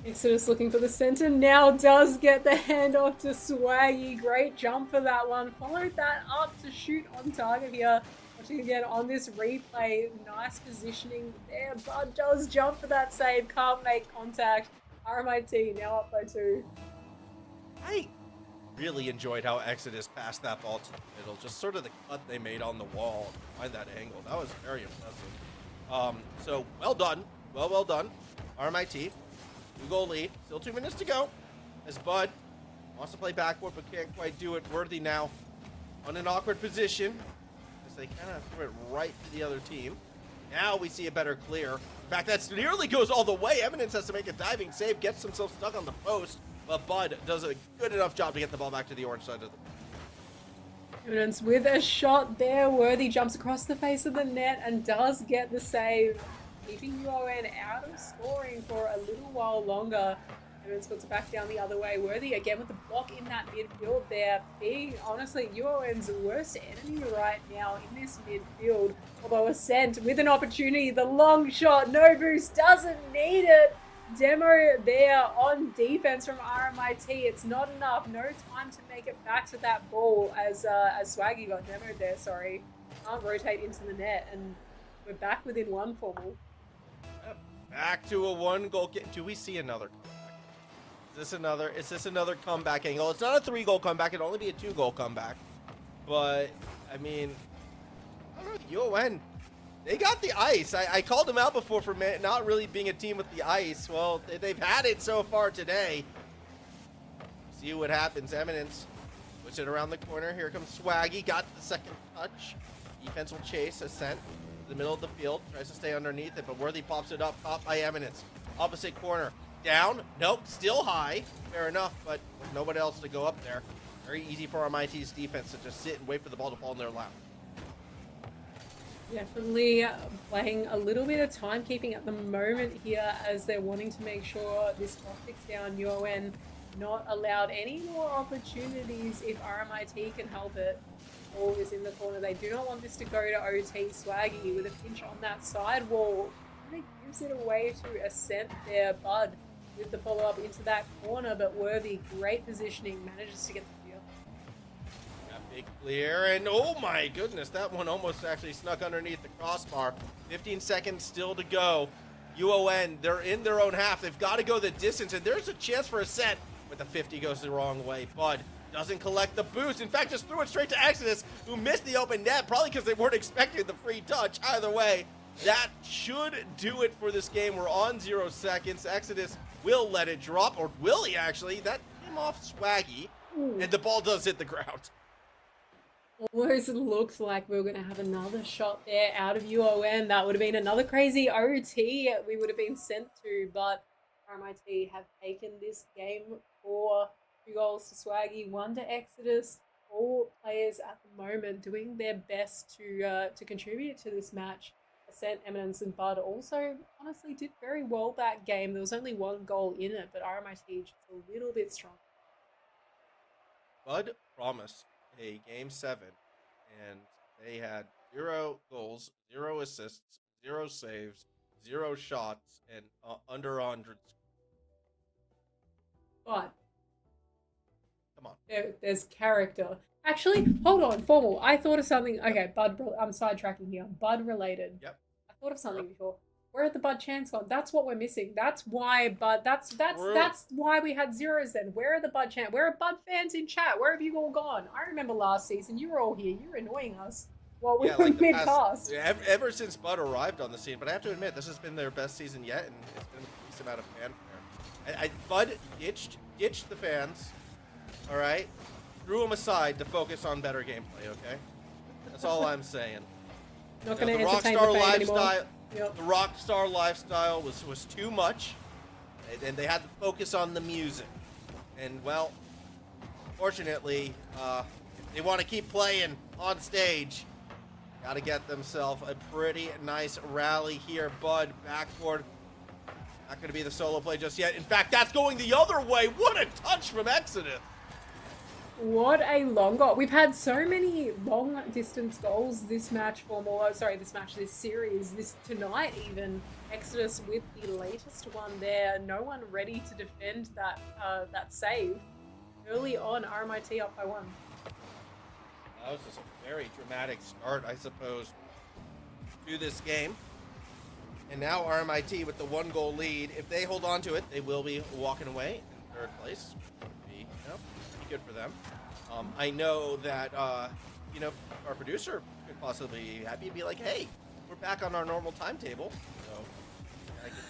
Speaker 2: Exodus looking for the center, now does get the handoff to Swaggy. Great jump for that one. Followed that up to shoot on target here. Watching again on this replay. Nice positioning there. Bud does jump for that save, can't make contact. RMIT now up by 2.
Speaker 1: I really enjoyed how Exodus passed that ball to the middle. Just sort of the cut they made on the wall to find that angle. That was very impressive. So, well done. Well done. RMIT. 2-goal lead. Still 2 minutes to go. As Bud wants to play backward but can't quite do it. Worthy now on an awkward position as they kind of threw it right to the other team. Now we see a better clear. In fact, that nearly goes all the way. Eminence has to make a diving save, gets himself stuck on the post. But Bud does a good enough job to get the ball back to the orange side of the...
Speaker 2: Eminence with a shot there. Worthy jumps across the face of the net and does get the save, keeping UON out of scoring for a little while longer. Eminence puts it back down the other way. Worthy again with the block in that midfield there. Being, honestly, UON's worst enemy right now in this midfield. Although Ascent with an opportunity, the long shot, no boost, doesn't need it. Demo there on defense from RMIT. It's not enough. No time to make it back to that ball as Swaggy got demoed there. Sorry, can't rotate into the net, and we're back within 1 Formal.
Speaker 1: Back to a 1-goal game. Do we see another comeback? Is this another comeback angle? It's not a 3-goal comeback. It'd only be a 2-goal comeback. But I mean, I don't know. UON. They got the ice. I called them out before for not really being a team with the ice. Well, they've had it so far today. See what happens. Eminence puts it around the corner. Here comes Swaggy. Got the second touch. Defense will chase Ascent to the middle of the field. Tries to stay underneath it, but Worthy pops it up. Caught by Eminence. Opposite corner. Down. Nope. Still high. Fair enough, but with nobody else to go up there. Very easy for MIT's defense to just sit and wait for the ball to fall in their lap.
Speaker 2: Definitely playing a little bit of timekeeping at the moment here as they're wanting to make sure this clock ticks down. UON not allowed any more opportunities if RMIT can help it. Ball is in the corner. They do not want this to go to OT. Swaggy with a pinch on that sidewall. Kind of gives it away to Ascent there. Bud with the follow-up into that corner, but Worthy, great positioning, manages to get the field.
Speaker 1: Big clear, and oh my goodness, that one almost actually snuck underneath the crossbar. 15 seconds still to go. UON, they're in their own half. They've got to go the distance, and there's a chance for a set, but the 50 goes the wrong way. Bud doesn't collect the boost. In fact, just threw it straight to Exodus, who missed the open net, probably because they weren't expecting the free touch. Either way, that should do it for this game. We're on 0 seconds. Exodus will let it drop, or will he actually? That came off Swaggy, and the ball does hit the ground.
Speaker 2: Almost looks like we were going to have another shot there out of UON. That would have been another crazy OT we would have been sent to, but RMIT have taken this game for 2 goals to Swaggy, 1 to Exodus. All players at the moment doing their best to contribute to this match. Ascent, Eminence, and Bud also honestly did very well that game. There was only 1 goal in it, but RMIT just a little bit strong.
Speaker 1: Bud promised a game 7, and they had 0 goals, 0 assists, 0 saves, 0 shots, and under 100.
Speaker 2: But
Speaker 1: come on,
Speaker 2: there's character. Actually, hold on, Formal. I thought of something. Okay, Bud. I'm sidetracking here. Bud related.
Speaker 1: Yep.
Speaker 2: I thought of something before. Where had the Bud chance gone? That's what we're missing. That's why Bud. That's why we had zeros then. Where are the Bud chant? Where are Bud fans in chat? Where have you all gone? I remember last season you were all here. You were annoying us while we were mid-cast.
Speaker 1: Ever since Bud arrived on the scene, but I have to admit this has been their best season yet, and it's been a decent amount of fanfare. Bud ditched the fans. All right, threw them aside to focus on better gameplay. Okay, that's all I'm saying.
Speaker 2: Not going to entertain the fan anymore.
Speaker 1: Yep. The rockstar lifestyle was too much, and they had to focus on the music. And well, fortunately, they want to keep playing on stage. Got to get themselves a pretty nice rally here. Bud backboard. Not going to be the solo play just yet. In fact, that's going the other way. What a touch from Exodus.
Speaker 2: What a long goal. We've had so many long distance goals this match this series, this tonight even. Exodus with the latest one there. No one ready to defend that save. Early on, RMIT up by 1.
Speaker 1: That was just a very dramatic start, I suppose, to this game. And now RMIT with the 1 goal lead. If they hold on to it, they will be walking away in 3rd place. Pretty good for them. I know that our producer could possibly be happy to be like, hey, we're back on our normal timetable.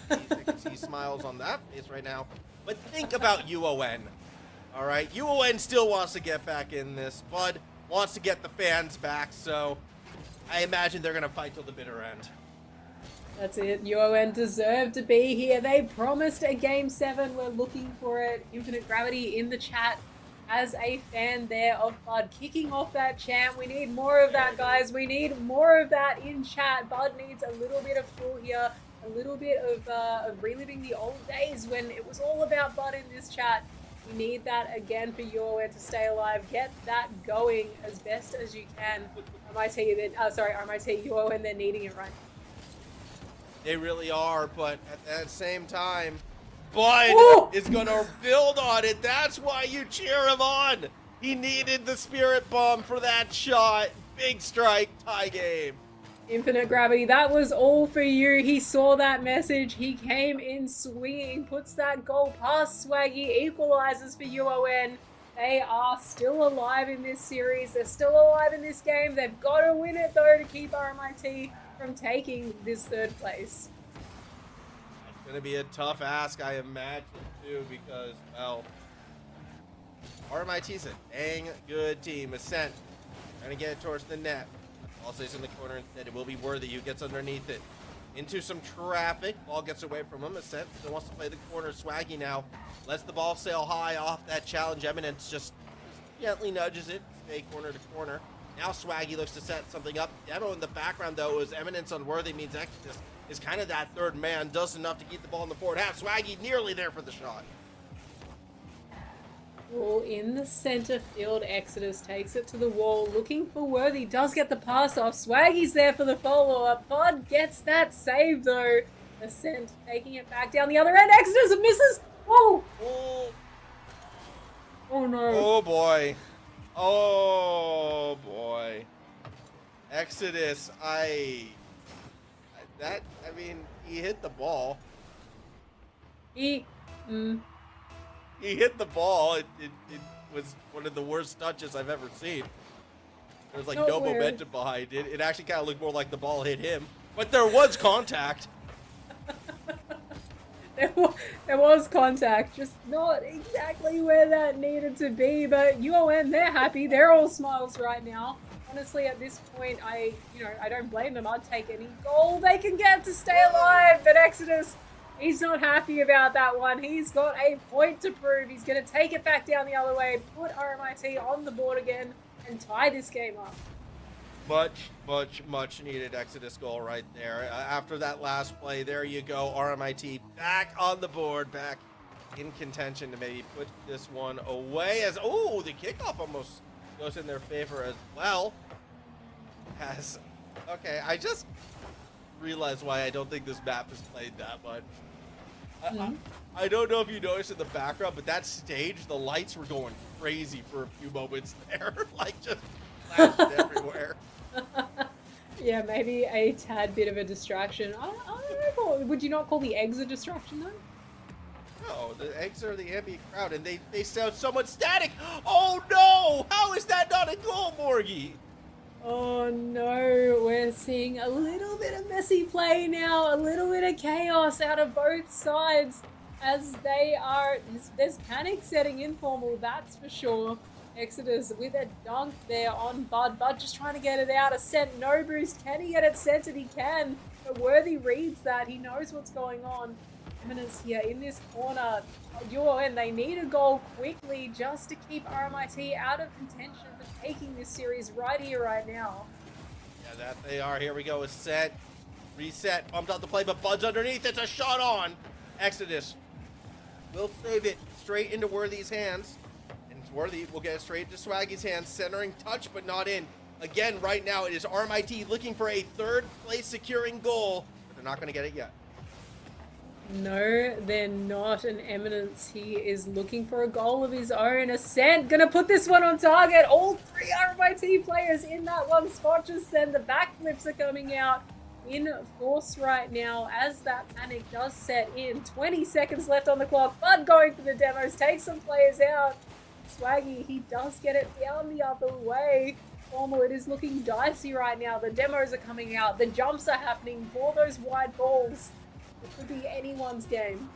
Speaker 1: So I can see smiles on that face right now. But think about UON. All right, UON still wants to get back in this. Bud wants to get the fans back, so I imagine they're going to fight till the bitter end.
Speaker 2: That's it. UON deserve to be here. They promised a game 7. We're looking for it. Infinite Gravity in the chat as a fan there of Bud kicking off that chant. We need more of that, guys. We need more of that in chat. Bud needs a little bit of fuel here, a little bit of reliving the old days when it was all about Bud in this chat. We need that again for UON to stay alive. Get that going as best as you can. RMIT, UON, they're needing it right now.
Speaker 1: They really are, but at that same time, Bud is going to build on it. That's why you cheer him on. He needed the spirit bomb for that shot. Big strike, tie game.
Speaker 2: Infinite Gravity, that was all for you. He saw that message. He came in swinging, puts that goal past Swaggy, equalizes for UON. They are still alive in this series. They're still alive in this game. They've got to win it, though, to keep RMIT from taking this 3rd place.
Speaker 1: It's going to be a tough ask, I imagine, too, because, well, RMIT's a dang good team. Ascent trying to get it towards the net. Ball stays in the corner instead. It will be Worthy who gets underneath it. Into some traffic. Ball gets away from him. Ascent still wants to play the corner. Swaggy now lets the ball sail high off that challenge. Eminence just gently nudges it. Stay corner to corner. Now Swaggy looks to set something up. Demo in the background, though, is Eminence unworthy. Means Exodus is kind of that third man. Does enough to keep the ball in the forward half. Swaggy nearly there for the shot.
Speaker 2: Ball in the center field. Exodus takes it to the wall, looking for Worthy. Does get the pass off. Swaggy's there for the follow-up. Pod gets that save, though. Ascent taking it back down the other end. Exodus misses. Whoa!
Speaker 1: Oh,
Speaker 2: Oh no.
Speaker 1: oh boy. Oh boy. Exodus, I mean, he hit the ball.
Speaker 2: He
Speaker 1: He hit the ball. It was one of the worst touches I've ever seen. There's like no momentum behind it. It actually kind of looked more like the ball hit him. But there was contact.
Speaker 2: There was contact, just not exactly where that needed to be. But UON, they're happy. They're all smiles right now. Honestly, at this point, I don't blame them. I'd take any goal they can get to stay alive. But Exodus, he's not happy about that one. He's got a point to prove. He's going to take it back down the other way, put RMIT on the board again, and tie this game up. Much needed Exodus goal right there. After that last play, there you go. RMIT back on the board, back in contention to maybe put this one away. As the kickoff almost goes in their favor as well. Okay, I just realized why I don't think this map is played that much. I don't know if you noticed in the background, but that stage, the lights were going crazy for a few moments there. Like, just flashed everywhere. Yeah, maybe a tad bit of a distraction. I don't know. Would you not call the eggs a distraction, though?
Speaker 1: No, the eggs are the ambient crowd, and they sound somewhat static. Oh, no! How is that not a goal, Morgie?
Speaker 2: Oh, no. We're seeing a little bit of messy play now. A little bit of chaos out of both sides as they are... There's panic setting in, Formal, that's for sure. Exodus with a dunk there on Bud. Bud just trying to get it out. Ascent, no boost. Can he get it centered? He can. But Worthy reads that. He knows what's going on. Eminence here in this corner. UON, they need a goal quickly just to keep RMIT out of contention for taking this series right here, right now.
Speaker 1: Yeah, that they are. Here we go. A set. Reset. Pumped out the play, but Bud's underneath. It's a shot on. Exodus will save it straight into Worthy's hands. Worthy will get it straight to Swaggy's hands, centering touch, but not in. Again, right now, it is RMIT looking for a third place securing goal, but they're not going to get it yet.
Speaker 2: No, they're not. An Eminence, he is looking for a goal of his own. Ascent, gonna put this one on target. All three RMIT players in that one spot. Just send the backflips are coming out in force right now as that panic does set in. 20 seconds left on the clock. Bud going for the demos, takes some players out. Swaggy, he does get it down the other way. Formal, it is looking dicey right now. The demos are coming out. The jumps are happening for those wide balls. It could be anyone's game.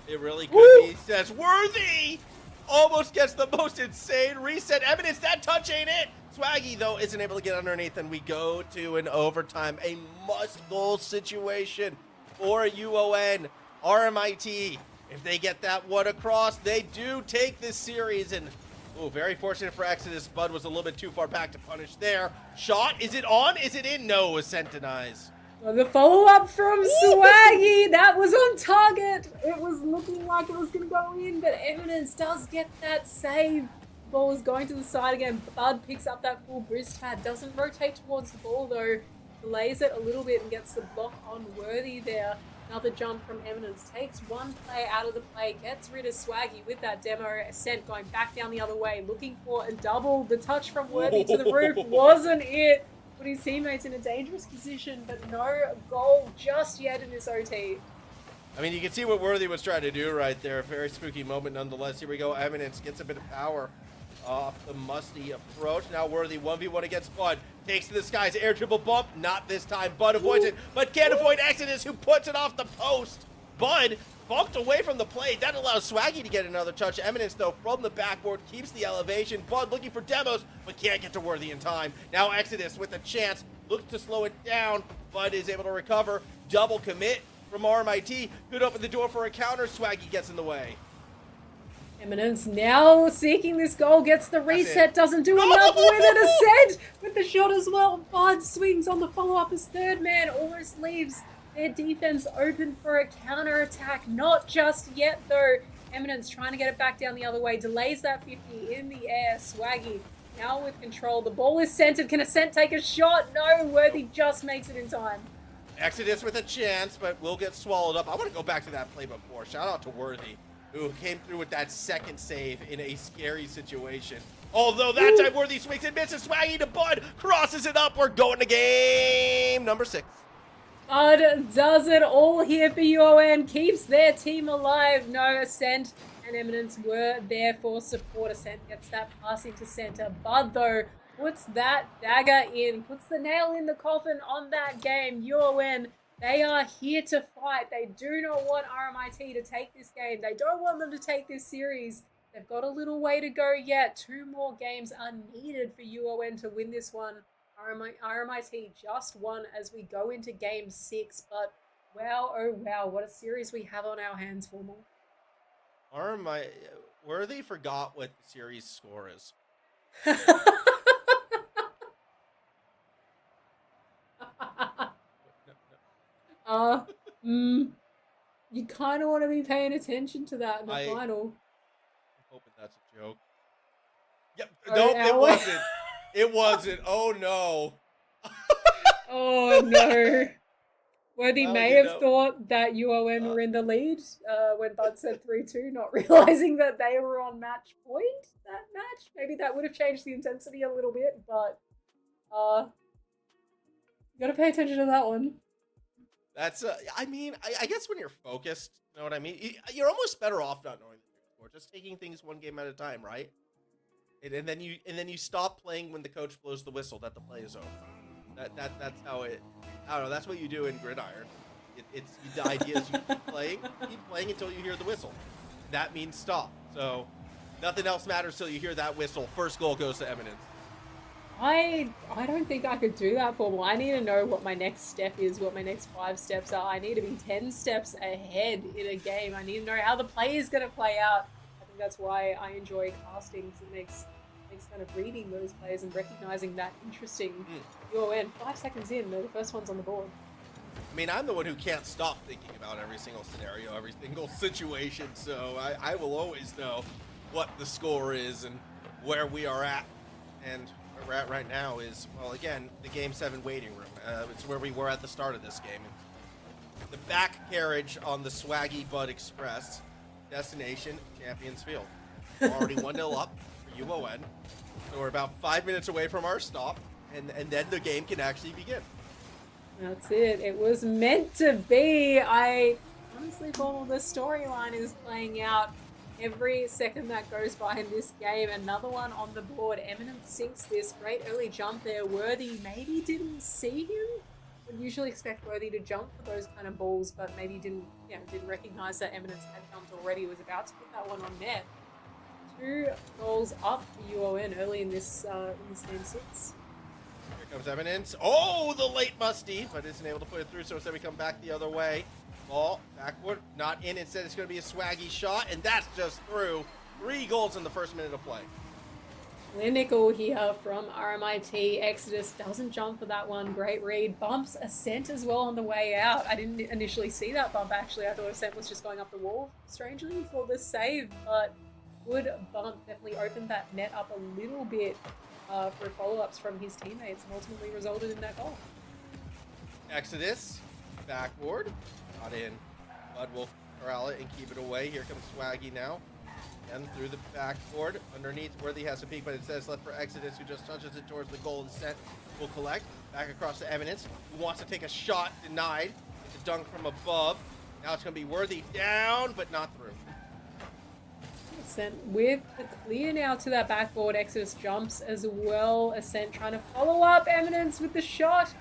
Speaker 1: It really could be. Says Worthy almost gets the most insane reset. Eminence, that touch ain't it. Swaggy, though, isn't able to get underneath, and we go to an overtime. A must-goal situation for UON. RMIT, if they get that one across, they do take this series. And, very fortunate for Exodus. Bud was a little bit too far back to punish there. Shot, is it on? Is it in? No, Ascent denies.
Speaker 2: Well, the follow-up from Swaggy, that was on target. It was looking like it was going to go in, but Eminence does get that save. Ball is going to the side again. Bud picks up that full boost pad, doesn't rotate towards the ball though. Delays it a little bit and gets the block on Worthy there. Another jump from Eminence, takes one player out of the play, gets rid of Swaggy with that demo. Ascent going back down the other way, looking for a double. The touch from Worthy to the roof wasn't it. Put his teammates in a dangerous position, but no goal just yet in this OT.
Speaker 1: I mean, you can see what Worthy was trying to do right there. A very spooky moment nonetheless. Here we go. Eminence gets a bit of power off the musty approach. Now Worthy 1v1 against Bud. Takes to the skies. Air triple bump. Not this time. Bud avoids it, but can't avoid Exodus, who puts it off the post. Bud bumped away from the plate. That allows Swaggy to get another touch. Eminence, though, from the backboard, keeps the elevation. Bud looking for demos, but can't get to Worthy in time. Now Exodus with a chance, looks to slow it down. Bud is able to recover. Double commit from RMIT. Could open the door for a counter. Swaggy gets in the way.
Speaker 2: Eminence now seeking this goal, gets the reset, doesn't do enough with it. Ascent with the shot as well. Bud swings on the follow-up as third man, almost leaves their defense open for a counter-attack. Not just yet, though. Eminence trying to get it back down the other way, delays that 50 in the air. Swaggy now with control. The ball is centered. Can Ascent take a shot? No, Worthy just makes it in time.
Speaker 1: Exodus with a chance, but will get swallowed up. I want to go back to that play before. Shout out to Worthy, who came through with that second save in a scary situation. Although that time Worthy swings and misses. Swaggy to Bud, crosses it up. We're going to game number 6.
Speaker 2: Bud does it all here for UON, keeps their team alive. No, Ascent and Eminence were there for support. Ascent gets that pass into center. Bud, though, puts that dagger in, puts the nail in the coffin on that game. UON, they are here to fight. They do not want RMIT to take this game. They don't want them to take this series. They've got a little way to go yet. 2 more games are needed for UON to win this one. RMIT just won as we go into game 6, but wow, oh wow, what a series we have on our hands, Formal.
Speaker 1: Worthy forgot what the series score is.
Speaker 2: You kind of want to be paying attention to that in the final.
Speaker 1: I'm hoping that's a joke. Yep. Nope, it wasn't. It wasn't. Oh no.
Speaker 2: Oh no. Worthy may have thought that UON were in the lead when Bud said 3-2, not realizing that they were on match point that match. Maybe that would have changed the intensity a little bit, but you gotta pay attention to that one.
Speaker 1: That's I mean, I guess when you're focused, you know what I mean? You're almost better off not knowing the score, just taking things one game at a time, right? And then you stop playing when the coach blows the whistle that the play is over. That's how it. I don't know. That's what you do in Gridiron. It's the idea is you keep playing until you hear the whistle. That means stop. So nothing else matters till you hear that whistle. First goal goes to Eminence.
Speaker 2: I don't think I could do that, Formal. I need to know what my next step is, what my next 5 steps are. I need to be 10 steps ahead in a game. I need to know how the play is going to play out. I think that's why I enjoy casting. It makes kind of reading those plays and recognizing that interesting. UON, 5 seconds in, they're the first ones on the board.
Speaker 1: I mean, I'm the one who can't stop thinking about every single scenario, every single situation, so I will always know what the score is and where we are at. And where we're at right now is, well, again, the Game 7 waiting room. It's where we were at the start of this game. The back carriage on the Swaggy Bud Express, destination Champions Field. We're already 1-0 up for UON. So we're about 5 minutes away from our stop, and then the game can actually begin.
Speaker 2: That's it. It was meant to be. I honestly thought the storyline is playing out every second that goes by in this game. Another one on the board. Eminence sinks this. Great early jump there. Worthy maybe didn't see him. Would usually expect Worthy to jump for those kind of balls, but maybe didn't recognize that Eminence had jumped already. Was about to put that one on net. 2 goals up for UON early in this game 6.
Speaker 1: Here comes Eminence. Oh, the late musty, but isn't able to put it through, so instead we come back the other way. Ball, backward, not in. Instead, it's going to be a Swaggy shot, and that's just through. 3 goals in the first minute of play.
Speaker 2: Clinical here from RMIT. Exodus doesn't jump for that one. Great read. Bumps Ascent as well on the way out. I didn't initially see that bump, actually. I thought Ascent was just going up the wall, strangely, for the save, but good bump. Definitely opened that net up a little bit for follow-ups from his teammates and ultimately resulted in that goal.
Speaker 1: Exodus, backboard, not in. Bud will corral it and keep it away. Here comes Swaggy now. And through the backboard, underneath, Worthy has a peek, but it says left for Exodus, who just touches it towards the goal and set. Will collect. Back across to Eminence, who wants to take a shot, denied. It's a dunk from above. Now it's going to be Worthy down, but not through.
Speaker 2: Ascent with the clear now to that backboard. Exodus jumps as well. Ascent trying to follow up. Eminence with the shot.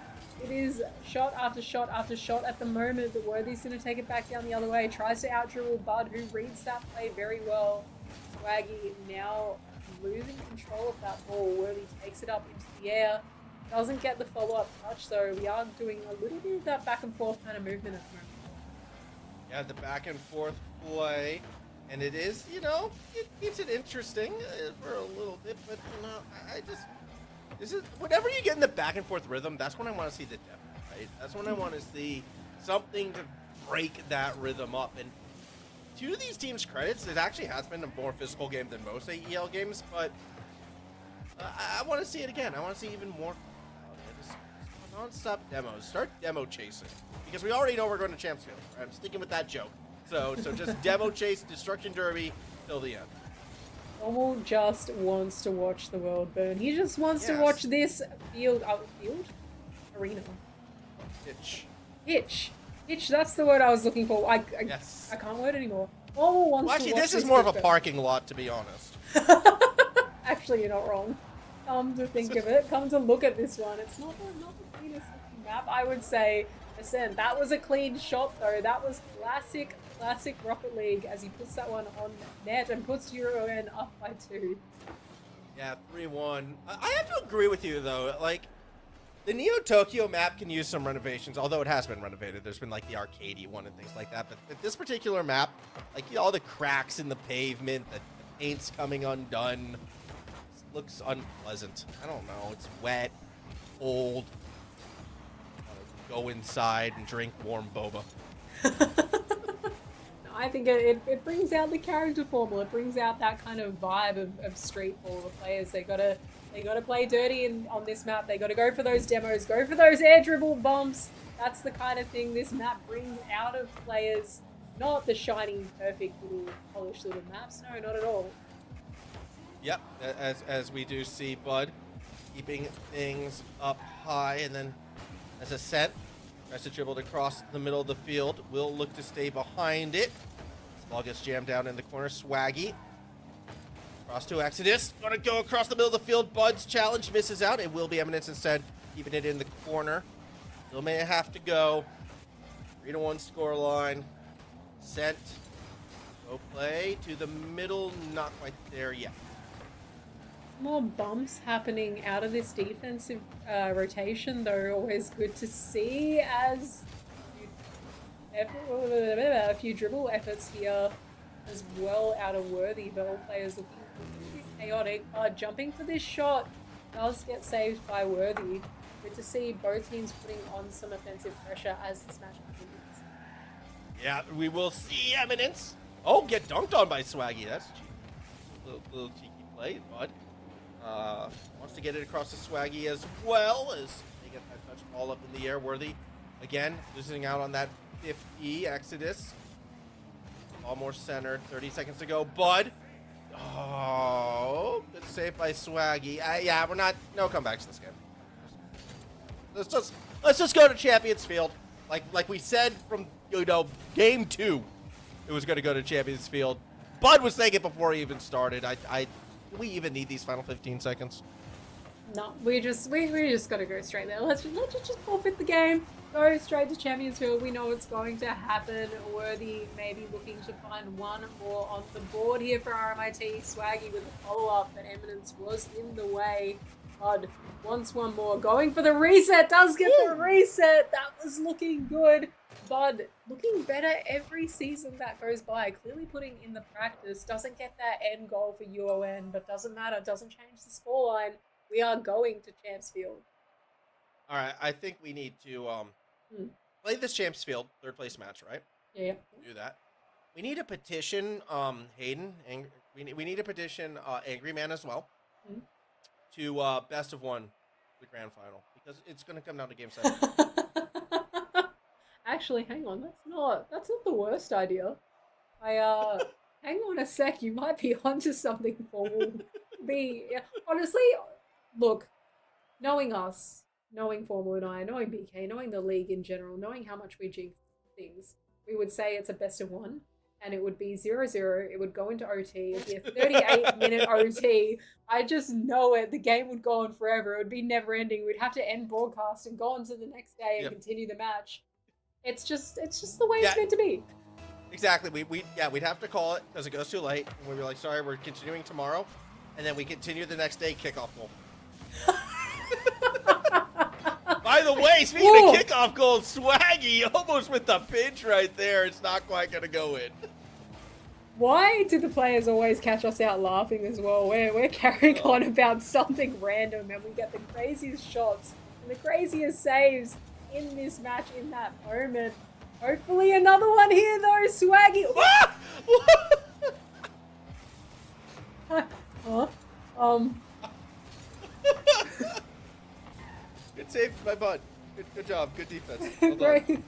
Speaker 2: It is shot after shot after shot at the moment, but Worthy's going to take it back down the other way. Tries to out-dribble Bud, who reads that play very well. Swaggy now losing control of that ball. Worthy takes it up into the air. Doesn't get the follow-up touch, though. We are doing a little bit of that back and forth kind of movement at the moment.
Speaker 1: Yeah, the back and forth play. And it is, you know, it keeps it interesting for a little bit, but, you know, I just... This is whenever you get in the back and forth rhythm, that's when I want to see the depth, right? That's when I want to see something to break that rhythm up. And to these teams' credits, it actually has been a more physical game than most AEL games, but I want to see it again. I want to see even more non-stop demos. Start demo chasing, because we already know we're going to Champs Field. Right? I'm sticking with that joke. So just demo chase, Destruction Derby till the end.
Speaker 2: Formal just wants to watch the world burn. He just wants to watch this field. Arena. Pitch. That's the word I was looking for. I can't word anymore. Formal wants to watch
Speaker 1: this is more of a parking lot, to be honest.
Speaker 2: Actually, you're not wrong. Come to think of it, come to look at this one. It's not the cleanest looking map, I would say. Listen, that was a clean shot, though. That was classic Rocket League as he puts that one on net and puts EuroN up by 2.
Speaker 1: Yeah, 3-1. I have to agree with you, though. Like, the Neo Tokyo map can use some renovations, although it has been renovated. There's been, like, the arcadey one and things like that. But this particular map, like, all the cracks in the pavement, the paint's coming undone, looks unpleasant. I don't know. It's wet, cold. Go inside and drink warm boba.
Speaker 2: I think it brings out the character formula. It brings out that kind of vibe of street ball. The players, they gotta play dirty on this map. They gotta go for those demos, go for those air dribble bumps. That's the kind of thing this map brings out of players. Not the shiny, perfect little polished little maps. No, not at all.
Speaker 1: Yep, as we do see Bud keeping things up high, and then as a set, tries to dribble across the middle of the field. Will look to stay behind it. This ball gets jammed down in the corner. Swaggy. Cross to Exodus. Gonna go across the middle of the field. Bud's challenge misses out. It will be Eminence instead, keeping it in the corner. Still may have to go. 3-1 score line. Sent. Go play to the middle. Not quite there yet.
Speaker 2: More bumps happening out of this defensive rotation, though. Always good to see as a few dribble efforts here as well out of Worthy, but all players looking chaotic. Jumping for this shot does get saved by Worthy. Good to see both teams putting on some offensive pressure as this match continues.
Speaker 1: Yeah, we will see Eminence. Oh, get dunked on by Swaggy. That's cheeky. Little cheeky play, Bud. Wants to get it across to Swaggy as well as they get that touch ball up in the air. Worthy, again, losing out on that 50. Exodus. All more centered. 30 seconds to go. Bud. Oh, good save by Swaggy. Yeah, no comebacks in this game. Let's just go to Champions Field. Like we said from, game 2, it was going to go to Champions Field. Bud was saying it before he even started. Do we even need these final 15 seconds?
Speaker 2: No, we just gotta go straight there. Let's just forfeit the game. Go straight to Champions Field. We know what's going to happen. Worthy maybe looking to find one more on the board here for RMIT. Swaggy with a follow-up, but Eminence was in the way. Bud wants one more. Going for the reset. Does get the reset. That was looking good. Bud looking better every season that goes by. Clearly putting in the practice. Doesn't get that end goal for UON, but doesn't matter. Doesn't change the scoreline. We are going to Champs Field.
Speaker 1: All right, I think we need to play this Champs Field third place match, right?
Speaker 2: Yeah.
Speaker 1: Do that. We need to petition Hayden, and we need to petition Angry Man as well to best of one, the grand final, because it's going to come down to game 7.
Speaker 2: Actually, hang on. That's not the worst idea. Hang on a sec. You might be onto something for honestly. Look, knowing us, knowing Formal and I, knowing BK, knowing the league in general, knowing how much we jinx things, we would say it's a best of one. and it would be 0-0. It would go into OT. It'd be a 38-minute OT. I just know it. The game would go on forever. It would be never ending. We'd have to end broadcast and go on to the next day and continue the match. It's just the way it's meant to be.
Speaker 1: Exactly. We'd have to call it because it goes too late. And we'd be like, sorry, we're continuing tomorrow. And then we continue the next day, kickoff goal. By the way, speaking of kickoff goals, Swaggy almost with the pinch right there. It's not quite going to go in.
Speaker 2: Why do the players always catch us out laughing as well? We're carrying on about something random and we get the craziest shots and the craziest saves in this match in that moment. Hopefully another one here though, Swaggy.
Speaker 1: Good save, my bud. Good job. Good defense. Well
Speaker 2: great.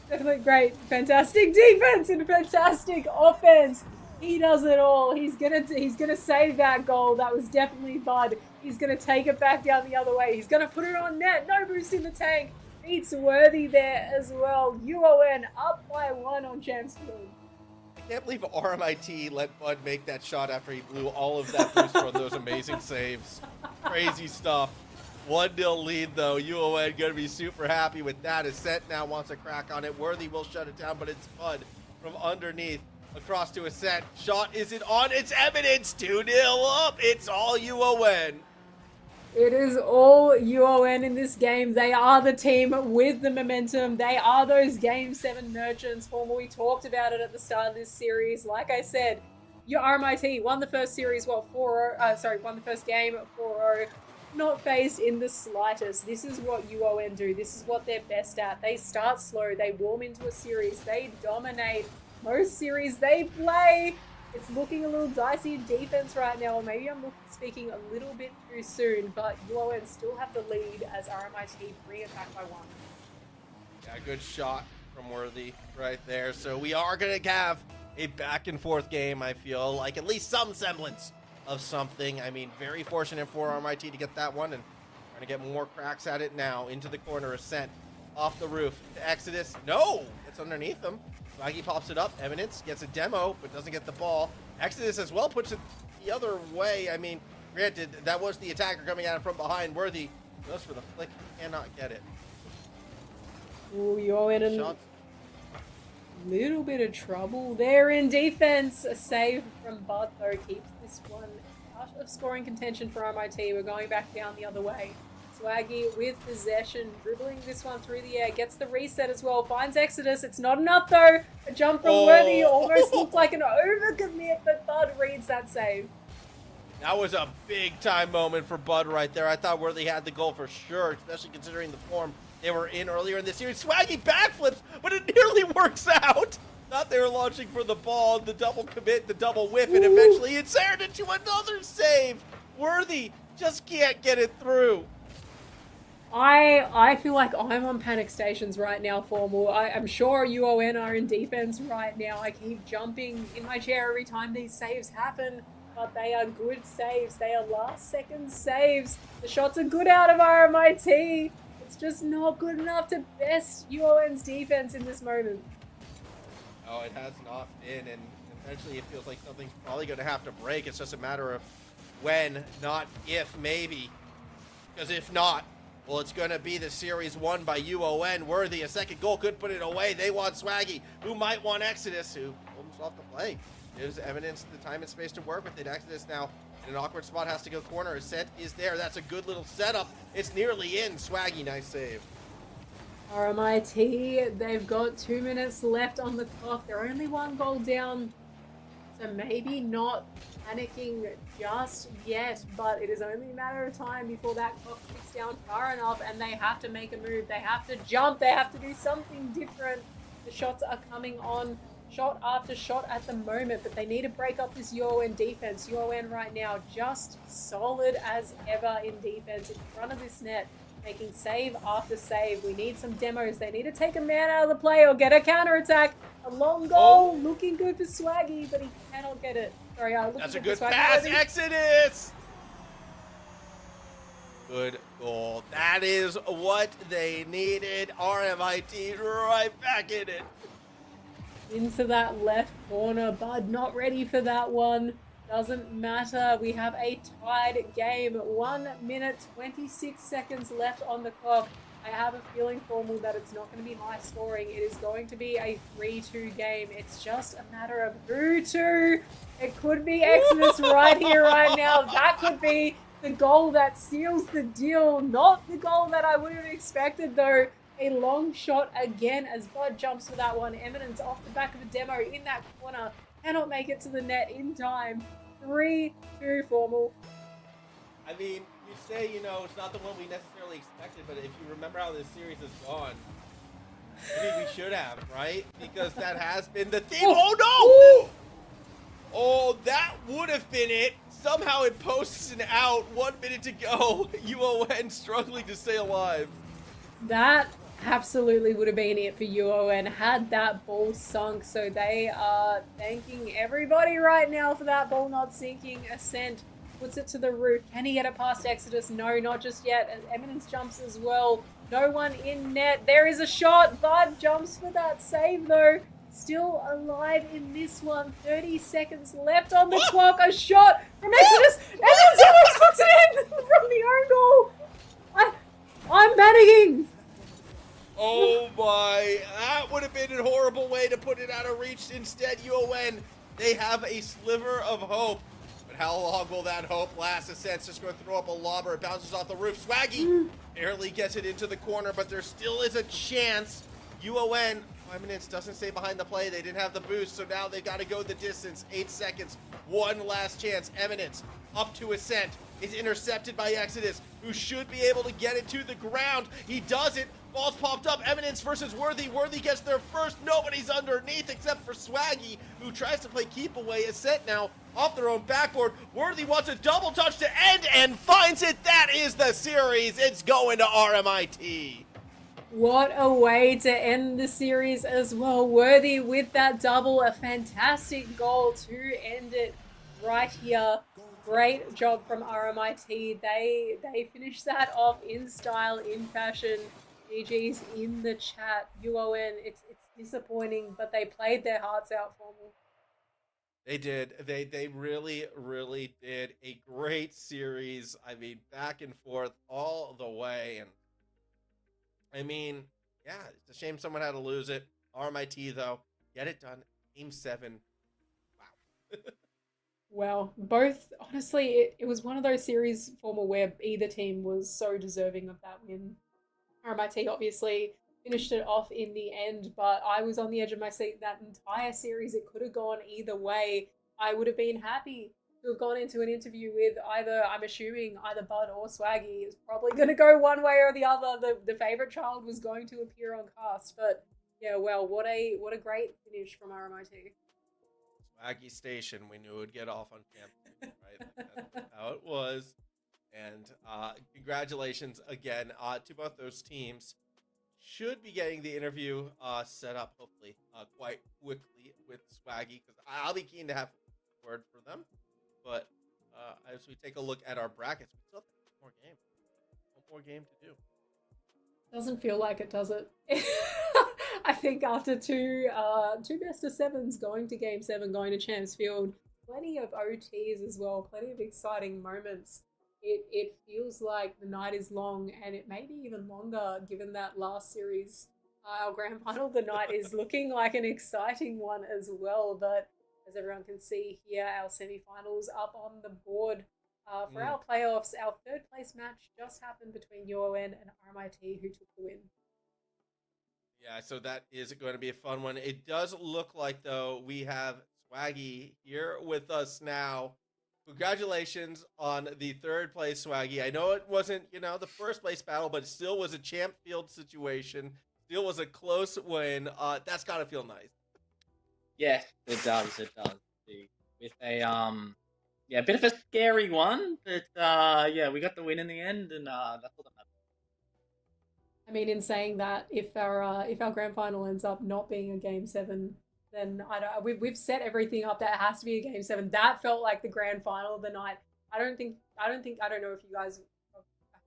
Speaker 2: Definitely great. Fantastic defense and fantastic offense. He does it all. He's gonna save that goal. That was definitely Bud. He's gonna take it back down the other way. He's gonna put it on net. No boost in the tank. Beats Worthy there as well. UON up by 1 on Champs Field.
Speaker 1: I can't believe RMIT let Bud make that shot after he blew all of that boost from those amazing saves. Crazy stuff. 1-0 lead though. UON gonna be super happy with that. AEST now wants a crack on it. Worthy will shut it down, but it's Bud from underneath across to AEST. Shot isn't on. It's Evidence. 2-0 up. It's all UON.
Speaker 2: It is all UON in this game. They are the team with the momentum. They are those Game 7 merchants. We talked about it at the start of this series. Like I said, your RMIT won the first series, won the first game 4-0. Not phased in the slightest. This is what UON do. This is what they're best at. They start slow. They warm into a series. They dominate most series they play. It's looking a little dicey in defense right now, or maybe I'm speaking a little bit too soon, but UON still have the lead as RMIT bring it back by 1.
Speaker 1: Yeah, good shot from Worthy right there. So we are going to have a back and forth game, I feel like at least some semblance of something. I mean, very fortunate for RMIT to get that one, and trying to get more cracks at it now. Into the corner, AEST off the roof to Exodus. No, it's underneath them. Swaggy pops it up. Eminence gets a demo, but doesn't get the ball. Exodus as well puts it the other way. I mean, granted, that was the attacker coming at it from behind. Worthy goes for the flick. Cannot get it.
Speaker 2: Ooh, you're in a little bit of trouble there in defense. A save from Bud, though, keeps this one out of scoring contention for RMIT. We're going back down the other way. Swaggy with possession, dribbling this one through the air, gets the reset as well, finds Exodus. It's not enough though. A jump from Worthy almost looked like an overcommit, but Bud reads that save.
Speaker 1: That was a big time moment for Bud right there. I thought Worthy had the goal for sure, especially considering the form they were in earlier in the series. Swaggy backflips, but it nearly works out. Thought they were launching for the ball, the double commit, the double whiff, and eventually it's aired into another save. Worthy just can't get it through.
Speaker 2: I feel like I'm on panic stations right now, Formal. I'm sure UON are in defense right now. I keep jumping in my chair every time these saves happen, but they are good saves. They are last-second saves. The shots are good out of RMIT. It's just not good enough to best UON's defense in this moment.
Speaker 1: Oh, it has not been, and eventually it feels like something's probably going to have to break. It's just a matter of when, not if, maybe. Because if not, well, it's going to be the series won by UON. Worthy, a second goal, could put it away. They want Swaggy, who might want Exodus, who pulled himself to play. Gives Evidence the time and space to work with it. Exodus now in an awkward spot, has to go corner. AEST is there. That's a good little setup. It's nearly in. Swaggy, nice save.
Speaker 2: RMIT, they've got 2 minutes left on the clock. They're only 1 goal down, so maybe not panicking just yet, but it is only a matter of time before that clock ticks down far enough and they have to make a move. They have to jump. They have to do something different. The shots are coming on shot after shot at the moment, but they need to break up this UON defense. UON right now just solid as ever in defense in front of this net, making save after save. We need some demos. They need to take a man out of the play or get a counterattack. A long goal, looking good for Swaggy, but he cannot get it. Sorry,
Speaker 1: that's a good pass, Exodus! Good goal. That is what they needed. RMIT right back in it.
Speaker 2: into that left corner. Bud not ready for that one. Doesn't matter. We have a tied game. 1 minute, 26 seconds left on the clock. I have a feeling, Formal, that it's not going to be high scoring. It is going to be a 3-2 game. It's just a matter of who to. It could be Exodus right here, right now. That could be the goal that seals the deal. Not the goal that I would have expected, though. A long shot again as Bud jumps for that one. Eminence off the back of a demo in that corner. Cannot make it to the net in time. 3-2 Formal.
Speaker 1: I mean, you say, it's not the one we necessarily expected, but if you remember how this series has gone, maybe we should have, right? Because that has been the theme. Oh, no! Oh, that would have been it. Somehow it posts an out. 1 minute to go. UON struggling to stay alive.
Speaker 2: That absolutely would have been it for UON had that ball sunk. So they are thanking everybody right now for that ball not sinking. Ascent puts it to the roof. Can he get it past Exodus? No, not just yet. Eminence jumps as well. No one in net. There is a shot. Bud jumps for that save though. Still alive in this one. 30 seconds left on the clock. A shot from Exodus. Eminence almost puts it in from the own goal. I'm panicking.
Speaker 1: Oh my, that would have been a horrible way to put it out of reach. Instead, UON, they have a sliver of hope. But how long will that hope last? Ascent's just going to throw up a lobber. It bounces off the roof. Swaggy barely gets it into the corner, but there still is a chance. UON, 5 minutes, doesn't stay behind the play. They didn't have the boost, so now they've got to go the distance. 8 seconds, one last chance. Eminence up to Ascent. Is intercepted by Exodus, who should be able to get it to the ground. He doesn't. Ball's popped up. Eminence versus Worthy. Worthy gets there first. Nobody's underneath except for Swaggy, who tries to play keep away. Ascent now off their own backboard. Worthy wants a double touch to end and finds it. That is the series. It's going to RMIT.
Speaker 2: What a way to end the series as well. Worthy with that double. A fantastic goal to end it right here. Great job from RMIT. They finished that off in style, in fashion. GG's in the chat. UON, it's disappointing, but they played their hearts out for me.
Speaker 1: They did. They really, really did. A great series. I mean, back and forth all the way. And I mean, yeah, it's a shame someone had to lose it. RMIT, though, get it done. Game 7. Wow.
Speaker 2: Well, both, honestly, it was one of those series, Formal, where either team was so deserving of that win. RMIT obviously finished it off in the end, but I was on the edge of my seat that entire series. It could have gone either way. I would have been happy to have gone into an interview with either, I'm assuming, either Bud or Swaggy. It's probably going to go one way or the other. The favorite child was going to appear on cast, but yeah, well, what a great finish from RMIT.
Speaker 1: Swaggy Station, we knew it would get off on camp, right? That's how it was. And congratulations again to both those teams. Should be getting the interview set up, hopefully, quite quickly with Swaggy, because I'll be keen to have a word for them. But as we take a look at our brackets, we still have one more game. One more game to do.
Speaker 2: Doesn't feel like it, does it? I think after two best of sevens, going to game 7, going to Champs Field, plenty of OTs as well, plenty of exciting moments. It feels like the night is long, and it may be even longer given that last series, our grand final of the night is looking like an exciting one as well. But as everyone can see here, our semi-finals up on the board. For our playoffs, our third place match just happened between UON and RMIT, who took the win.
Speaker 1: Yeah, so that is going to be a fun one. It does look like, though, we have Swaggy here with us now. Congratulations on the third place, Swaggy. I know it wasn't, the first place battle, but it still was a champ field situation. Still was a close win. That's got to feel nice.
Speaker 3: Yeah, it does. It does. With a bit of a scary one, but we got the win in the end, and that's all that matters.
Speaker 2: I mean, in saying that, if our grand final ends up not being a game 7, then we've set everything up that it has to be a game 7. That felt like the grand final of the night. I don't know if you guys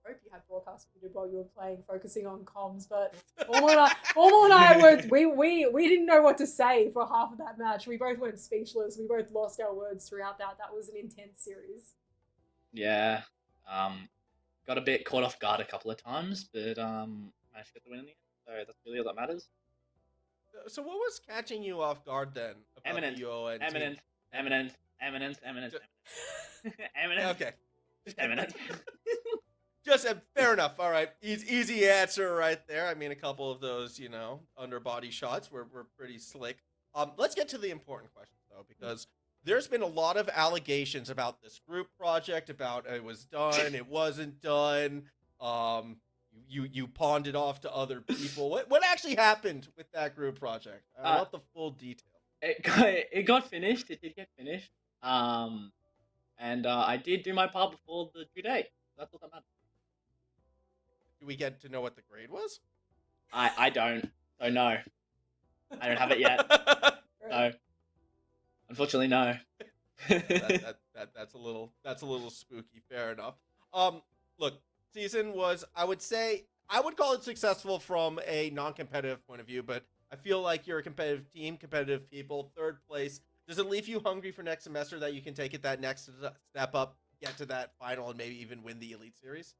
Speaker 2: hope you had broadcast muted while you were playing, focusing on comms. But Formal and I were we didn't know what to say for half of that match. We both went speechless. We both lost our words throughout that. That was an intense series.
Speaker 3: Yeah. Got a bit caught off guard a couple of times, but managed to get the win in the end. So that's really all that matters.
Speaker 1: So what was catching you off guard then about
Speaker 3: Eminence,
Speaker 1: the UON team?
Speaker 3: eminence.
Speaker 1: Okay.
Speaker 3: Just eminence.
Speaker 1: Just fair enough. All right, easy answer right there. I mean, a couple of those, underbody shots were pretty slick. Let's get to the important questions though, because there's been a lot of allegations about this group project, about it was done, it wasn't done. You pawned it off to other people. What actually happened with that group project? I want the full detail.
Speaker 3: It got finished. It did get finished. And I did do my part before the due date. That's all that matters.
Speaker 1: Do we get to know what the grade was?
Speaker 3: I don't. So no. I don't have it yet. No. Unfortunately, no.
Speaker 1: That's a little spooky. Fair enough. Look, season was, I would call it successful from a non-competitive point of view, but I feel like you're a competitive team, competitive people. Third place. Does it leave you hungry for next semester that you can take it that next step up, get to that final, and maybe even win the Elite Series?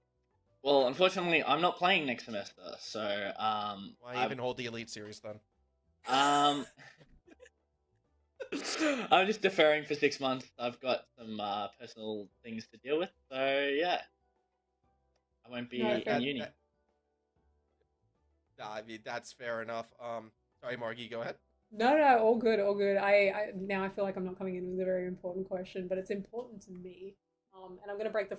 Speaker 3: Well, unfortunately, I'm not playing next semester, so
Speaker 1: why even hold the Elite Series then?
Speaker 3: I'm just deferring for 6 months. I've got some personal things to deal with, so yeah, I won't be in uni.
Speaker 1: I mean, that's fair enough. Sorry, Margie, go ahead.
Speaker 2: No, all good, all good. Now I feel like I'm not coming in with a very important question, but it's important to me. And I'm going to break the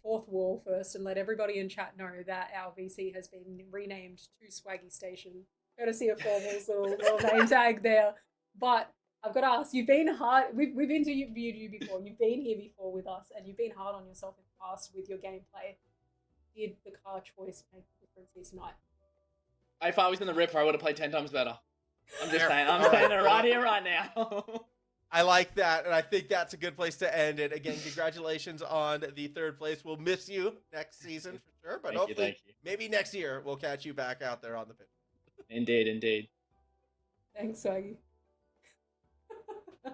Speaker 2: fourth wall first and let everybody in chat know that our VC has been renamed to Swaggy Station, courtesy of Formal's little name tag there. But I've got to ask, you've been hard. We've interviewed you before. You've been here before with us, and you've been hard on yourself in the past with your gameplay. Did the car choice make a difference this night?
Speaker 3: If I was in the Ripper, I would have played 10 times better. I'm just saying. I'm saying it right here, right now.
Speaker 1: I like that, and I think that's a good place to end it. Again, congratulations on the third place. We'll miss you next season for sure, but hopefully maybe next year we'll catch you back out there on the pitch.
Speaker 3: Indeed.
Speaker 2: Thanks, Swaggy.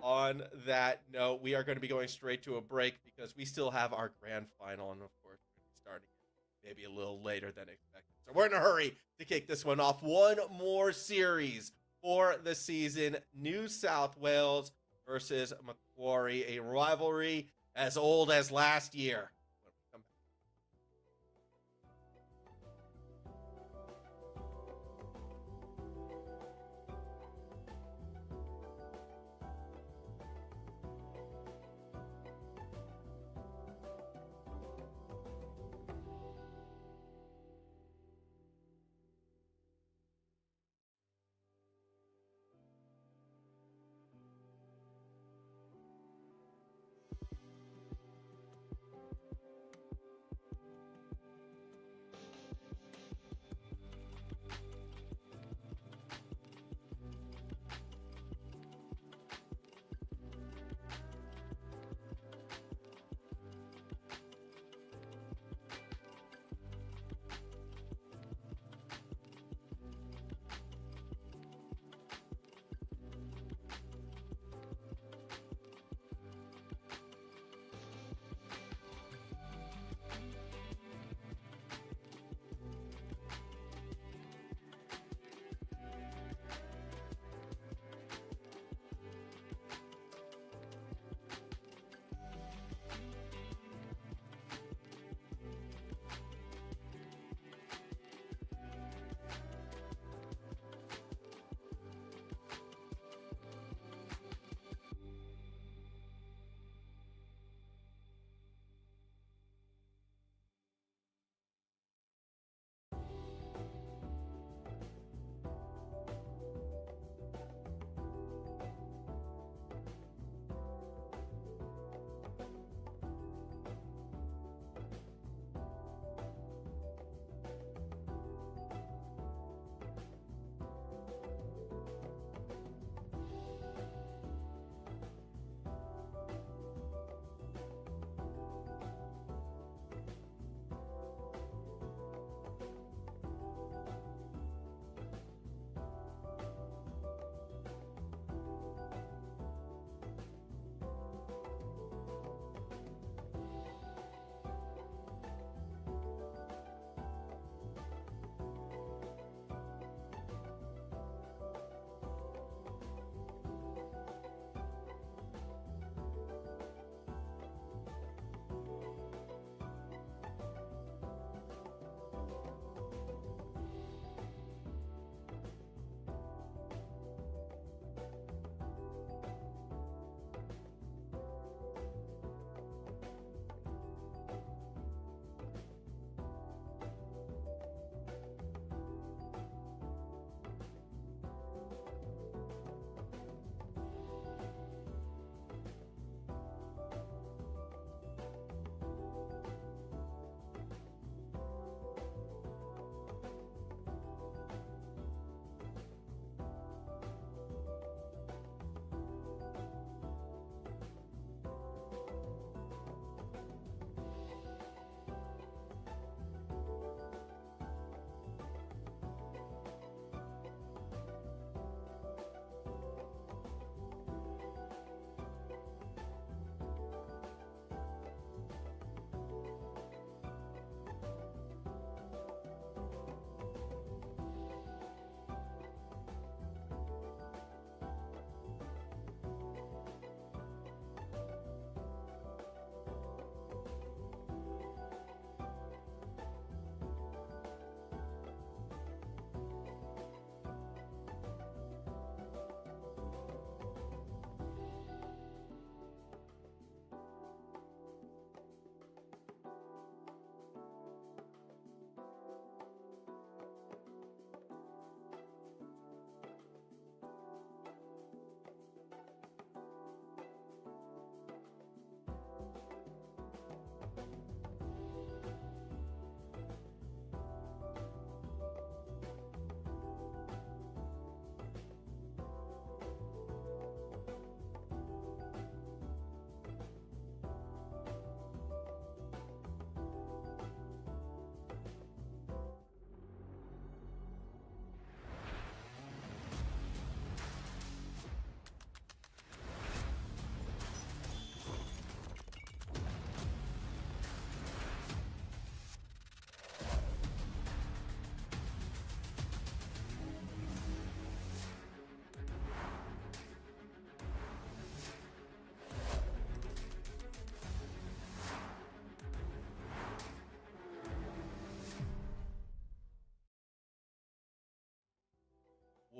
Speaker 1: On that note, we are going to be going straight to a break because we still have our grand final, and of course, we're going to be starting maybe a little later than expected. So we're in a hurry to kick this one off. One more series for the season. New South Wales versus Macquarie, a rivalry as old as last year.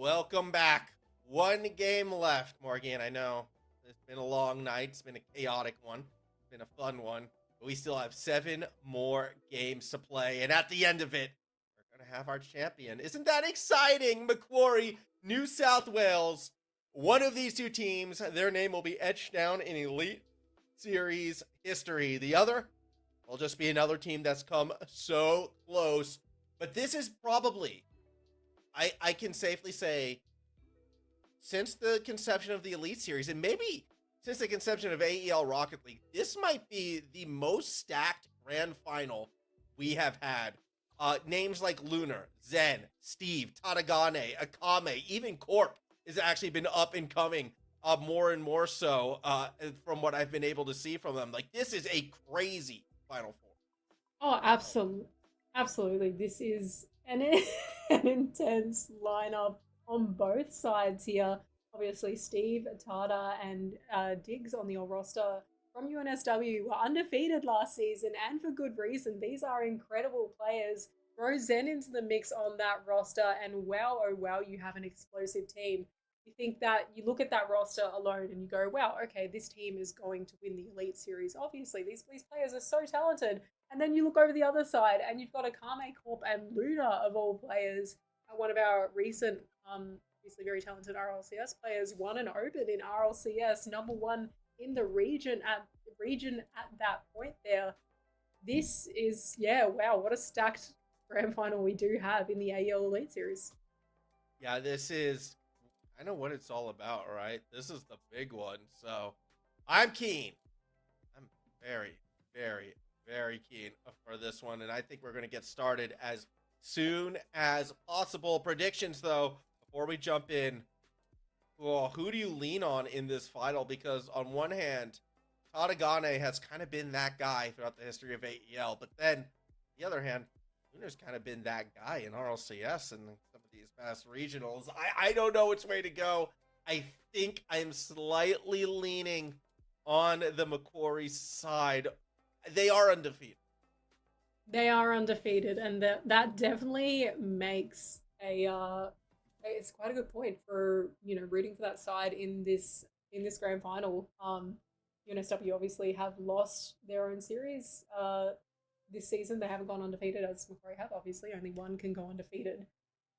Speaker 1: welcome back. One game left, Morgan. I know it's been a long night. It's been a chaotic one. It's been a fun one. But we still have 7 more games to play. And at the end of it, we're going to have our champion. Isn't that exciting? Macquarie, New South Wales. One of these two teams, their name will be etched down in Elite Series history. The other will just be another team that's come so close. But this is probably, I can safely say, since the conception of the Elite Series, and maybe since the conception of AEL Rocket League, this might be the most stacked grand final we have had. Names like Lunar, Zen, Steve, Tadagane, Akame, even Corp has actually been up and coming more and more so from what I've been able to see from them. Like, this is a crazy Final Four.
Speaker 2: Oh, absolutely. Absolutely. This is an intense lineup on both sides here. Obviously, Steve, Tada, and Diggs on the all roster from UNSW were undefeated last season, and for good reason. These are incredible players. Throw Zen into the mix on that roster, and wow, oh wow, you have an explosive team. You think that you look at that roster alone and you go, wow, okay, this team is going to win the Elite Series. Obviously, these players are so talented. And then you look over the other side and you've got Akame, Corp, and Luna, of all players. One of our recent, obviously very talented RLCS players, won an Open in RLCS, #1 in the region at that point there. This is, yeah, wow, what a stacked grand final we do have in the AEL Elite Series.
Speaker 1: Yeah, this is, I know what it's all about, right? This is the big one. So I'm keen. I'm very, very, very keen for this one. And I think we're going to get started as soon as possible. Predictions, though, before we jump in. Well, who do you lean on in this final? Because on one hand, Tadagane has kind of been that guy throughout the history of AEL. But then, on the other hand, Lunar's kind of been that guy in RLCS and some of these past regionals. I don't know which way to go. I think I'm slightly leaning on the Macquarie side. They are undefeated.
Speaker 2: They are undefeated, and that definitely makes it's quite a good point for, rooting for that side in this grand final. UNSW obviously have lost their own series this season. They haven't gone undefeated, as Macquarie have. Obviously, only one can go undefeated.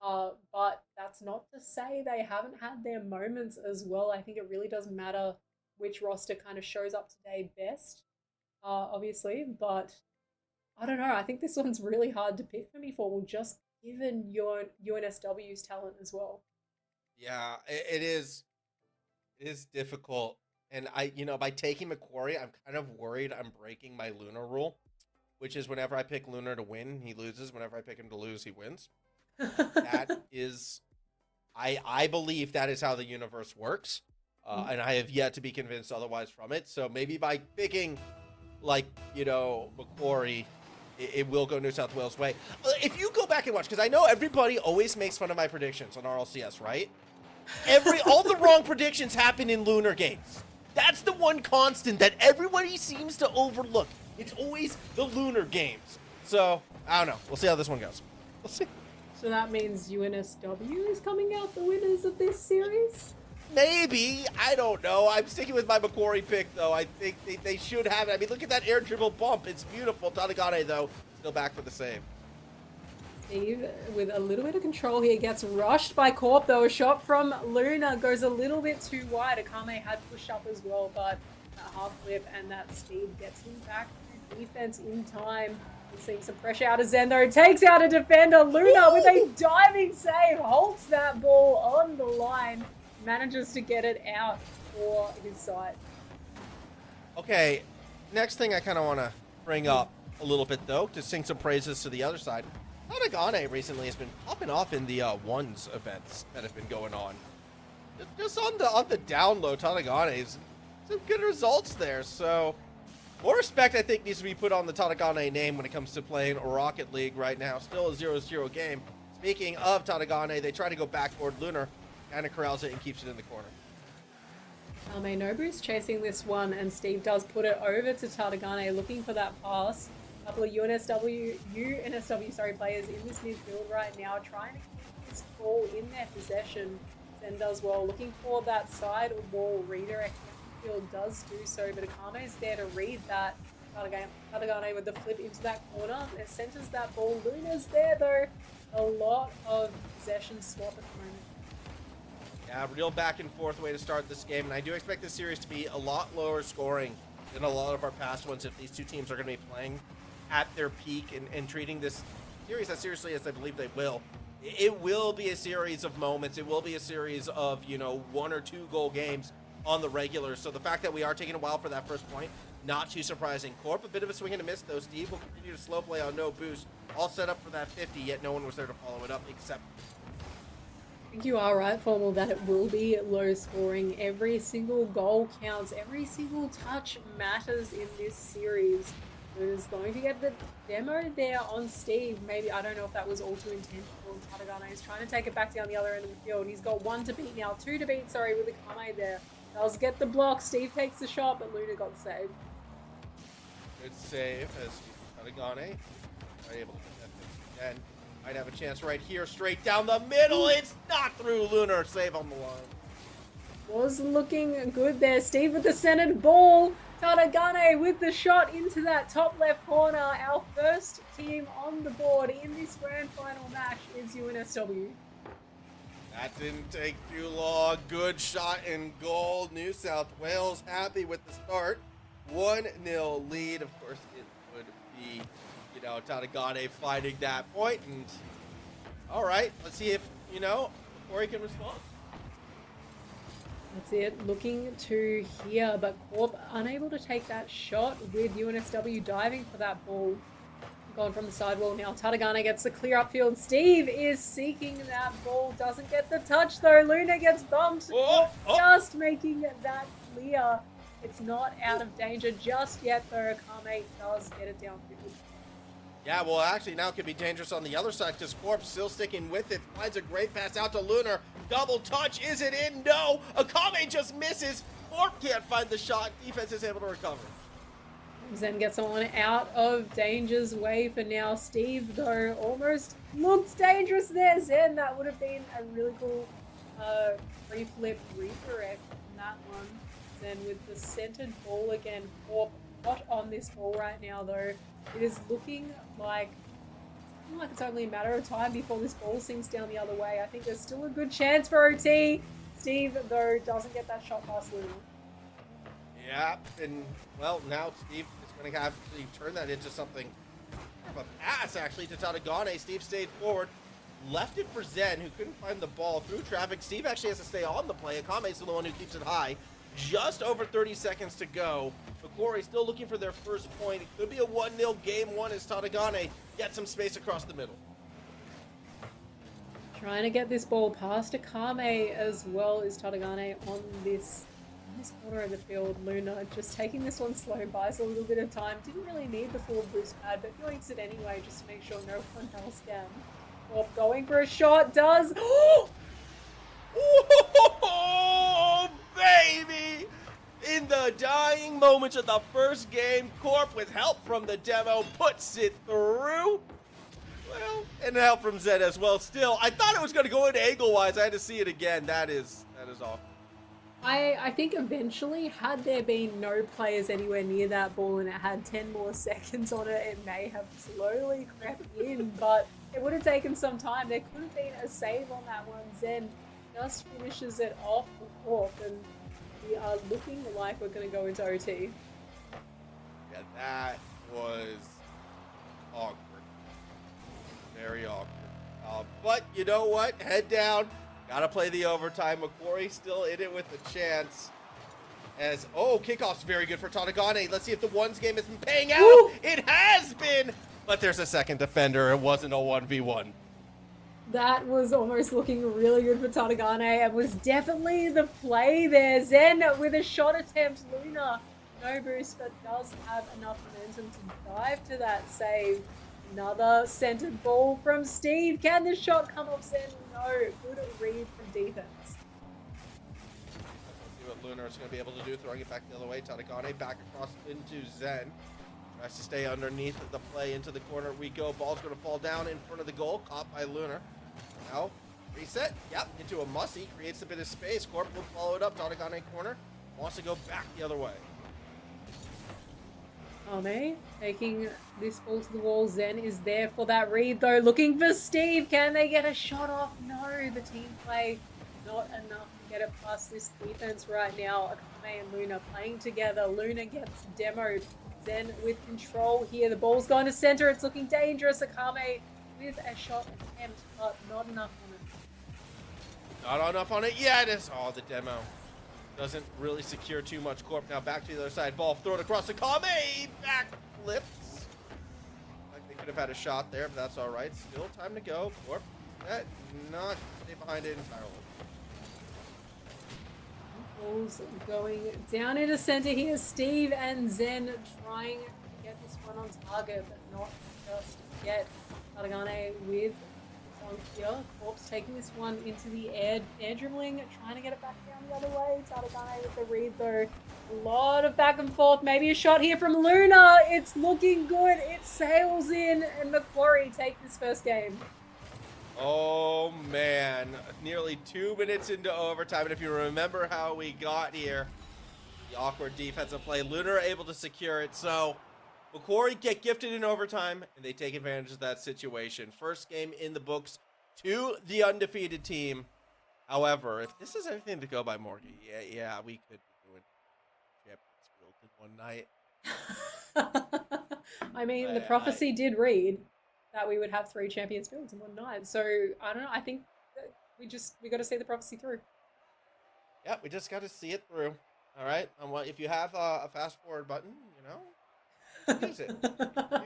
Speaker 2: But that's not to say they haven't had their moments as well. I think it really doesn't matter which roster kind of shows up today best, obviously. But I don't know. I think this one's really hard to pick for me for, just given your UNSW's talent as well.
Speaker 1: Yeah, it is. It is difficult. And by taking Macquarie, I'm kind of worried I'm breaking my Lunar rule, which is whenever I pick Lunar to win, he loses. Whenever I pick him to lose, he wins. That is, I believe that is how the universe works. And I have yet to be convinced otherwise from it. So maybe by picking, Macquarie, it will go New South Wales' way. If you go back and watch, because I know everybody always makes fun of my predictions on RLCS, right? All the wrong predictions happen in Lunar games. That's the one constant that everybody seems to overlook. It's always the Lunar games. So, I don't know. We'll see how this one goes. We'll see.
Speaker 2: So that means UNSW is coming out the winners of this series?
Speaker 1: Maybe. I don't know. I'm sticking with my Macquarie pick, though. I think they should have it. I mean, look at that air dribble bump. It's beautiful. Tadagane, though, still back for the save.
Speaker 2: Steve, with a little bit of control here, gets rushed by Corp, though. A shot from Luna goes a little bit too wide. Akame had pushed up as well, but a half flip, and that Steve gets him back to defense in time. We're seeing some pressure out of Zen, though. Takes out a defender. Luna, with a diving save, holds that ball on the line. Manages to get it out for his side.
Speaker 1: Okay, next thing I kind of want to bring up a little bit, though, to sing some praises to the other side. Tadagane recently has been popping off in the ones events that have been going on. Just on the down low, Tadagane's some good results there. So more respect, I think, needs to be put on the Tadagane name when it comes to playing Rocket League right now. Still a 0-0 game. Speaking of Tadagane, they try to go backboard. Lunar kind of corrals it and keeps it in the corner.
Speaker 2: Alme Nobu's chasing this one, and Steve does put it over to Tadagane, looking for that pass. A couple of UNSW players in this midfield right now, trying to keep this ball in their possession. Zen does well, looking for that side wall redirect. Field does do so, but Akame is there to read that. Katagane with the flip into that corner. It centers that ball. Luna's there though. A lot of possession swap at the moment.
Speaker 1: Yeah, real back and forth way to start this game, and I do expect this series to be a lot lower scoring than a lot of our past ones if these two teams are going to be playing at their peak and treating this series as seriously as I believe they will. It will be a series of moments. It will be a series of, you know, 1 or 2 goal games on the regular. So the fact that we are taking a while for that first point, not too surprising. Corp, a bit of a swing and a miss though. Steve will continue to slow play on no boost. All set up for that 50, yet no one was there to follow it up except...
Speaker 2: I think you are right, Formal, that it will be low scoring. Every single goal counts. Every single touch matters in this series. Luna's going to get the demo there on Steve. Maybe, I don't know if that was all too intentional. Katagane is trying to take it back down the other end of the field. He's got 1 to beat now, 2 to beat, sorry, with Akame there. Does get the block. Steve takes the shot, but Luna got the save.
Speaker 1: Good save as Katagane are able to get that again. Might have a chance right here, straight down the middle. It's not through. Lunar save on the line.
Speaker 2: Was looking good there. Steve with the centered ball. Katagane with the shot into that top left corner. Our first team on the board in this grand final match is UNSW.
Speaker 1: That didn't take too long. Good shot in goal. New South Wales happy with the start. 1-0 lead. Of course, it would be, you know, Katagane finding that point. And all right, let's see if, you know, Corey can respond.
Speaker 2: That's it, looking to here, but Corp unable to take that shot with UNSW diving for that ball. Gone from the sidewall now. Katagane gets the clear upfield. Steve is seeking that ball. Doesn't get the touch though. Luna gets bumped. Just making that clear. It's not out of danger just yet though. Akame does get it downfield.
Speaker 1: Yeah, well, actually, now it could be dangerous on the other side because Corp still sticking with it. Finds a great pass out to Lunar. Double touch. Is it in? No. Akame just misses. Corp can't find the shot. Defense is able to recover.
Speaker 2: Zen gets on out of danger's way for now. Steve, though, almost looks dangerous there. Zen, that would have been a really cool free flip redirect on that one. Zen with the centered ball again. Corp hot on this ball right now, though. It is looking like it's only a matter of time before this ball sinks down the other way. I think there's still a good chance for OT. Steve, though, doesn't get that shot past Luna.
Speaker 1: Yeah, and, well, now Steve is going to have to turn that into something of a pass, actually, to Katagane. Steve stayed forward, left it for Zen, who couldn't find the ball through traffic. Steve actually has to stay on the play. Akame's the one who keeps it high. Just over 30 seconds to go. Corey still looking for their first point. It could be a 1-0 game 1 as Katagane gets some space across the middle.
Speaker 2: Trying to get this ball past Akame as well as Katagane on this corner of the field. Luna just taking this one slow, buys a little bit of time. Didn't really need the full boost pad, but yoinks it anyway just to make sure no one else can. Well, going for a shot, does.
Speaker 1: Oh, baby! In the dying moments of the first game, Corp, with help from the demo, puts it through. Well, and help from Zed as well. Still, I thought it was going to go into angle-wise. I had to see it again. That is awful.
Speaker 2: I think eventually, had there been no players anywhere near that ball and it had 10 more seconds on it, it may have slowly crept in, but it would have taken some time. There could have been a save on that one. Zen just finishes it off the Corp, and we are looking like we're going to go into OT.
Speaker 1: Yeah, that was awkward. Very awkward. But you know what? Head down. Gotta play the overtime. Macquarie still in it with a chance. As, kickoff's very good for Katagane. Let's see if the ones game has been paying out. Woo! It has been! But there's a second defender. It wasn't a 1v1.
Speaker 2: That was almost looking really good for Katagane and was definitely the play there. Zen with a shot attempt. Luna, no boost, but does have enough momentum to dive to that save. Another centered ball from Steve. Can the shot come off Zen? No. Good read from defense.
Speaker 1: Let's see what Luna is going to be able to do. Throwing it back the other way. Katagane back across into Zen. Tries to stay underneath the play into the corner. We go. Ball's going to fall down in front of the goal. Caught by Lunar. Now, Reset. Yep. Into a Mussy. Creates a bit of space. Corp will follow it up. Tadagane corner. Wants to go back the other way.
Speaker 2: Ame taking this ball to the wall. Zen is there for that read though. Looking for Steve. Can they get a shot off? No, the team play not enough to get it past this defense right now. Akame and Luna playing together. Luna gets demoed. Zen with control here. The ball's going to center. It's looking dangerous. Akame with a shot attempt, but not enough on it.
Speaker 1: Not enough on it yet. Oh, the demo doesn't really secure too much. Corp now back to the other side. Ball thrown across the Kame. Back flips. Like they could have had a shot there, but that's all right. Still time to go. Corp, that not stay behind it entirely.
Speaker 2: Ball's going down into center here. Steve and Zen trying to get this one on target, but not just yet. Tadagane with on here. Corp's taking this one into the air dribbling, trying to get it back down the other way. Tadagane with the read though. A lot of back and forth. Maybe a shot here from Luna. It's looking good. It sails in, and Macquarie take this first game.
Speaker 1: Oh man, nearly 2 minutes into overtime, and if you remember how we got here, the awkward defensive play, Luna are able to secure it, so Macquarie get gifted in overtime, and they take advantage of that situation. First game in the books to the undefeated team. However, if this is anything to go by, Morgan, yeah, we could be doing Champions Field in one night.
Speaker 2: I mean, the prophecy did read that we would have 3 Champions Fields in one night. So, I don't know. I think that we got to see the prophecy through.
Speaker 1: Yeah, we just got to see it through. All right. If you have a fast forward button, use it.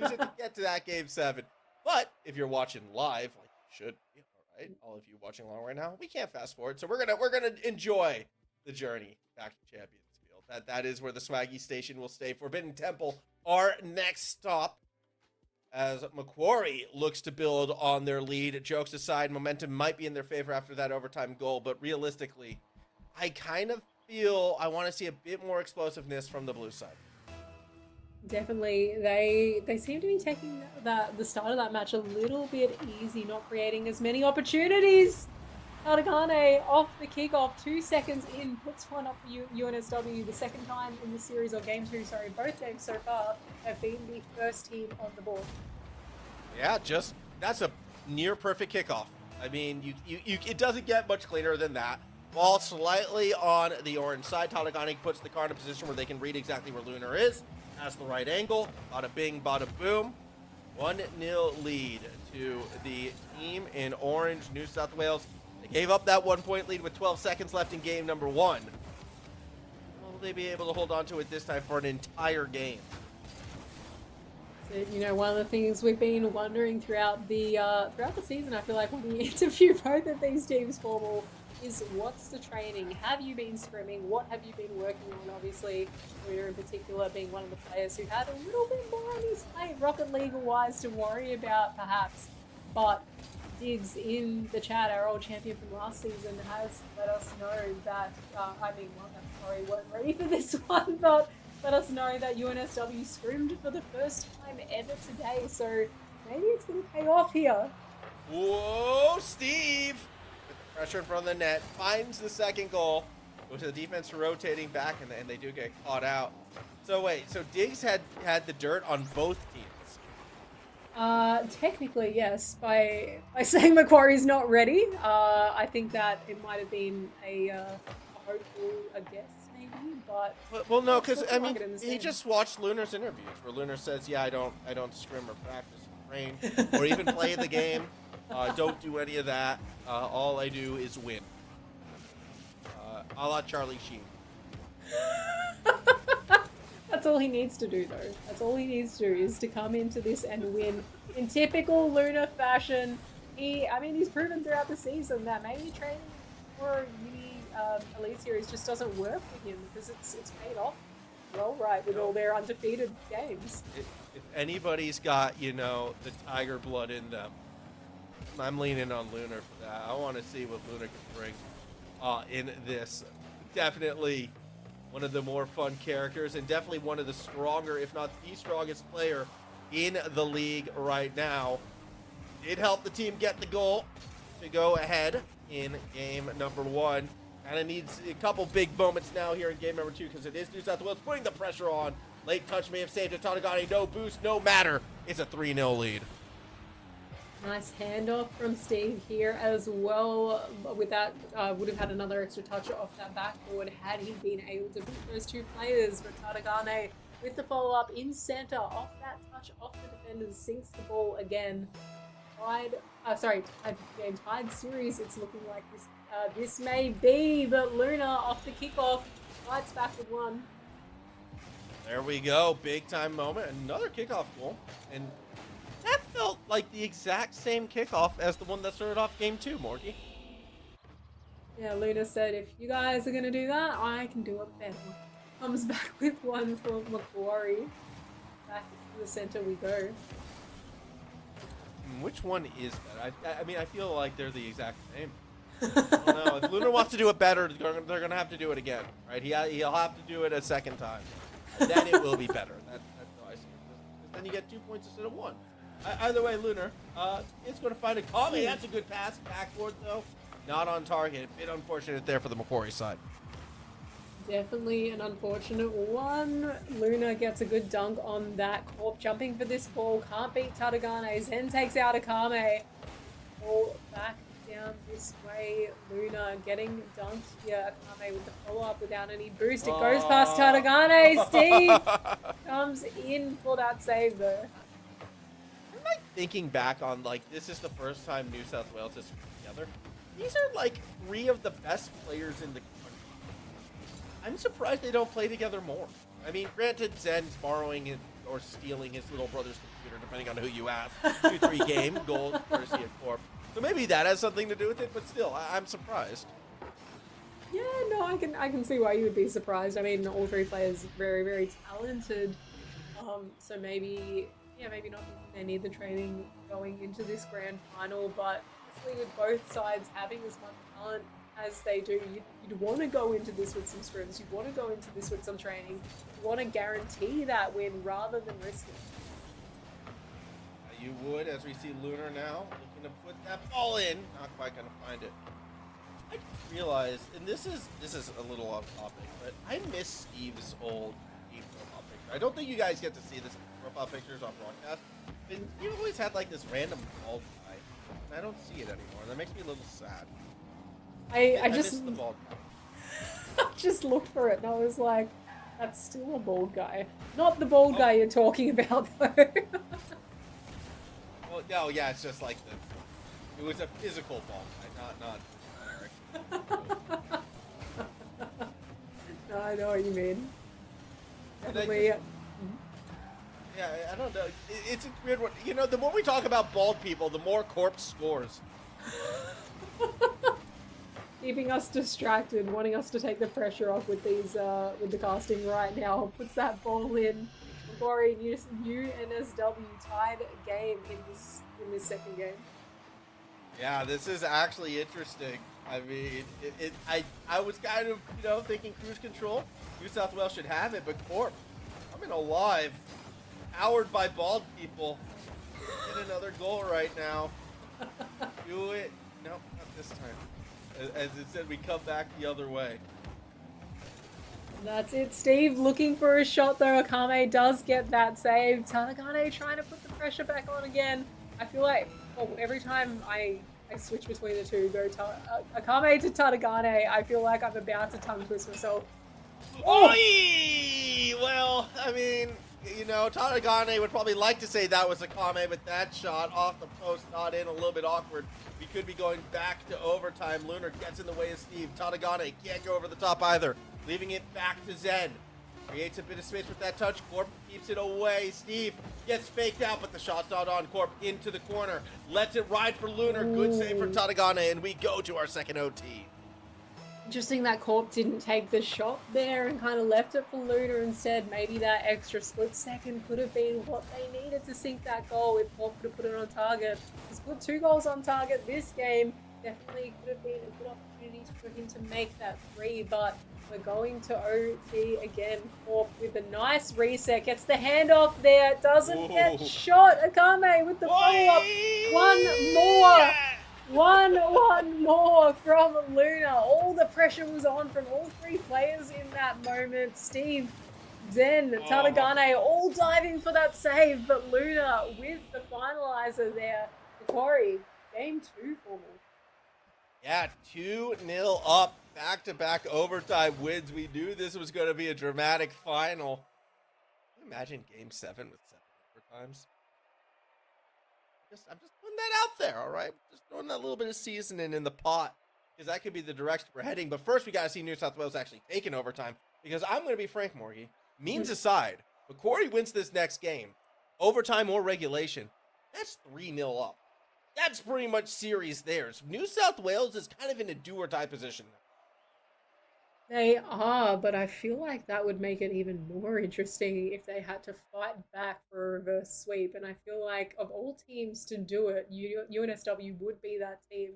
Speaker 1: Use it to get to that game 7. But if you're watching live, like you should be, all right, all of you watching along right now, we can't fast forward. So we're gonna enjoy the journey back to Champions Field. That is where the Swaggy Station will stay. Forbidden Temple, our next stop. As Macquarie looks to build on their lead. Jokes aside, momentum might be in their favor after that overtime goal, but realistically, I kind of feel I want to see a bit more explosiveness from the blue side.
Speaker 2: Definitely, they seem to be taking the start of that match a little bit easy, not creating as many opportunities. Tadagane off the kickoff, 2 seconds in, puts one up for UNSW, the second time in the series, or game 2, sorry, both games so far have been the first team on the board.
Speaker 1: Yeah, that's a near perfect kickoff. I mean, it doesn't get much cleaner than that. Ball slightly on the orange side. Tadagane puts the car in a position where they can read exactly where Lunar is. Has the right angle. Bada bing, bada boom. 1-0 lead to the team in orange, New South Wales. They gave up that 1-point lead with 12 seconds left in game number 1. Will they be able to hold on to it this time for an entire game?
Speaker 2: So, one of the things we've been wondering throughout the season, I feel like when we interview both of these teams, Formal, is what's the training? Have you been scrimming? What have you been working on? Obviously, Luna in particular being one of the players who had a little bit more on his plate, Rocket League-wise, to worry about perhaps. But Diggs in the chat, our old champion from last season, has let us know that, sorry, weren't ready for this one, but let us know that UNSW scrimmed for the first time ever today. So maybe it's going to pay off here.
Speaker 1: Whoa, Steve! Pressure in front of the net, finds the second goal, with the defense rotating back, and they do get caught out. So wait, so Diggs had the dirt on both teams?
Speaker 2: Technically, yes. By saying Macquarie's not ready, I think that it might have been a hopeful guess, maybe, but...
Speaker 1: Well, no, because, I mean, he just watched Lunar's interviews, where Lunar says, yeah, I don't scrim or practice or train, or even play the game. Don't do any of that. All I do is win. A la Charlie Sheen.
Speaker 2: That's all he needs to do, though. That's all he needs to do, is to come into this and win. In typical Luna fashion, he's proven throughout the season that maybe training for Elite Series just doesn't work for him, because it's paid off well, right, with all their undefeated games.
Speaker 1: If anybody's got, the tiger blood in them, I'm leaning on Lunar for that. I want to see what Lunar can bring in this. Definitely one of the more fun characters, and definitely one of the stronger, if not the strongest player in the league right now. Did help the team get the goal to go ahead in game number 1. And it needs a couple big moments now here in game number 2 because it is New South Wales putting the pressure on. Late touch may have saved it. Tadagane, no boost, no matter. It's a 3-0 lead.
Speaker 2: Nice handoff from Steve here as well. With that, would have had another extra touch off that backboard had he been able to beat those two players. But Tadagane with the follow-up in center, off that touch, off the defenders, sinks the ball again. Tied series, it's looking like this. This may be, but Luna off the kickoff, fights back with one.
Speaker 1: There we go, big time moment. Another kickoff goal, and that felt like the exact same kickoff as the one that started off game 2, Morgie.
Speaker 2: Yeah, Luna said, if you guys are gonna do that, I can do it better. Comes back with one for Macquarie. Back to the center we go.
Speaker 1: Which one is better? I mean, I feel like they're the exact same. I don't know. If Luna wants to do it better, they're going to have to do it again, right? He'll have to do it a second time. Then it will be better. That's how I see it. Because then you get 2 points instead of 1. Either way, Lunar, it's going to find a Kame. That's a good pass. Backboard, though. Not on target. A bit unfortunate there for the Macquarie side.
Speaker 2: Definitely an unfortunate one. Luna gets a good dunk on that. Corp jumping for this ball. Can't beat Tadagane. Zen takes out Akame. Ball back down this way. Luna getting dunked here. Akame with the follow-up without any boost. It goes past Tadagane. Steve comes in for that save though.
Speaker 1: I'm like thinking back on like this is the first time New South Wales is together. These are like 3 of the best players in the country. I'm surprised they don't play together more. I mean, granted, Zen's borrowing it or stealing his little brother's computer, depending on who you ask. 2-3 game goals, courtesy of Corp. So maybe that has something to do with it, but still, I'm surprised.
Speaker 2: Yeah, no, I can see why you would be surprised. I mean, all 3 players very, very talented. So maybe not they need the training going into this grand final, but honestly, with both sides having as much talent as they do, you'd want to go into this with some scrims, you'd want to go into this with some training, you want to guarantee that win rather than risk it.
Speaker 1: You would, as we see Lunar now, looking to put that ball in, not quite going to find it. I just realized, and this is a little off topic, but I miss Steve's old Steve profile picture. I don't think you guys get to see this profile pictures on broadcast, but he always had like this random bald guy, and I don't see it anymore. That makes me a little sad.
Speaker 2: I
Speaker 1: miss
Speaker 2: just
Speaker 1: the bald guy.
Speaker 2: just looked for it and I was like, that's still a bald guy. Not the bald guy you're talking about though.
Speaker 1: Well, no, yeah, it's just like it was a physical bald guy, not generic.
Speaker 2: No, I know what you mean.
Speaker 1: And
Speaker 2: Definitely.
Speaker 1: Yeah, I don't know. It's a weird one. You know, the more we talk about bald people, the more Corp scores.
Speaker 2: Keeping us distracted, wanting us to take the pressure off with these, with the casting right now. Puts that ball in. Macquarie and UNSW tied game in this second game.
Speaker 1: Yeah, this is actually interesting. I mean, I was kind of, thinking cruise control. New South Wales should have it, but Corp, coming alive, powered by bald people. Get another goal right now. Do it. No, not this time. As it said, we come back the other way.
Speaker 2: That's it. Steve looking for a shot though. Akame does get that save. Tadagane trying to put the pressure back on again. I feel like every time I switch between the two, go Akame to Tadagane, I feel like I'm about to tongue twist myself.
Speaker 1: Oh! Well, I mean, Tadagane would probably like to say that was Akame, but that shot off the post, not in, a little bit awkward. We could be going back to overtime. Lunar gets in the way of Steve. Tadagane can't go over the top either. Leaving it back to Zen. Creates a bit of space with that touch. Corp keeps it away. Steve gets faked out, but the shot's not on. Corp into the corner. Lets it ride for Lunar. Good save for Tadagane, and we go to our second OT.
Speaker 2: Interesting that Corp didn't take the shot there and kind of left it for Lunar instead. Maybe that extra split second could have been what they needed to sink that goal if Corp could have put it on target. He's put 2 goals on target this game. Definitely could have been a good opportunity for him to make that 3, but we're going to OT again. Corp with a nice reset. Gets the handoff there. Doesn't get shot. Akame with the follow-up. One more. 1-1 more from Luna. All the pressure was on from all three players in that moment. Steve, Zen, Tadagane all diving for that save, but Luna with the finalizer there. Corey, game 2 formal.
Speaker 1: Yeah, 2-0 up, back-to-back overtime wins. We knew this was going to be a dramatic final. Can you imagine game 7 with 7 overtimes? I'm just putting that out there, all right? Just throwing that little bit of seasoning in the pot, because that could be the direction we're heading. But first, we got to see New South Wales actually take an overtime, because I'm going to be frank, Morgie. Memes aside, McQuarrie wins this next game, overtime or regulation, that's 3-0 up. That's pretty much series theirs. New South Wales is kind of in a do-or-die position now.
Speaker 2: They are, but I feel like that would make it even more interesting if they had to fight back for a reverse sweep. And I feel like of all teams to do it, UNSW would be that team.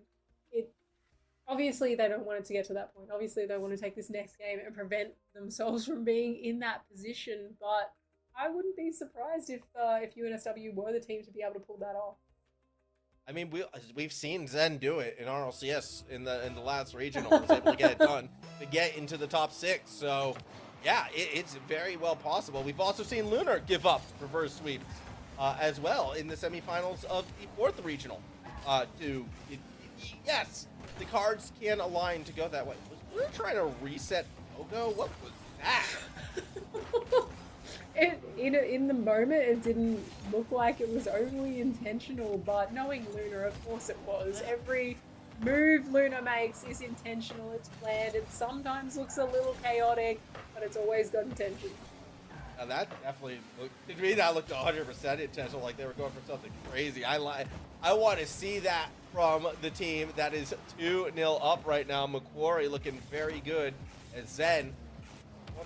Speaker 2: Obviously, they don't want it to get to that point. Obviously, they want to take this next game and prevent themselves from being in that position. But I wouldn't be surprised if UNSW were the team to be able to pull that off.
Speaker 1: I mean, we've seen Zen do it in RLCS in the last regional. Was able to get it done to get into the top 6. So, yeah, it's very well possible. We've also seen Lunar give up reverse sweeps as well in the semifinals of the 4th regional. Yes, the cards can align to go that way. Was Lunar trying to reset Pogo? What was that?
Speaker 2: In the moment, it didn't look like it was overly intentional, but knowing Luna, of course it was. Every move Luna makes is intentional, it's planned, it sometimes looks a little chaotic, but it's always got intention.
Speaker 1: Now that definitely to me that looked 100% intentional, like they were going for something crazy. I want to see that from the team that is 2-0 up right now. McQuarrie looking very good as Zen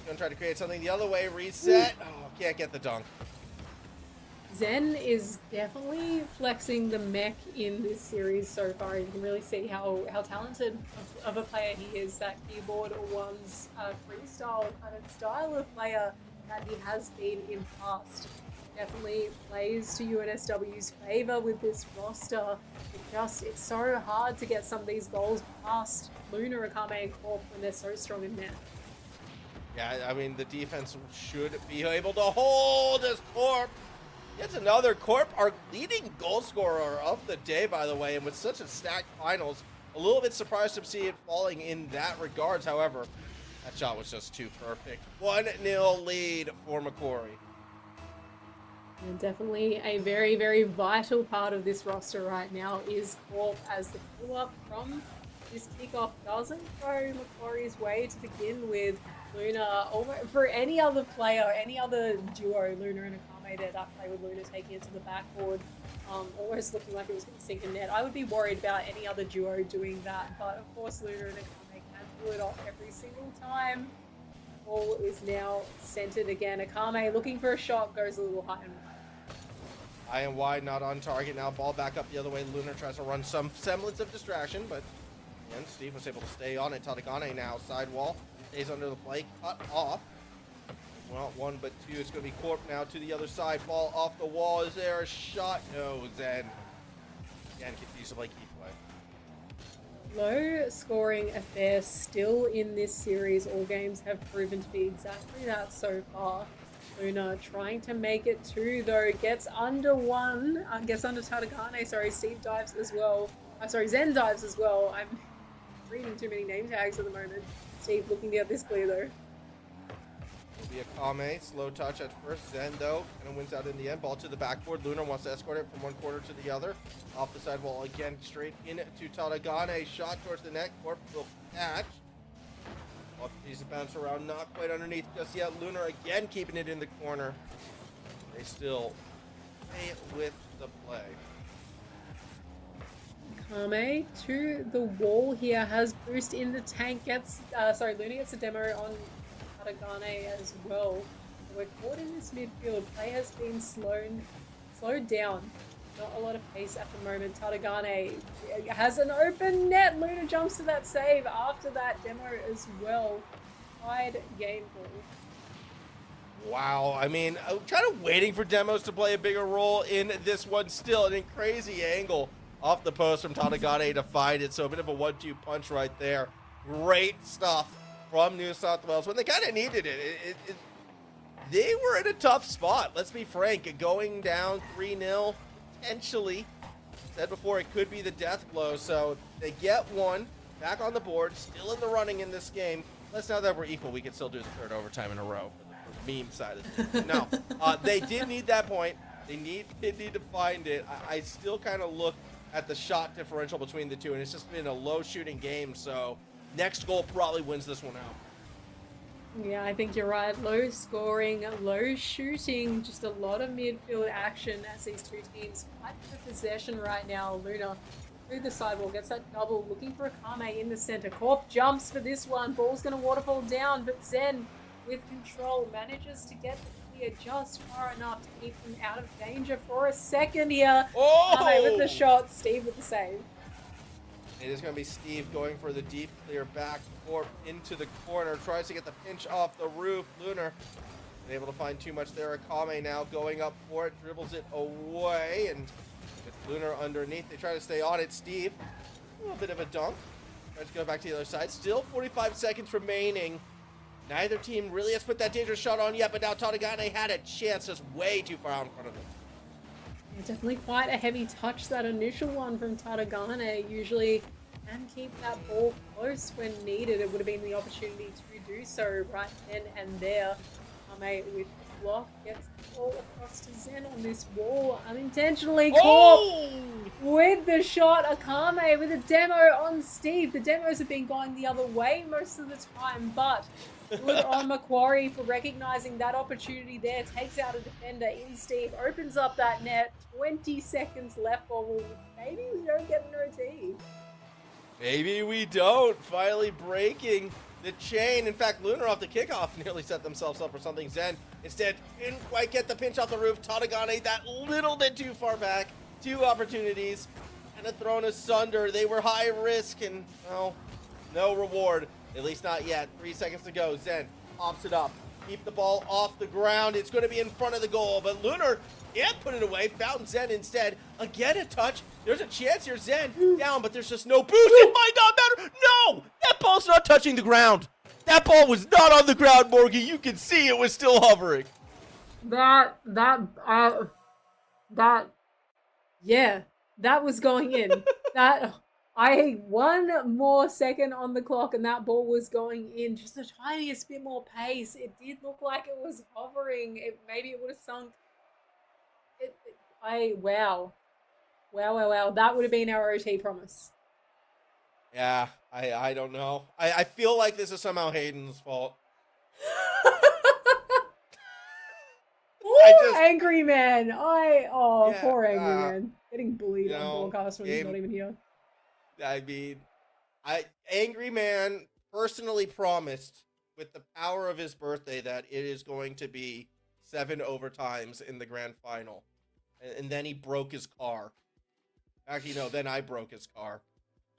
Speaker 1: gonna try to create something the other way. Reset. Oh, can't get the dunk.
Speaker 2: Zen is definitely flexing the mech in this series so far. You can really see how talented of a player he is. That keyboard one's freestyle kind of style of player that he has been in past. Definitely plays to UNSW's favor with this roster. It's so hard to get some of these goals past Luna, Akame, and Corp when they're so strong in net.
Speaker 1: Yeah, I mean, the defense should be able to hold as Corp. It's another Corp, our leading goal scorer of the day, by the way, and with such a stacked finals, a little bit surprised to see it falling in that regards. However, that shot was just too perfect. 1-0 lead for McQuarrie.
Speaker 2: And definitely a very, very vital part of this roster right now is Corp, as the pull-up from this kickoff doesn't go McQuarrie's way to begin with. Luna, for any other player, any other duo, Luna and Akame there, that play with Luna taking it to the backboard, almost looking like it was going to sink in net. I would be worried about any other duo doing that, but of course Luna and Akame can pull it off every single time. Ball is now centered again. Akame looking for a shot, goes a little high and wide.
Speaker 1: High and wide, not on target. Now ball back up the other way. Luna tries to run some semblance of distraction, but again, Steve was able to stay on it. Tadagane now, sidewall. Stays under the play, cut off. Well, 1 but 2. It's going to be Corp now to the other side. Ball off the wall. Is there a shot? No, Zen. Again, continues to play key play.
Speaker 2: Low scoring affair still in this series. All games have proven to be exactly that so far. Luna trying to make it 2 though. Gets under 1. Gets under Tadagane. Sorry, Steve dives as well. Zen dives as well. I'm reading too many name tags at the moment. Steve looking to get this clear though.
Speaker 1: It'll be a Kame, slow touch at first. Zen though, kind of wins out in the end. Ball to the backboard. Luna wants to escort it from one corner to the other. Off the sidewall again, straight into Tadagane. Shot towards the net. Corp will catch. Off the piece of bounce around, not quite underneath just yet. Luna again keeping it in the corner. They still play with the play.
Speaker 2: Kame to the wall here, has boost in the tank, Luna gets a demo on Tadagane as well. We're caught in this midfield. Play has been slowed down. Not a lot of pace at the moment. Tadagane has an open net. Luna jumps to that save after that demo as well. Tied game ball.
Speaker 1: Wow, I mean, I'm kind of waiting for demos to play a bigger role in this one still. And in crazy angle off the post from Tadagane to find it. So a bit of a 1-2 punch right there. Great stuff from New South Wales when they kind of needed it. They were in a tough spot. Let's be frank. Going down 3-0, potentially. Said before, it could be the death blow. So they get one back on the board, still in the running in this game. Let's now that we're equal, we can still do the third overtime in a row for the meme side of it. No, they did need that point. They did need to find it. I still kind of look at the shot differential between the two, and it's just been a low shooting game. So next goal probably wins this one out.
Speaker 2: Yeah, I think you're right. Low scoring, low shooting, just a lot of midfield action as these two teams fight for possession right now. Luna through the sidewall, gets that double, looking for a Kame in the center. Corp jumps for this one. Ball's going to waterfall down, but Zen with control manages to get the clear just far enough to keep them out of danger for a second here.
Speaker 1: Oh!
Speaker 2: Kame with the shot, Steve with the save.
Speaker 1: It is going to be Steve going for the deep clear back, Corp into the corner, tries to get the pinch off the roof. Lunar able to find too much there. Akame now going up for it, dribbles it away, and with Lunar underneath, they try to stay on it. Steve, a little bit of a dunk. Tries to go back to the other side. Still 45 seconds remaining. Neither team really has put that dangerous shot on yet, but now Tadagane had a chance, just way too far out in front of them.
Speaker 2: Yeah, definitely quite a heavy touch, that initial one from Tadagane. Usually can keep that ball close when needed. It would have been the opportunity to do so right then and there. Kame with the block gets the ball across to Zen on this wall unintentionally.
Speaker 1: Oh!
Speaker 2: With the shot, Akame with a demo on Steve. The demos have been going the other way most of the time, but good on Macquarie for recognizing that opportunity there. Takes out a defender in Steve, opens up that net. 20 seconds left, or maybe we don't get an OT.
Speaker 1: Maybe we don't. Finally breaking the chain. In fact, Lunar off the kickoff nearly set themselves up for something. Zen instead didn't quite get the pinch off the roof. Tadagane that little bit too far back. 2 opportunities and a thrown asunder. They were high risk and, well, no reward. At least not yet. 3 seconds to go. Zen pops it up. Keep the ball off the ground. It's going to be in front of the goal, but Lunar can't put it away. Found Zen instead. Again, a touch. There's a chance here. Zen down, but there's just no boost. It might not matter. No! That ball's not touching the ground. That ball was not on the ground, Morgan. You can see it was still hovering.
Speaker 2: Yeah, that was going in. One more second on the clock and that ball was going in. Just the tiniest bit more pace. It did look like it was hovering. Maybe it would have sunk. Wow. That would have been our OT promise.
Speaker 1: Yeah, I don't know. I feel like this is somehow Hayden's fault.
Speaker 2: Angry man. Poor angry man. Getting bullied on broadcast when he's not even here.
Speaker 1: I mean, Angry Man personally promised with the power of his birthday that it is going to be 7 overtimes in the grand final. And then he broke his car. Actually, no, then I broke his car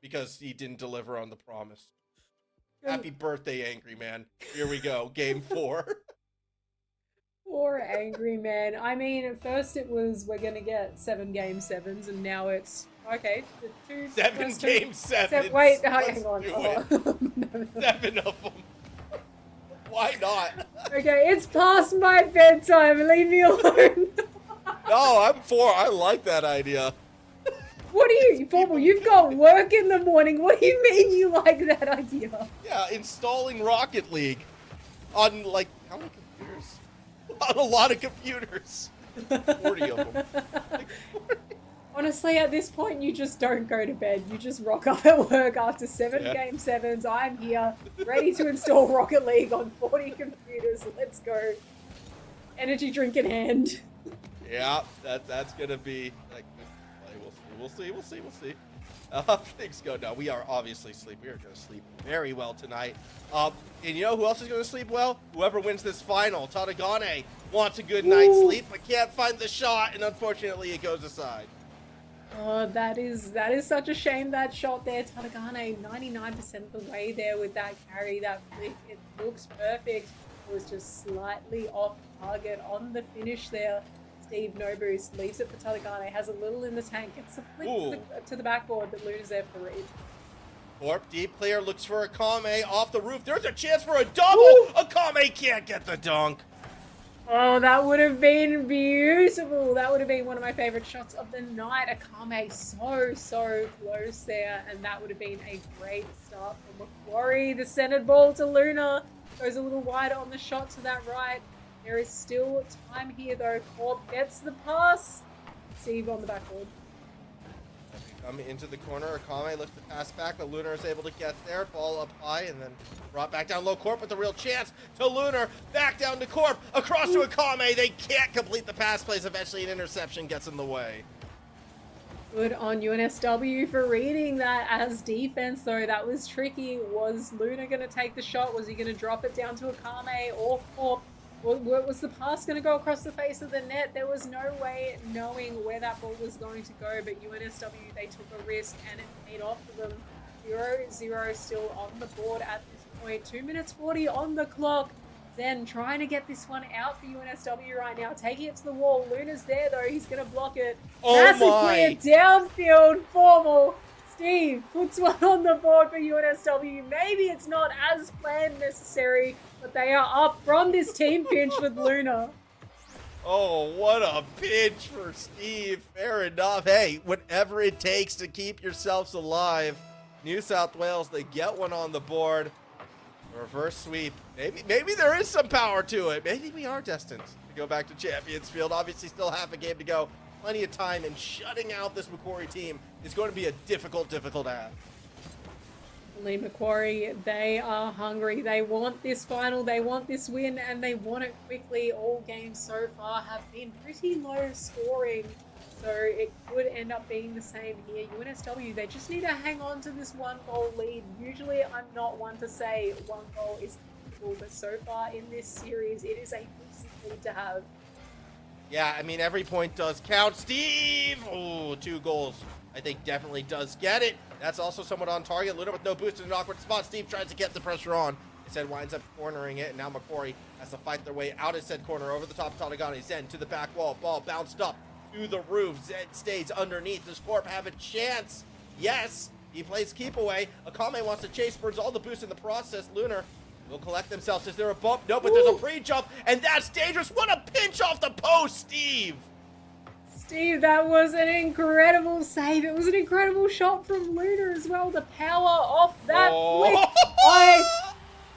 Speaker 1: because he didn't deliver on the promise. Happy birthday, Angry Man. Here we go, game 4.
Speaker 2: Poor Angry Man. I mean, at first it was, we're going to get 7 game 7s, and now it's, okay, the 2...
Speaker 1: 7 game 7s.
Speaker 2: Wait, hang on.
Speaker 1: 7 of them. Why not?
Speaker 2: Okay, it's past my bedtime. Leave me alone.
Speaker 1: No, I'm for. I like that idea.
Speaker 2: What do you, Formal? You've got work in the morning. What do you mean you like that idea?
Speaker 1: Yeah, installing Rocket League on, like, how many computers? On a lot of computers. 40 of them. Like 40.
Speaker 2: Honestly, at this point, you just don't go to bed. You just rock up at work after 7 game 7s. I'm here, ready to install Rocket League on 40 computers. Let's go. Energy drink in hand.
Speaker 1: Yeah, that's gonna be like, we'll see. Things go down. We are obviously sleep. We are gonna sleep very well tonight. And you know who else is gonna sleep well? Whoever wins this final. Tadagane wants a good night's sleep, but can't find the shot, and unfortunately, it goes aside.
Speaker 2: Oh, that is such a shame, that shot there. Tadagane 99% of the way there with that carry, that flick. It looks perfect. It was just slightly off target on the finish there. Steve no boost, leaves it for Tadagane, has a little in the tank, gets the flick to the backboard, but Luna's there for the read.
Speaker 1: Corp, deep clear, looks for Akame off the roof. There's a chance for a double.
Speaker 2: Ooh.
Speaker 1: Akame can't get the dunk.
Speaker 2: Oh, that would have been beautiful. That would have been one of my favorite shots of the night. Akame so close there, and that would have been a great start for Macquarie. The centered ball to Luna goes a little wider on the shot to that right. There is still time here though. Corp gets the pass. Steve on the backboard.
Speaker 1: As we come into the corner, Akame looks to pass back, but Lunar is able to get there. Ball up high and then brought back down low. Corp with a real chance to Lunar. Back down to Corp. Across to Akame. They can't complete the pass plays. Eventually an interception gets in the way.
Speaker 2: Good on UNSW for reading that as defense, though. That was tricky. Was Luna going to take the shot? Was he going to drop it down to Akame or Corp? Was the pass going to go across the face of the net? There was no way knowing where that ball was going to go, but UNSW, they took a risk and it paid off for them. 0-0 still on the board at this point. 2 minutes 40 on the clock. Zen trying to get this one out for UNSW right now. Taking it to the wall. Luna's there though. He's going to block it.
Speaker 1: Oh
Speaker 2: Massive
Speaker 1: my!
Speaker 2: clear downfield. Formal. Steve puts one on the board for UNSW. Maybe it's not as planned necessary, but they are up from this team pinch with Luna.
Speaker 1: Oh, what a pinch for Steve. Fair enough. Hey, whatever it takes to keep yourselves alive. New South Wales, they get one on the board. Reverse sweep. Maybe there is some power to it. Maybe we are destined to go back to Champions Field. Obviously, still half a game to go. Plenty of time, and shutting out this Macquarie team is going to be a difficult ask.
Speaker 2: Lee Macquarie, they are hungry. They want this final, they want this win, and they want it quickly. All games so far have been pretty low scoring, so it could end up being the same here. UNSW, they just need to hang on to this 1-goal lead. Usually I'm not one to say 1 goal is possible, but so far in this series, it is a decent lead to have.
Speaker 1: Yeah, I mean, every point does count. Steve! Oh, 2 goals. I think definitely does get it. That's also somewhat on target. Luna with no boost in an awkward spot. Steve tries to get the pressure on. Instead winds up cornering it, and now Macquarie has to fight their way out of said corner over the top of Tadagane. Zen to the back wall. Ball bounced up to the roof. Zen stays underneath. Does Corp have a chance? Yes. He plays keep away. Akame wants to chase, burns all the boost in the process. Lunar will collect themselves. Is there a bump? No, but there's a pre-jump, and that's dangerous. What a pinch off the post, Steve!
Speaker 2: Steve, that was an incredible save. It was an incredible shot from Luna as well. The power off that flick.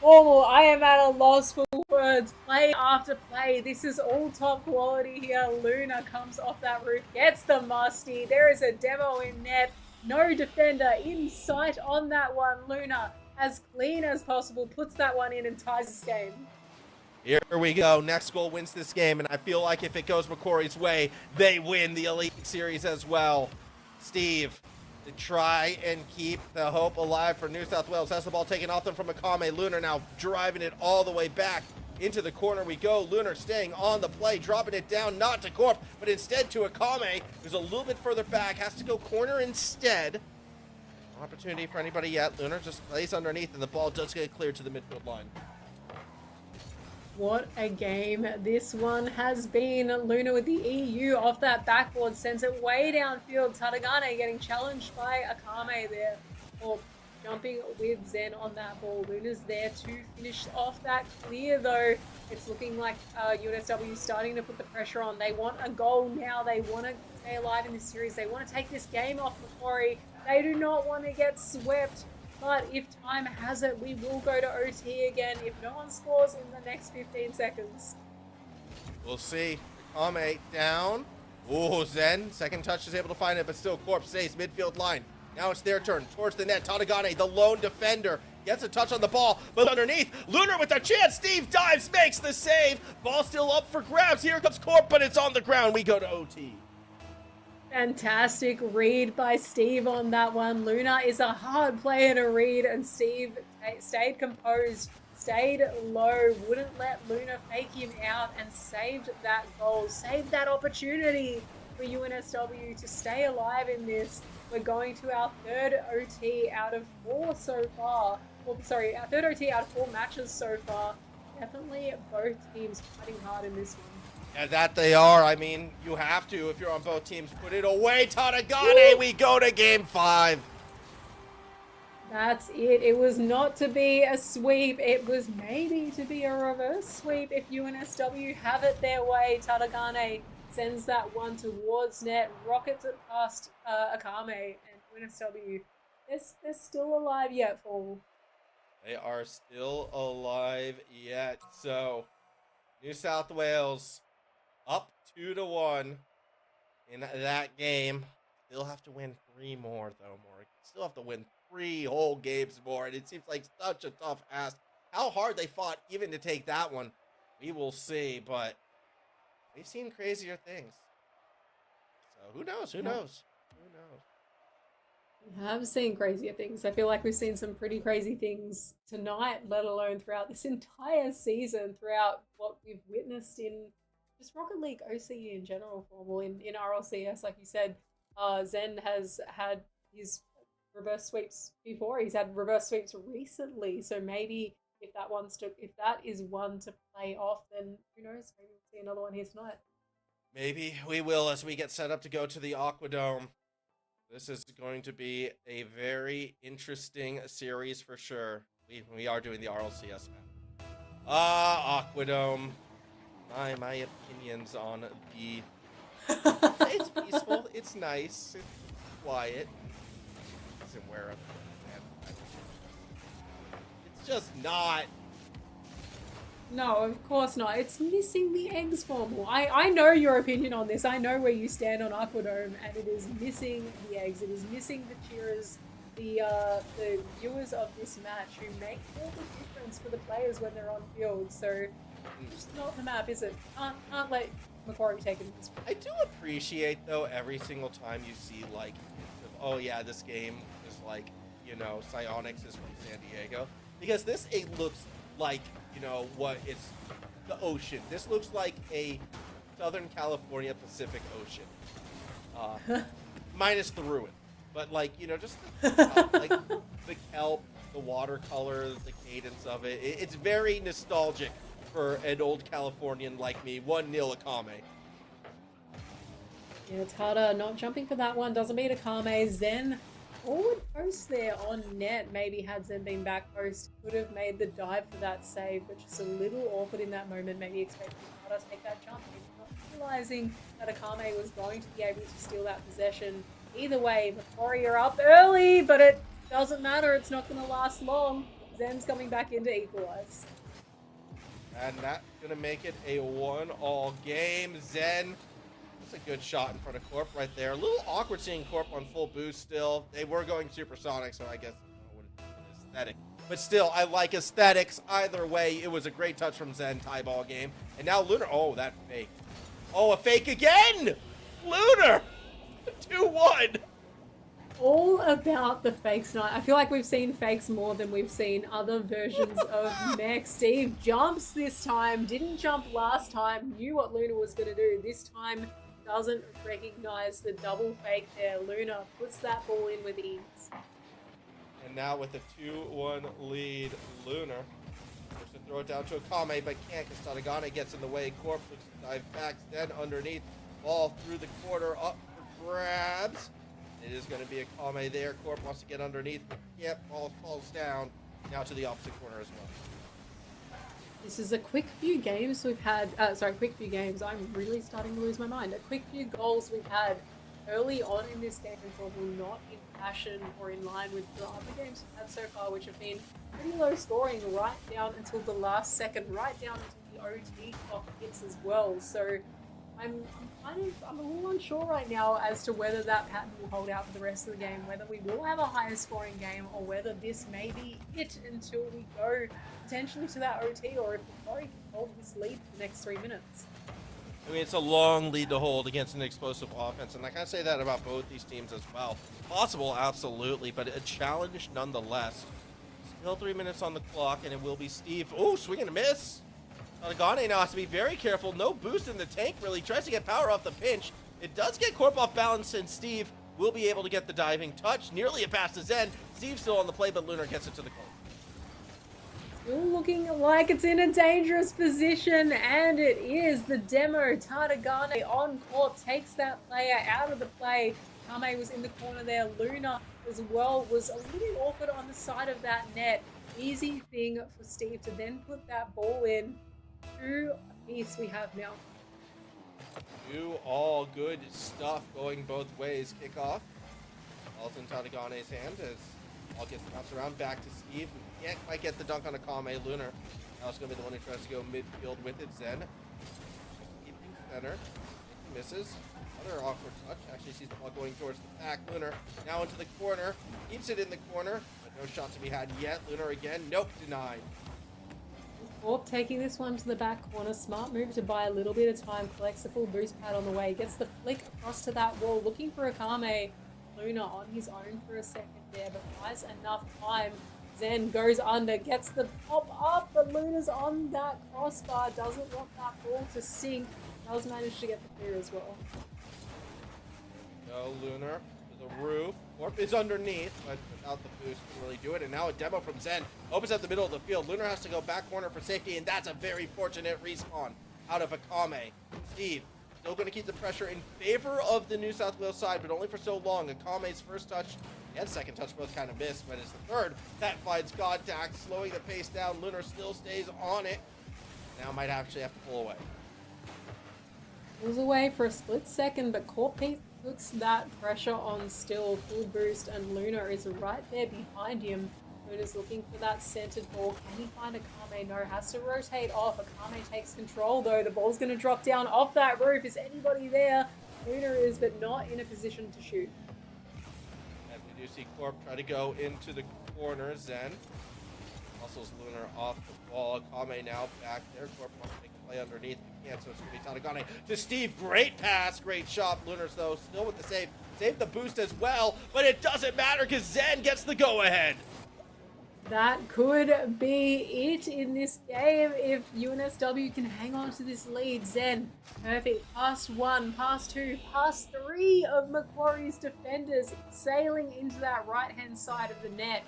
Speaker 2: I am at a loss for words. Play after play. This is all top quality here. Luna comes off that roof, gets the musty. There is a demo in net. No defender in sight on that one. Luna, as clean as possible, puts that one in and ties this game.
Speaker 1: Here we go. Next goal wins this game, and I feel like if it goes Macquarie's way, they win the Elite Series as well. Steve, to try and keep the hope alive for New South Wales, has the ball taken off them from Akame. Lunar now driving it all the way back into the corner we go. Lunar staying on the play, dropping it down, not to Corp, but instead to Akame, who's a little bit further back, has to go corner instead. No opportunity for anybody yet. Lunar just plays underneath, and the ball does get cleared to the midfield line.
Speaker 2: What a game this one has been. Luna with the EU off that backboard sends it way downfield. Tadagane getting challenged by Akame there. Or jumping with Zen on that ball. Luna's there to finish off that clear though. It's looking like UNSW starting to put the pressure on. They want a goal now. They want to stay alive in this series. They want to take this game off Macquarie. They do not want to get swept. But if time has it, we will go to OT again if no one scores in the next 15 seconds.
Speaker 1: We'll see. Akame down. Oh, Zen. Second touch is able to find it, but still Corp stays midfield line. Now it's their turn. Towards the net. Tadagane, the lone defender, gets a touch on the ball, but underneath. Lunar with a chance. Steve dives, makes the save. Ball still up for grabs. Here comes Corp, but it's on the ground. We go to OT.
Speaker 2: Fantastic read by Steve on that one. Luna is a hard player to read, and Steve stayed composed, stayed low, wouldn't let Luna fake him out, and saved that goal, saved that opportunity for UNSW to stay alive in this. We're going to our third OT out of 4 so far. Well, sorry, our third OT out of 4 matches so far. Definitely both teams fighting hard in this one.
Speaker 1: Yeah, that they are. I mean, you have to if you're on both teams. Put it away, Tadagane. We go to game 5.
Speaker 2: That's it. It was not to be a sweep. It was maybe to be a reverse sweep if UNSW have it their way. Tadagane sends that one towards net, rockets it past Akame, and UNSW, they're still alive yet, Formal.
Speaker 1: They are still alive yet. So, New South Wales up 2-1 in that game. Still have to win 3 more, though, Morgan. Still have to win 3 whole games more, and it seems like such a tough ask. How hard they fought even to take that one, we will see, but we've seen crazier things. So who knows? Who knows? Who knows?
Speaker 2: We have seen crazier things. I feel like we've seen some pretty crazy things tonight, let alone throughout this entire season, throughout what we've witnessed in just Rocket League OCE in general, Formal. In RLCS, like you said, Zen has had his reverse sweeps before. He's had reverse sweeps recently, so maybe if that is one to play off, then who knows? Maybe we'll see another one here tonight.
Speaker 1: Maybe we will as we get set up to go to the Aquadome. This is going to be a very interesting series for sure. We are doing the RLCS map. Aquadome. My opinions on the. It's peaceful. It's nice. It's quiet. It doesn't wear a. It's just not.
Speaker 2: No, of course not. It's missing the eggs, Formal. I know your opinion on this. I know where you stand on Aquadome, and it is missing the eggs. It is missing the cheerers, the viewers of this match who make all the difference for the players when they're on field. So, just not the map, is it? Can't let Macquarie take it in this way.
Speaker 1: I do appreciate, though, every single time you see, like, oh yeah, this game is like, you know, Psyonix is from San Diego. Because this, it looks like, you know, what it's the ocean. This looks like a Southern California Pacific Ocean. Minus the ruin. But, like, you know, just like the kelp, the watercolor, the cadence of it. It's very nostalgic for an old Californian like me. 1-0 Akame.
Speaker 2: Yeah, it's harder not jumping for that one. Doesn't beat Akame. Zen forward post there on net. Maybe had Zen been back post, could have made the dive for that save, but just a little awkward in that moment. Maybe expecting Harder to take that jump. Maybe not realizing that Akame was going to be able to steal that possession. Either way, Macquarie are up early, but it doesn't matter. It's not going to last long. Zen's coming back in to equalize.
Speaker 1: And that's going to make it a 1-all game. Zen, that's a good shot in front of Corp right there. A little awkward seeing Corp on full boost still. They were going supersonic, so I guess it wouldn't be aesthetic. But still, I like aesthetics. Either way, it was a great touch from Zen, tie ball game. And now Lunar, oh, that fake. Oh, a fake again! Lunar! 2-1!
Speaker 2: All about the fakes night. I feel like we've seen fakes more than we've seen other versions of Mech. Steve jumps this time, didn't jump last time, knew what Luna was going to do. This time doesn't recognize the double fake there. Luna puts that ball in with ease.
Speaker 1: And now with a 2-1 lead, Lunar looks to throw it down to Akame, but can't because Tadagane gets in the way. Corp looks to dive back, then underneath, ball through the corner, up for grabs. It is going to be Akame there. Corp wants to get underneath, but yep, ball falls down. Now to the opposite corner as well.
Speaker 2: This is a quick few games we've had. Quick few games. I'm really starting to lose my mind. A quick few goals we've had early on in this game, probably not in fashion or in line with the other games we've had so far, which have been pretty low scoring right down until the last second, right down until the OT clock hits as well. So I'm a little unsure right now as to whether that pattern will hold out for the rest of the game, whether we will have a higher scoring game or whether this may be it until we go potentially to that OT, or if Macquarie can hold this lead for the next 3 minutes.
Speaker 1: I mean, it's a long lead to hold against an explosive offense, and I kind of say that about both these teams as well. Possible, absolutely, but a challenge nonetheless. Still 3 minutes on the clock, and it will be Steve. Oh, swing and a miss. Tadagane now has to be very careful. No boost in the tank, really. Tries to get power off the pinch. It does get Corp off balance, and Steve will be able to get the diving touch. Nearly a pass to Zen. Steve still on the play, but Lunar gets it to the goal.
Speaker 2: Still looking like it's in a dangerous position, and it is. The demo Tartagane on court takes that player out of the play. Kame was in the corner there. Luna as well was a little awkward on the side of that net. Easy thing for Steve to then put that ball in. 2 apiece we have now.
Speaker 1: All good stuff going both ways. Kickoff. Ball's in Tartagane's hand as ball gets bounced around back to Steve. Can't quite get the dunk on Akame. Lunar now it's going to be the one who tries to go midfield with it. Zen. Keeping center. He misses. Another awkward touch. Actually sees the ball going towards the back. Lunar now into the corner. Keeps it in the corner, but no shot to be had yet. Lunar again. Nope, denied.
Speaker 2: Corp taking this one to the back corner. Smart move to buy a little bit of time. Collects the full boost pad on the way. Gets the flick across to that wall. Looking for Akame. Luna on his own for a second there, but buys enough time. Zen goes under. Gets the pop up, but Luna's on that crossbar. Doesn't want that ball to sink. Does manage to get the clear as well.
Speaker 1: Go Lunar to the roof. Corp is underneath, but without the boost, can really do it. And now a demo from Zen opens up the middle of the field. Lunar has to go back corner for safety, and that's a very fortunate respawn out of Akame. Steve still going to keep the pressure in favor of the New South Wales side, but only for so long. Akame's first touch and second touch both kind of missed, but it's the third that finds contact, slowing the pace down. Lunar still stays on it. Now might actually have to pull away.
Speaker 2: Pulls away for a split second, but Corp puts that pressure on still. Full boost, and Luna is right there behind him. Luna's looking for that centered ball. Can he find Akame? No, has to rotate off. Akame takes control though. The ball's going to drop down off that roof. Is anybody there? Luna is, but not in a position to shoot.
Speaker 1: As we do see Corp try to go into the corner. Zen muscles Lunar off the ball. Akame now back there. Corp wants to make a play underneath. He can't, so it's going to be Tartagane to Steve. Great pass, great shot. Lunar, though, still with the save. Saved the boost as well, but it doesn't matter because Zen gets the go-ahead.
Speaker 2: That could be it in this game if UNSW can hang on to this lead. Zen, perfect. Past 1, past 2, past 3 of Macquarie's defenders sailing into that right-hand side of the net.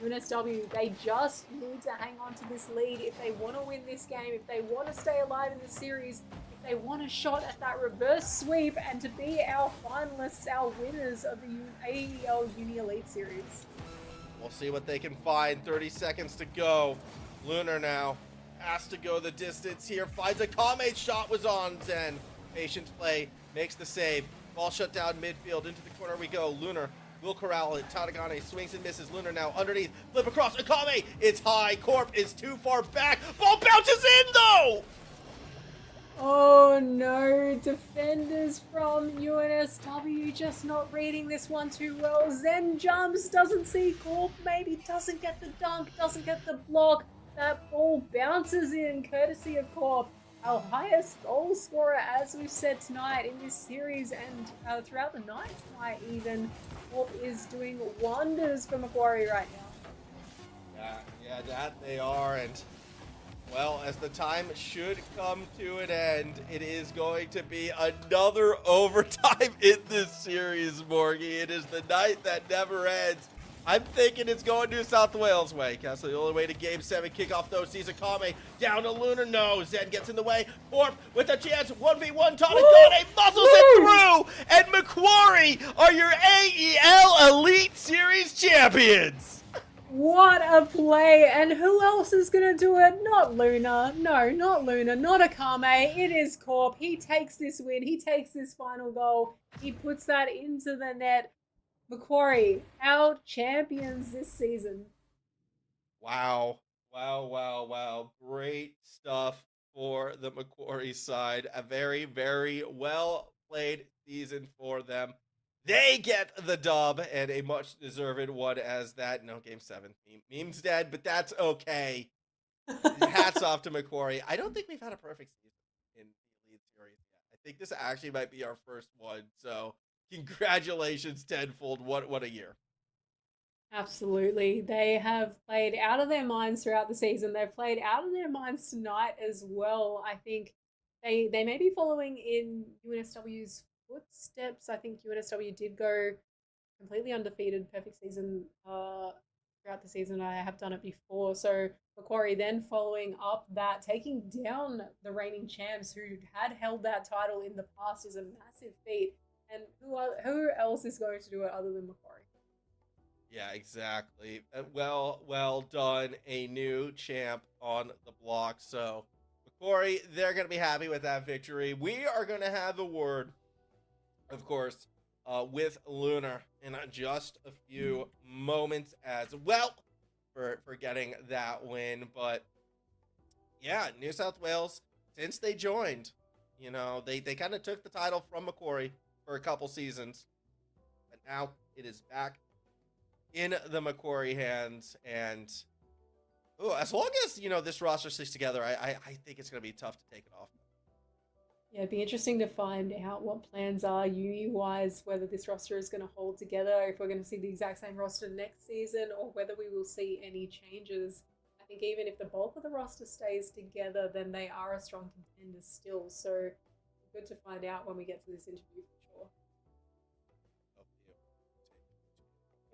Speaker 2: UNSW, they just need to hang on to this lead if they want to win this game, if they want to stay alive in the series, if they want a shot at that reverse sweep and to be our finalists, our winners of the AEL Uni Elite Series.
Speaker 1: We'll see what they can find. 30 seconds to go. Lunar now has to go the distance here. Finds Akame's shot was on Zen. Patience play, makes the save. Ball shut down midfield. Into the corner we go. Lunar will corral it. Tartagane swings and misses. Lunar now underneath. Flip across. Akame, it's high. Corp is too far back. Ball bounces in though!
Speaker 2: Oh no, defenders from UNSW just not reading this one too well. Zen jumps, doesn't see Corp, maybe doesn't get the dunk, doesn't get the block. That ball bounces in courtesy of Corp, our highest goal scorer as we've said tonight in this series and throughout the night tonight even. Corp is doing wonders for Macquarie right now.
Speaker 1: Yeah, that they are, and well, as the time should come to an end, it is going to be another overtime in this series, Morgie. It is the night that never ends. I'm thinking it's going New South Wales way. Castle, the only way to Game 7 kickoff, though, sees Akame down to Lunar. No, Zen gets in the way. Corp with a chance. 1v1. Tartagane muscles it through. And Macquarie are your AEL Elite Series champions.
Speaker 2: What a play! And who else is going to do it? Not Luna. No, not Luna. Not Akame. It is Corp. He takes this win. He takes this final goal. He puts that into the net. Macquarie, our champions this season.
Speaker 1: Wow. Great stuff for the Macquarie side. A very, very well played season for them. They get the dub, and a much-deserved one as that. No, Game 7 meme's dead, but that's okay. Hats off to Macquarie. I don't think we've had a perfect season in the Elite Series yet. I think this actually might be our first one, so congratulations tenfold. What a year.
Speaker 2: Absolutely. They have played out of their minds throughout the season. They've played out of their minds tonight as well. I think they may be following in UNSW's footsteps. I think UNSW did go completely undefeated, perfect season throughout the season. I have done it before. So Macquarie then following up that, taking down the reigning champs who had held that title in the past is a massive feat. And who else is going to do it other than Macquarie?
Speaker 1: Yeah, exactly. Well done. A new champ on the block. So, Macquarie, they're going to be happy with that victory. We are going to have a word, of course, with Lunar in just a few moments as well for getting that win. But yeah, New South Wales, since they joined, they kind of took the title from Macquarie for a couple seasons, but now it is back in the Macquarie hands. And as long as this roster sticks together, I think it's going to be tough to take it off.
Speaker 2: Yeah, it'd be interesting to find out what plans are uni-wise, whether this roster is going to hold together, if we're going to see the exact same roster next season, or whether we will see any changes. I think even if the bulk of the roster stays together, then they are a strong contender still. So good to find out when we get to this interview for sure.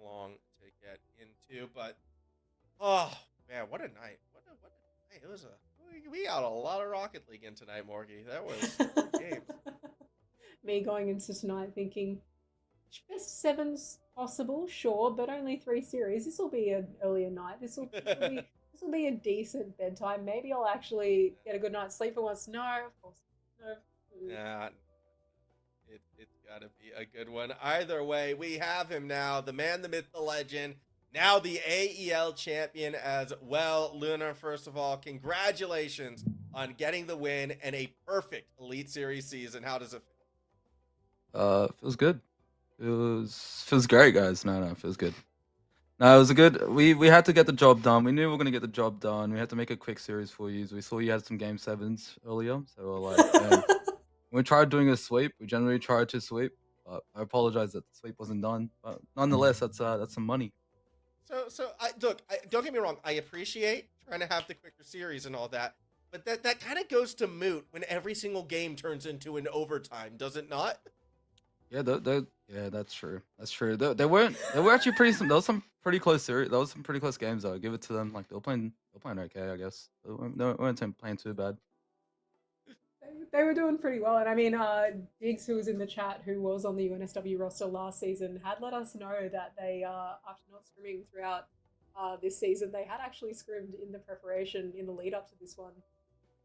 Speaker 1: Long to get into, but oh man, what a night! What a night! It was we got a lot of Rocket League in tonight, Morgie. That was games.
Speaker 2: Me going into tonight thinking best sevens possible, sure, but only 3 series. This will be an earlier night. This will be a decent bedtime. Maybe I'll actually get a good night's sleep for once. No, of course, no.
Speaker 1: Yeah, it's got to be a good one. Either way, we have him now, the man, the myth, the legend. Now the AEL champion as well. Lunar, first of all, congratulations on getting the win and a perfect Elite Series season. How does it feel?
Speaker 4: Feels good. Feels great, guys. No, feels good. No, it was a good. We had to get the job done. We knew we were gonna get the job done. We had to make a quick series for you. We saw you had some game sevens earlier, so we're like, man, we tried doing a sweep. We generally tried to sweep, but I apologize that the sweep wasn't done. But nonetheless, that's some money.
Speaker 1: So don't get me wrong. I appreciate trying to have the quicker series and all that, but that kind of goes to moot when every single game turns into an overtime, does it not?
Speaker 4: Yeah, yeah, that's true. That's true. They were actually pretty. There was some pretty close series. There was some pretty close games though. I'll give it to them. Like they were playing okay, I guess. They weren't playing too bad.
Speaker 2: They were doing pretty well. And I mean, Diggs, who was in the chat, who was on the UNSW roster last season, had let us know that they, after not scrimming throughout this season, they had actually scrimmed in the preparation in the lead up to this one.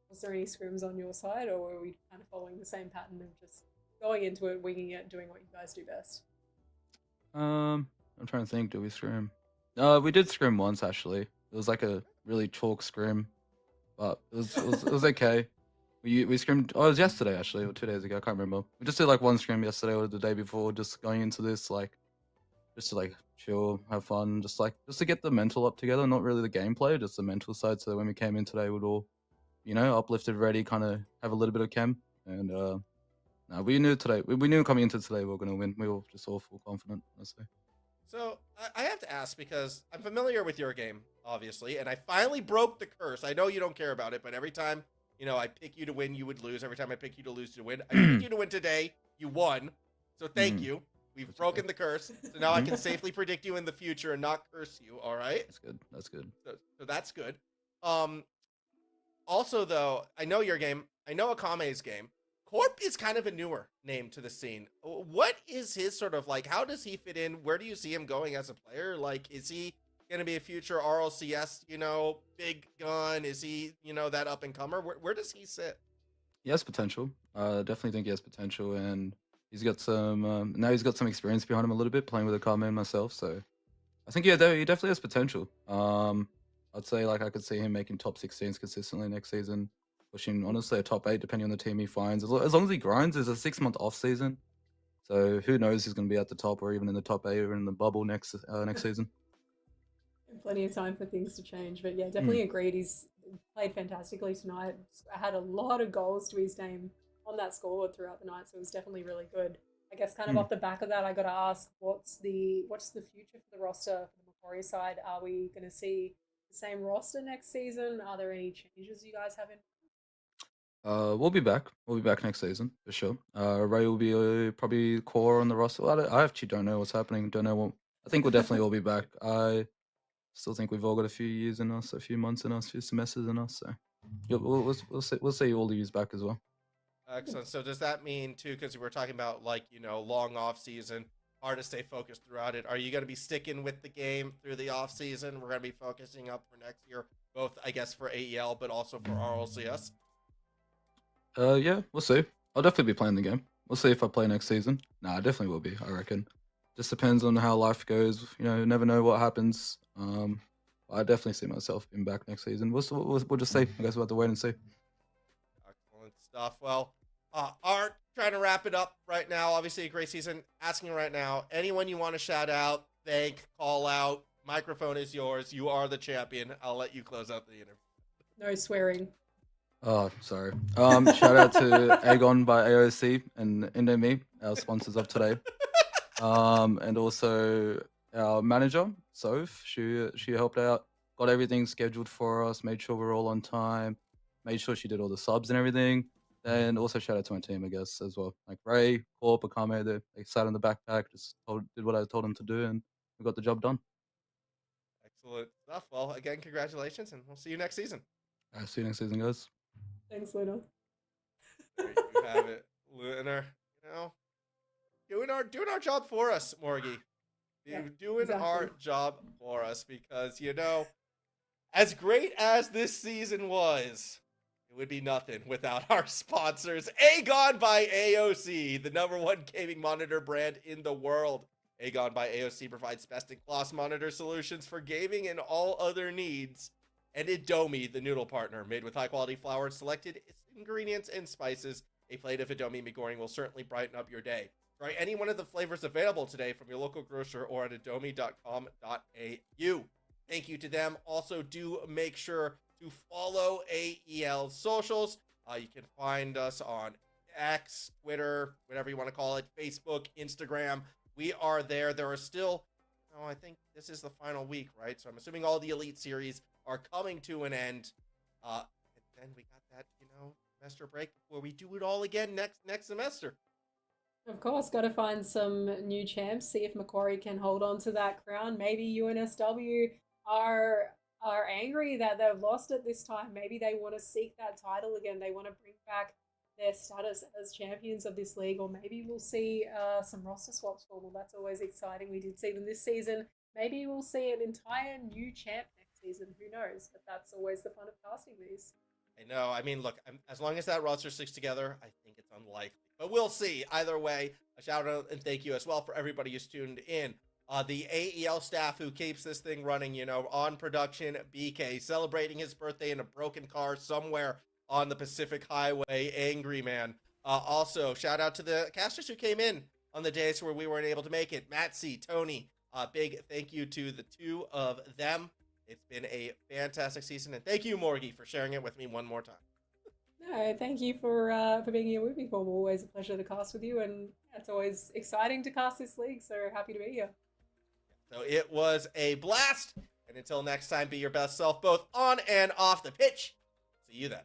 Speaker 2: Was there any scrims on your side, or were we kind of following the same pattern of just going into it, winging it, doing what you guys do best?
Speaker 4: I'm trying to think. Do we scrim? We did scrim once actually. It was like a really chalk scrim, but it was okay. We scrimmed. Oh, it was yesterday actually, or 2 days ago. I can't remember. We just did like one scrim yesterday or the day before, just going into this just to chill, have fun, just to get the mental up together. Not really the gameplay, just the mental side. So when we came in today, we'd all, uplifted, ready, kind of have a little bit of chem. And no, we knew today. We knew coming into today we were gonna win. We were just all full confident, honestly.
Speaker 1: So I have to ask because I'm familiar with your game, obviously, and I finally broke the curse. I know you don't care about it, but every time I pick you to win, you would lose. Every time I pick you to lose, you win. I picked you to win today. You won. So thank you. We've broken the curse. So now I can safely predict you in the future and not curse you. All right.
Speaker 4: That's good. That's good.
Speaker 1: So that's good. Also, though, I know your game. I know Akame's game. Corp is kind of a newer name to the scene. What is his sort of how does he fit in? Where do you see him going as a player? Is he going to be a future RLCS, big gun? Is he, that up and comer? Where does he sit?
Speaker 4: He has potential. Definitely think he has potential, and he's got some. Now he's got some experience behind him a little bit playing with Akame and myself. So I think he definitely has potential. I'd say I could see him making top 16s consistently next season, pushing honestly a top 8 depending on the team he finds. As long as he grinds, there's a 6-month off season, so who knows who's going to be at the top or even in the top 8 or in the bubble next season.
Speaker 2: Plenty of time for things to change, but yeah, definitely agreed. He's played fantastically tonight. Had a lot of goals to his name on that scoreboard throughout the night, so it was definitely really good. I guess kind of off the back of that, I got to ask, what's the future for the roster for the Macquarie side? Are we going to see the same roster next season? Are there any changes you guys have in?
Speaker 4: We'll be back. We'll be back next season for sure. Ray will be probably core on the roster. I actually don't know what's happening. Don't know what. I think we'll definitely all be back. Still think we've all got a few years in us, a few months in us, a few semesters in us. So yeah, we'll see all the years back as well.
Speaker 1: Excellent. So does that mean too, because we were talking about like, long off season, hard to stay focused throughout it. Are you going to be sticking with the game through the off season? We're going to be focusing up for next year, both I guess for AEL, but also for RLCS.
Speaker 4: Yeah, we'll see. I'll definitely be playing the game. We'll see if I play next season. Nah, I definitely will be. I reckon. Just depends on how life goes. You never know what happens. I definitely see myself being back next season. We'll just see. I guess we'll have to wait and see.
Speaker 1: Excellent stuff. Well, Art, trying to wrap it up right now. Obviously, a great season. Asking right now, anyone you want to shout out, thank, call out, microphone is yours. You are the champion. I'll let you close out the interview.
Speaker 2: No swearing.
Speaker 4: Oh, sorry. Shout out to AGON by AOC and Indomie, our sponsors of today. And also our manager, Soph. She helped out, got everything scheduled for us, made sure we're all on time, made sure she did all the subs and everything. And also shout out to my team, I guess, as well. Like Ray, Corp, Akame, they sat in the backpack, did what I told them to do, and we got the job done.
Speaker 1: Excellent stuff. Well, again, congratulations, and we'll see you next season.
Speaker 4: I'll see you next season, guys.
Speaker 2: Thanks, Luna.
Speaker 1: There you have it, Lunar. Doing our job for us, Morgie.
Speaker 2: Yeah,
Speaker 1: doing
Speaker 2: exactly.
Speaker 1: our job for us because as great as this season was, it would be nothing without our sponsors. AGON by AOC, the #1 gaming monitor brand in the world. AGON by AOC provides best-in-class monitor solutions for gaming and all other needs. And Indomie, the noodle partner, made with high-quality flour, selected ingredients and spices. A plate of Indomie McGorring will certainly brighten up your day. Try any one of the flavors available today from your local grocer or at indomie.com.au. Thank you to them. Also, do make sure to follow AEL socials. You can find us on X, Twitter, whatever you want to call it, Facebook, Instagram. We are there. There are still, I think this is the final week, right? So I'm assuming all the Elite Series are coming to an end. And then we got that, semester break before we do it all again next semester.
Speaker 2: Of course, got to find some new champs. See if Macquarie can hold on to that crown. Maybe UNSW are angry that they've lost it this time. Maybe they want to seek that title again. They want to bring back their status as champions of this league, or maybe we'll see some roster swaps for them. That's always exciting. We did see them this season. Maybe we'll see an entire new champ next season. Who knows? But that's always the fun of casting these.
Speaker 1: I know. I mean, look, as long as that roster sticks together, I think it's unlikely. But we'll see. Either way, a shout out and thank you as well for everybody who's tuned in. The AEL staff who keeps this thing running, on production, BK, celebrating his birthday in a broken car somewhere on the Pacific Highway, angry man. Also, shout out to the casters who came in on the days where we weren't able to make it. Matt C, Tony, big thank you to the two of them. It's been a fantastic season, and thank you, Morgie, for sharing it with me one more time.
Speaker 2: No, thank you for being here with me, Paul. Always a pleasure to cast with you, and it's always exciting to cast this league, so happy to be here.
Speaker 1: So it was a blast, and until next time, be your best self, both on and off the pitch. See you then.